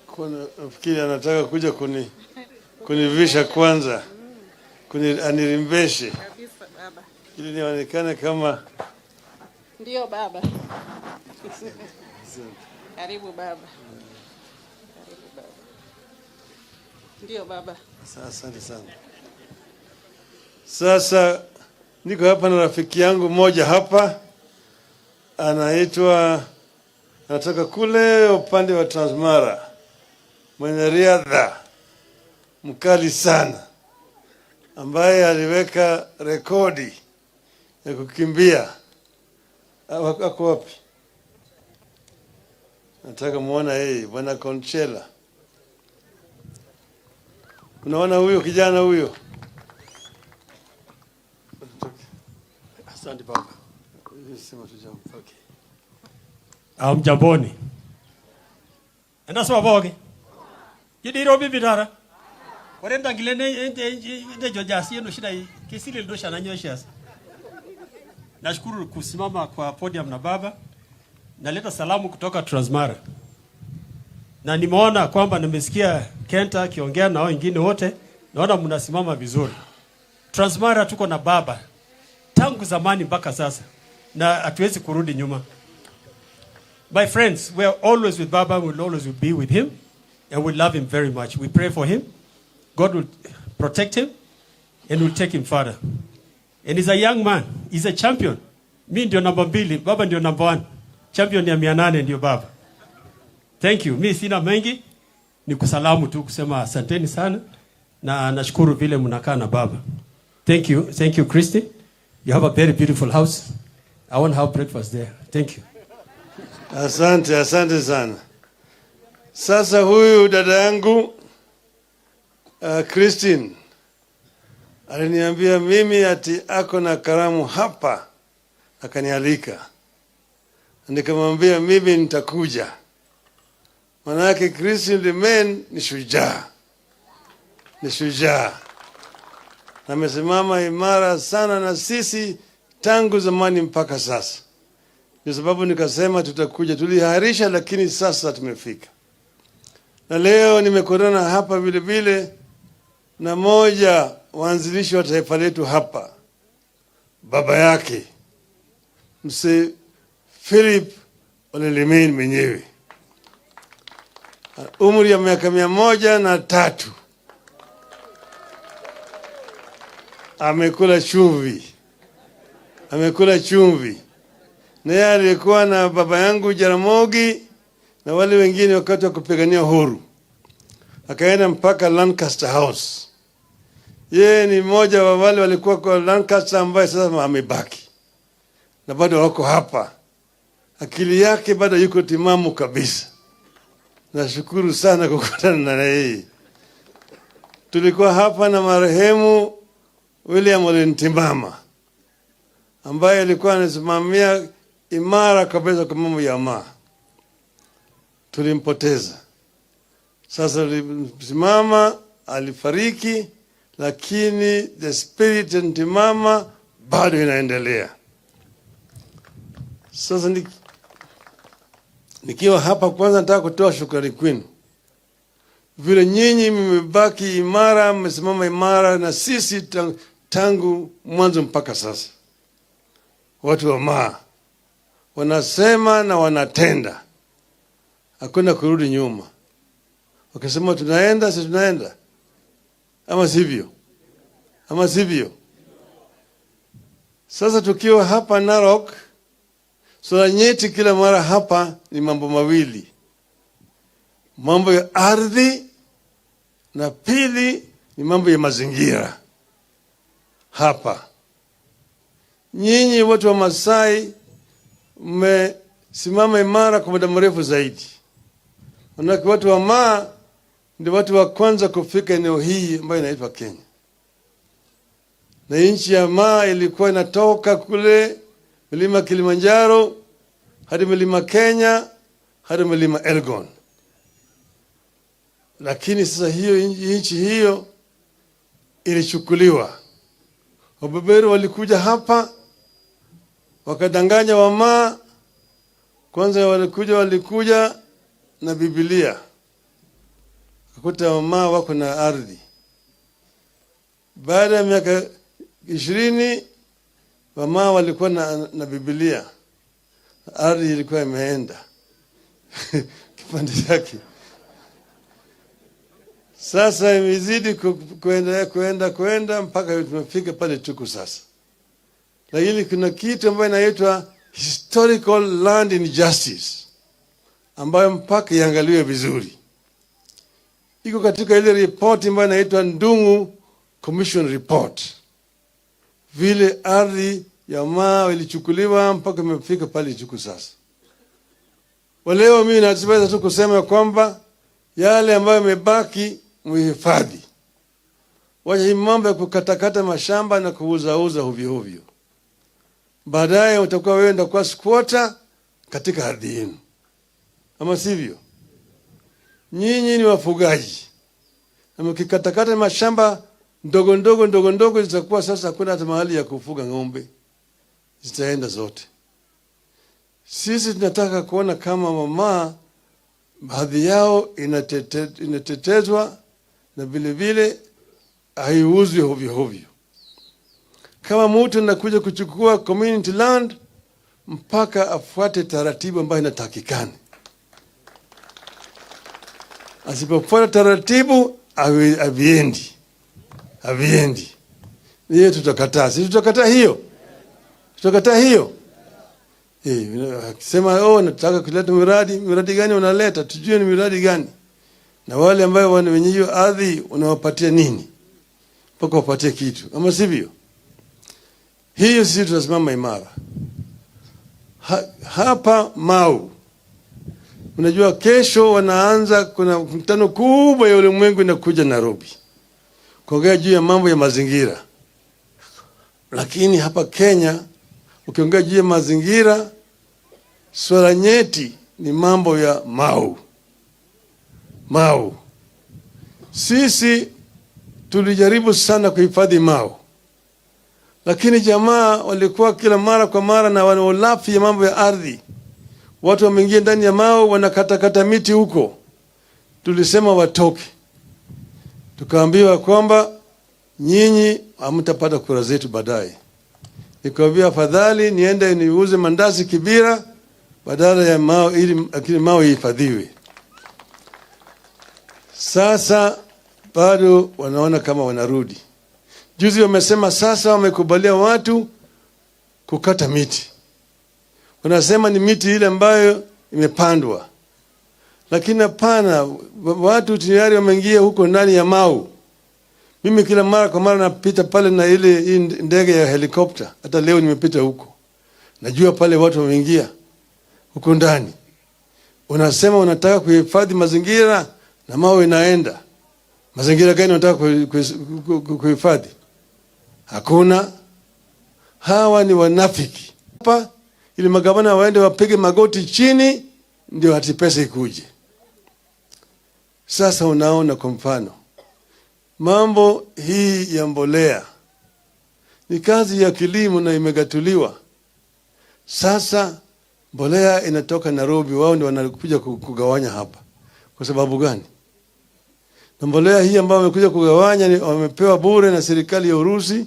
S19: kuna nafikiri anataka kuja kunivisha kwanza. Anirimbeshe.
S8: Kabisa baba.
S19: Ili nionekane kama
S8: Ndio baba. Karibu baba. Ndio baba.
S19: Asante sana. Sasa niko hapa na rafiki yangu moja hapa anatoka kule upande wa Transmara, mwenye riadha mkali sana, ambaye aliweka rekodi ya kukimbia. Ako wapi? Nataka muona yeye, Bwana Conchela. Unaona huyo kijana huyo?
S20: Asante baba.
S19: Sema tu jambo.
S20: Okay. Mjamboni. Enda sawa boge. Yidiro bibi dara. Warenda ngilene ende jojasi eno shida hii. Kisili ndo shana nyosha. Nashukuru kusimama kwa podium na baba. Naleta salamu kutoka Transmara. Na nimeona kwamba nimesikia Kenta akiongea na wengine wote, naona mnasimama vizuri. Transmara tuko na baba tangu zamani mpaka sasa na hatuwezi kurudi nyuma. My friends, we are always with Baba, we will always be with him, and we love him very much. We pray for him. God will protect him and will take him further. And he's a young man. He's a champion. Mi ndio namba 2, baba ndio namba 1. Champion ya 800 ndio baba. Thank you. Mi sina mengi, ni kusalamu tu kusema asanteni sana na nashukuru vile mnakaa na baba. Thank you. Thank you, Christy. You have a very beautiful house. I want to have breakfast there. Thank you.
S19: Asante sana. Sasa huyu dada yangu Christine aliniambia mimi ati ako na karamu hapa, akanialika. Nikamwambia mimi nitakuja. Manake Christine the man ni shujaa. Ni shujaa. Na amesimama imara sana na sisi tangu zamani mpaka sasa. Ndio sababu nikasema tutakuja. Tuliharisha lakini sasa tumefika. Na leo nimekutana hapa vile vile na moja waanzilishi wa taifa letu hapa. Baba yake Mzee Philip Olelemin mwenyewe. Umri ya miaka 103. Amekula chumvi. Na yeye alikuwa na baba yangu Jaramogi na wale wengine wakati wa kupigania uhuru. Akaenda mpaka Lancaster House. Yeye ni mmoja wa wale walikuwa kwa Lancaster ambaye sasa amebaki. Na bado wako hapa. Akili yake bado yuko timamu kabisa. Nashukuru sana kukutana na yeye. Tulikuwa hapa na marehemu William Ole Ntimama ambaye alikuwa anasimamia imara kabisa kwa mambo ya maa. Tulimpoteza. Sasa Ntimama alifariki, lakini the spirit ya Ntimama bado inaendelea. Sasa nikiwa hapa kwanza nataka kutoa shukrani kwenu. Vile nyinyi mmebaki imara, mmesimama imara na sisi tangu mwanzo mpaka sasa. Watu wa maa wanasema na wanatenda. Hakuna kurudi nyuma. Wakisema tunaenda, sisi tunaenda. Ama sivyo? Ama sivyo? Sasa tukiwa hapa Narok, swala nyeti kila mara hapa ni mambo mawili. Mambo ya ardhi na pili ni mambo ya mazingira. Hapa nyinyi watu wa Masai mmesimama imara kwa muda mrefu zaidi. Manake watu wa Maa ndio watu wa kwanza kufika eneo hii ambayo inaitwa Kenya. Na nchi ya Maa ilikuwa inatoka kule milima Kilimanjaro hadi milima Kenya hadi milima Elgon. Lakini sasa hiyo nchi hiyo ilichukuliwa. Wabeberu walikuja hapa wakadanganya Wamaa. Kwanza walikuja na Biblia. Wakakuta Wamaa wako na ardhi. Baada ya miaka 20 Wamaa walikuwa na Biblia. Ardhi ilikuwa imeenda kipande chake. Sasa imezidi kuenda mpaka tumefika pale tuko sasa. Lakini kuna kitu ambayo inaitwa historical land injustice ambayo mpaka iangaliwe vizuri. Iko katika ile report ambayo inaitwa Ndungu Commission Report. Vile ardhi ya Maa ilichukuliwa mpaka imefika pale tuko sasa. Waleo mimi nataka tu kusema kwamba yale ambayo yamebaki muhifadhi. Wacha hii mambo ya kukatakata mashamba na kuuza hovyo hovyo. Baadaye utakuwa wewe ndio kwa squatter katika ardhi yenu. Ama sivyo? Nyinyi ni wafugaji. Na mkikatakata mashamba ndogo ndogo zitakuwa sasa hakuna hata mahali ya kufuga ng'ombe. Zitaenda zote. Sisi tunataka kuona kama Wamaa baadhi yao inatetezwa na vile vile haiuzwi hovyo hovyo. Kama mtu anakuja kuchukua community land mpaka afuate taratibu ambayo inatakikana. Asipofuata taratibu haviendi. Hiyo tutakataa. Sisi tutakataa hiyo. Tutakataa hiyo. Akisema nataka kuleta miradi gani unaleta? Tujue ni miradi gani. Na wale ambao wenye hiyo ardhi unawapatia nini? Mpaka wapatie kitu. Ama sivyo? Hiyo sisi tutasimama imara. Hapa Mau. Unajua kesho wanaanza kuna mkutano kubwa ya ulimwengu inakuja Nairobi. Kuongea juu ya mambo ya mazingira. Lakini hapa Kenya ukiongea juu ya mazingira, swala nyeti ni mambo ya Mau. Sisi tulijaribu sana kuhifadhi Mau. Lakini jamaa walikuwa kila mara kwa mara na wanaolafi ya mambo ya ardhi. Watu wameingia ndani ya Mau wanakatakata miti huko. Tulisema watoke. Tukaambiwa kwamba nyinyi hamtapata kura zetu baadaye. Nikamwambia afadhali niende niuze mandazi Kibira badala ya Mau ili akili Mau ihifadhiwe. Sasa bado wanaona kama wanarudi. Juzi wamesema sasa wamekubalia watu kukata miti. Wanasema ni miti ile ambayo imepandwa. Lakini hapana, watu tayari wameingia huko ndani ya Mau. Mimi kila mara kwa mara napita pale na hii ndege ya helikopta. Hata leo nimepita huko. Najua pale watu wameingia huko ndani. Unasema unataka kuhifadhi mazingira na mawe inaenda. Mazingira gani unataka kuhifadhi? Hakuna. Hawa ni wanafiki. Hapa ili magavana waende wapige magoti chini ndio hati pesa ikuje. Sasa unaona kwa mfano mambo hii ya mbolea ni kazi ya kilimo na imegatuliwa. Sasa mbolea inatoka Nairobi, wao ndio wanakuja kugawanya hapa. Kwa sababu gani? Na mbolea hii ambayo wamekuja kugawanya wamepewa bure na serikali ya Urusi.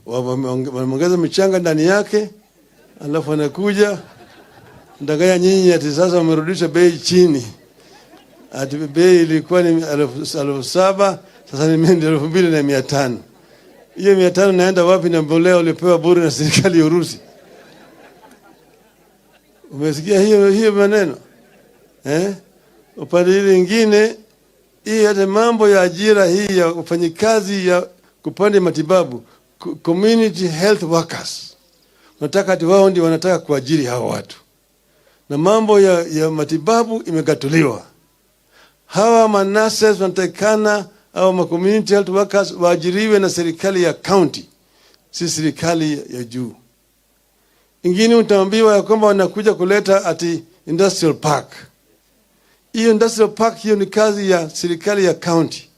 S19: Wameongeza michanga ndani yake, alafu wanakuja ndanganya nyinyi ati sasa wamerudisha bei chini. Ati bei ilikuwa ni 7,000, sasa ni 2,500. Hiyo 500 naenda wapi na mbolea ulipewa bure na serikali ya Urusi? Umesikia hiyo maneno? Upande ile nyingine hii hata mambo ya ajira hii ya ufanyikazi ya kupanda matibabu, community health workers. Nataka ati wao ndio wanataka kuajiri hao watu. Na mambo ya matibabu imegatuliwa. Hawa manases wanatakana au community health workers waajiriwe na serikali ya county, si serikali ya juu. Ingine utaambiwa ya kwamba wanakuja kuleta ati industrial park. Hiyo industrial park hiyo ni kazi ya serikali ya county.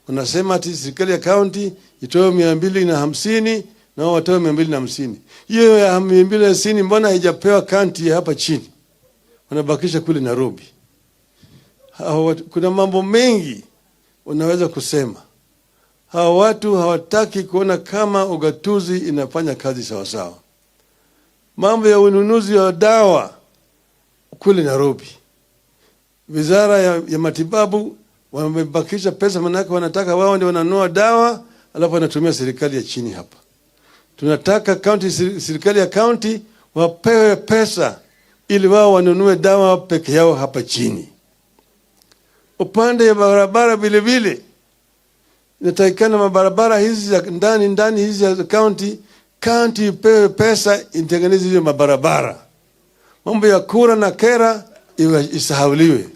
S19: Unasema ati serikali ya county itoe 250 na wao watoe 250. Hiyo ya 250 mbona haijapewa county hapa chini? Wanabakisha kule Nairobi. Kuna mambo mengi unaweza kusema. Hawa watu hawataki kuona kama ugatuzi inafanya kazi sawa sawa. Mambo ya ununuzi wa dawa kule Nairobi. Wizara ya matibabu wamebakisha pesa, manake wanataka wao ndio wananunua dawa alafu wanatumia serikali ya chini hapa. Tunataka county, serikali ya county wapewe pesa ili wao wanunue dawa peke yao hapa chini. Upande ya barabara vile vile inatakikana mabarabara hizi za ndani hizi ya county ipewe pesa itengeneze hizo mabarabara. Mambo ya kura na kera isahauliwe.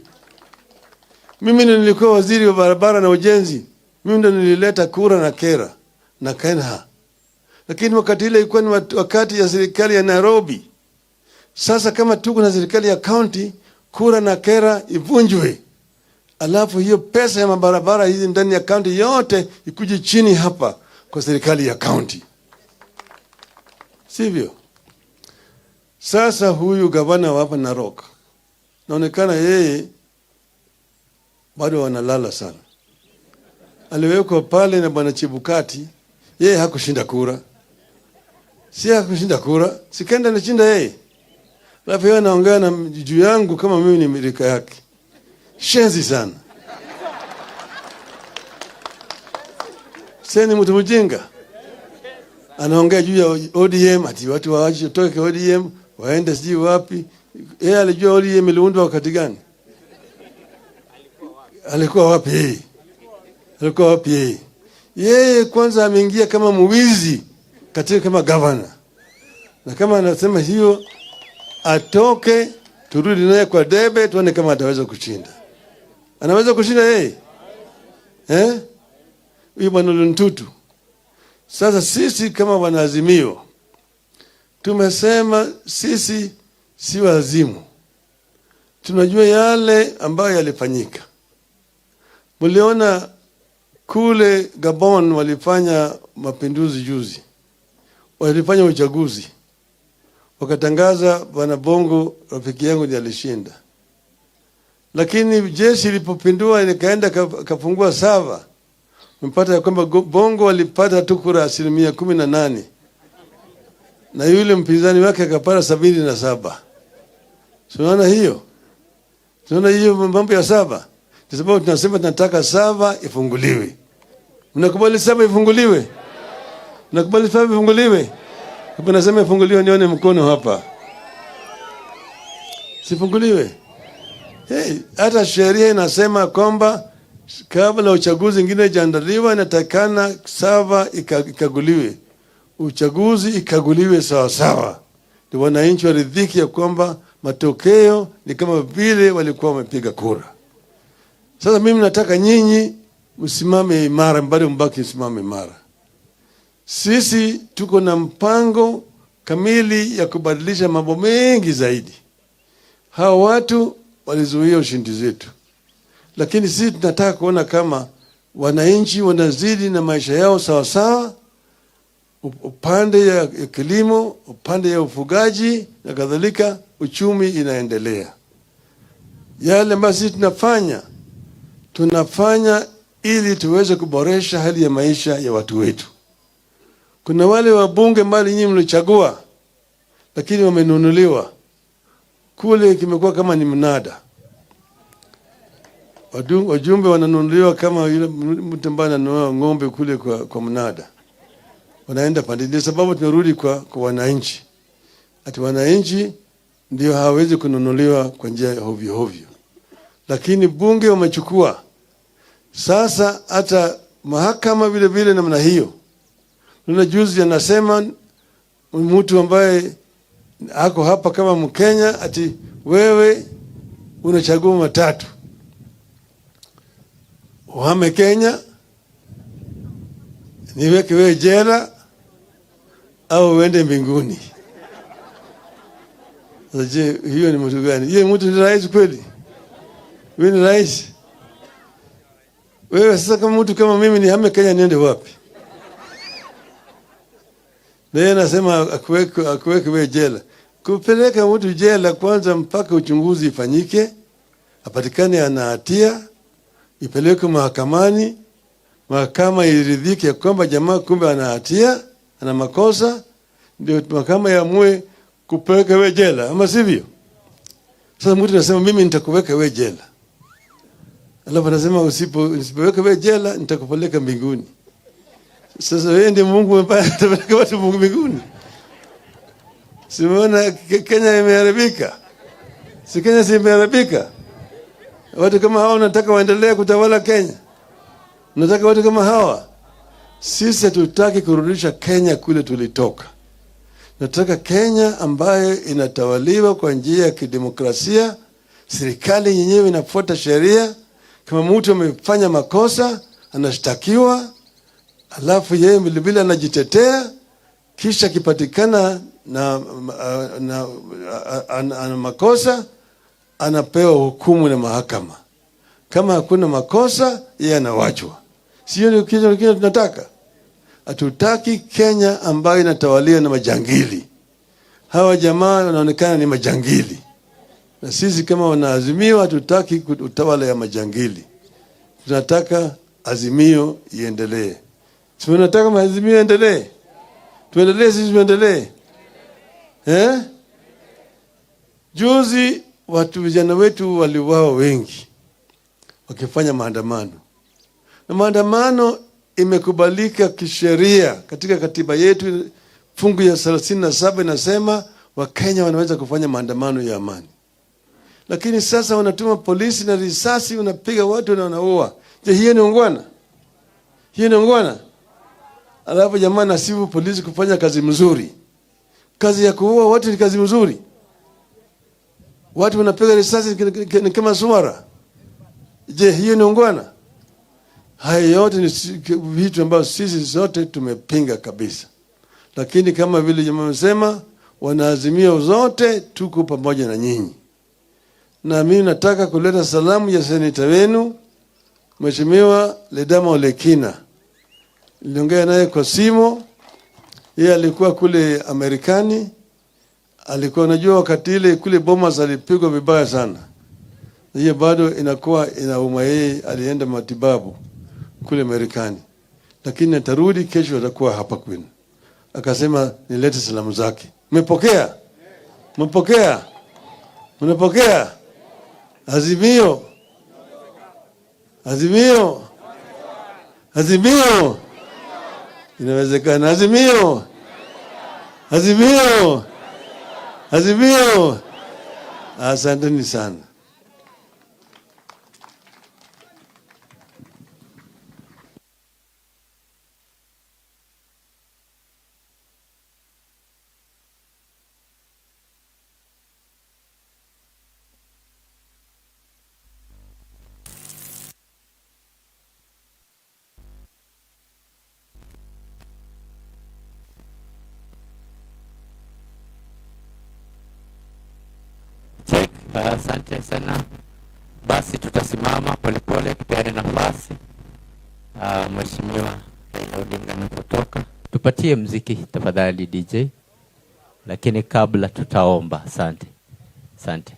S19: Mimi nilikuwa waziri wa barabara na ujenzi. Mimi ndo nilileta kura na kera na kenha. Lakini wakati ile ilikuwa ni wakati ya serikali ya Nairobi. Sasa kama tuko na serikali ya county, kura na kera ivunjwe. Alafu hiyo pesa ya mabarabara hizi ndani ya county yote ikuje chini hapa kwa serikali ya county. Sivyo? Sasa huyu gavana wa hapa Narok, naonekana yeye bado wanalala sana. Aliwekwa pale na bwana Chebukati, yeye hakushinda kura. Si hakushinda kura, sikenda anashinda yeye. Alafu yeye anaongea na juu yangu kama mimi ni milika yake. Shenzi sana. Sasa ni mtu mjinga. Anaongea juu ya ODM, ati watu waache toke ODM, waende sijui wapi. Yeye alijua ODM iliundwa wakati gani? Alikuwa wapi yeye? Alikuwa wapi yeye? Yeye kwanza ameingia kama mwizi katika kama governor. Na kama anasema hiyo atoke, turudi naye kwa debe tuone kama ataweza kushinda. Anaweza kushinda yeye? Huyu bwana Luntutu. Sasa sisi kama wanaazimio tumesema sisi si wazimu. Tunajua yale ambayo yalifanyika. Mliona kule Gabon walifanya mapinduzi juzi. Walifanya uchaguzi. Wakatangaza bwana Bongo rafiki yangu ndiye alishinda. Lakini jeshi lilipopindua likaenda kafungua sava. Mpata ya kwamba Bongo walipata tu kura 18%. Na yule mpinzani wake akapata 77. Tunaona hiyo? Tunaona hiyo mambo ya sava? Kwa sababu tunasema tunataka sava ifunguliwe. Mnakubali sava ifunguliwe? Mnakubali sava ifunguliwe? Hapo nasema ifunguliwe, nione mkono hapa. Sifunguliwe. Hata sheria inasema kwamba kabla uchaguzi ingine jaandaliwa, inatakana sawa ikaguliwe, uchaguzi ikaguliwe sawa sawa, ndio wananchi waridhiki ya kwamba matokeo ni kama vile walikuwa wamepiga kura. Sasa mimi nataka nyinyi msimame imara, bado mbaki msimame imara. Sisi tuko na mpango kamili ya kubadilisha mambo mengi zaidi. Hao watu walizuia ushindi zetu, lakini sisi tunataka kuona kama wananchi wanazidi na maisha yao sawa sawa, upande ya kilimo, upande ya ufugaji na kadhalika, uchumi inaendelea. Yale ambayo sisi tunafanya ili tuweze kuboresha hali ya maisha ya watu wetu. Kuna wale wabunge mbali nyinyi mlichagua, lakini wamenunuliwa. Kule kimekuwa kama ni mnada. Wajumbe wananunuliwa kama yule mtu ambaye ananunua ng'ombe kule kwa mnada. Wanaenda pande. Ndio sababu tunarudi kwa wananchi. Ati wananchi ndio hawezi kununuliwa kwa njia hovyo hovyo. Lakini bunge wamechukua. Sasa hata mahakama vile vile namna hiyo. Nuna juzi anasema mtu ambaye ako hapa kama Mkenya ati wewe unachagua matatu. Uhame Kenya, niweke wewe jela au uende mbinguni. Sasa hiyo ni mtu gani? Yeye mtu ni rais kweli? Wewe ni rais? Wewe sasa kama mtu kama mimi nihame Kenya niende wapi? Yeye anasema akuweke wewe jela. Kupeleka mtu jela kwanza mpaka uchunguzi ifanyike, apatikane ana hatia, ipeleke mahakamani, mahakama iridhike kwamba jamaa kumbe ana hatia, ana makosa, ndio mahakama yaamue kupeleka wewe jela, ama sivyo? Sasa mtu anasema mimi nitakuweka wewe jela. Alafu anasema usipoweka wewe jela nitakupeleka mbinguni. Sasa wewe ndiye Mungu ambaye atapeleka watu mbinguni. Simuona Kenya imeharibika. Si Kenya si imeharibika. Watu kama hawa nataka waendelee kutawala Kenya. Nataka watu kama hawa. Sisi hatutaki kurudisha Kenya kule tulitoka. Nataka Kenya ambayo inatawaliwa kwa njia ya kidemokrasia, serikali yenyewe inafuata sheria. Kama mtu amefanya makosa, anashtakiwa, alafu yeye vilevile anajitetea, kisha kipatikana na makosa, anapewa hukumu na mahakama. Kama hakuna makosa, yeye anawachwa. Sio ni kitu tunataka. Hatutaki Kenya ambayo inatawaliwa na majangili. Hawa jamaa wanaonekana ni majangili. Na sisi kama wanaazimio hatutaki utawala ya majangili. Tunataka azimio iendelee. Tunataka maazimio iendelee. Tuendelee sisi tuendelee. Juzi watu vijana wetu waliuawa wengi wakifanya maandamano. Na maandamano imekubalika kisheria katika katiba yetu, fungu ya 37 inasema Wakenya wanaweza kufanya maandamano ya amani. Lakini sasa wanatuma polisi na risasi, wanapiga watu na wanaua. Je, hiyo ni ungwana? Hiyo ni ungwana? Alafu jamaa nasibu polisi kufanya kazi mzuri. Kazi ya kuua watu ni kazi mzuri. Watu wanapiga risasi ni kama suara. Je, hiyo ni ungwana? Haya yote ni vitu ambavyo sisi zote tumepinga kabisa. Lakini kama vile jamaa wamesema, wanaazimia zote tuko pamoja na nyinyi. Na mimi nataka kuleta salamu ya seneta wenu, Mheshimiwa Ledama Olekina. Niliongea naye kwa simu. Yeye alikuwa kule Amerikani. Alikuwa anajua wakati ile kule Bomas alipigwa vibaya sana. Yeye bado inakuwa inauma yeye, alienda matibabu kule Amerikani. Lakini atarudi kesho, atakuwa hapa kwenu. Akasema nilete salamu zake. Mmepokea? Mmepokea? Mnapokea? Azimio. Azimio. Azimio. Inawezekana. Azimio. Azimio. Azimio. Asanteni sana.
S21: Asante sana. Basi tutasimama polepole tupeane nafasi Mheshimiwa Raila Odinga anapotoka. Tupatie mziki tafadhali DJ. Lakini kabla tutaomba. Asante. Asante.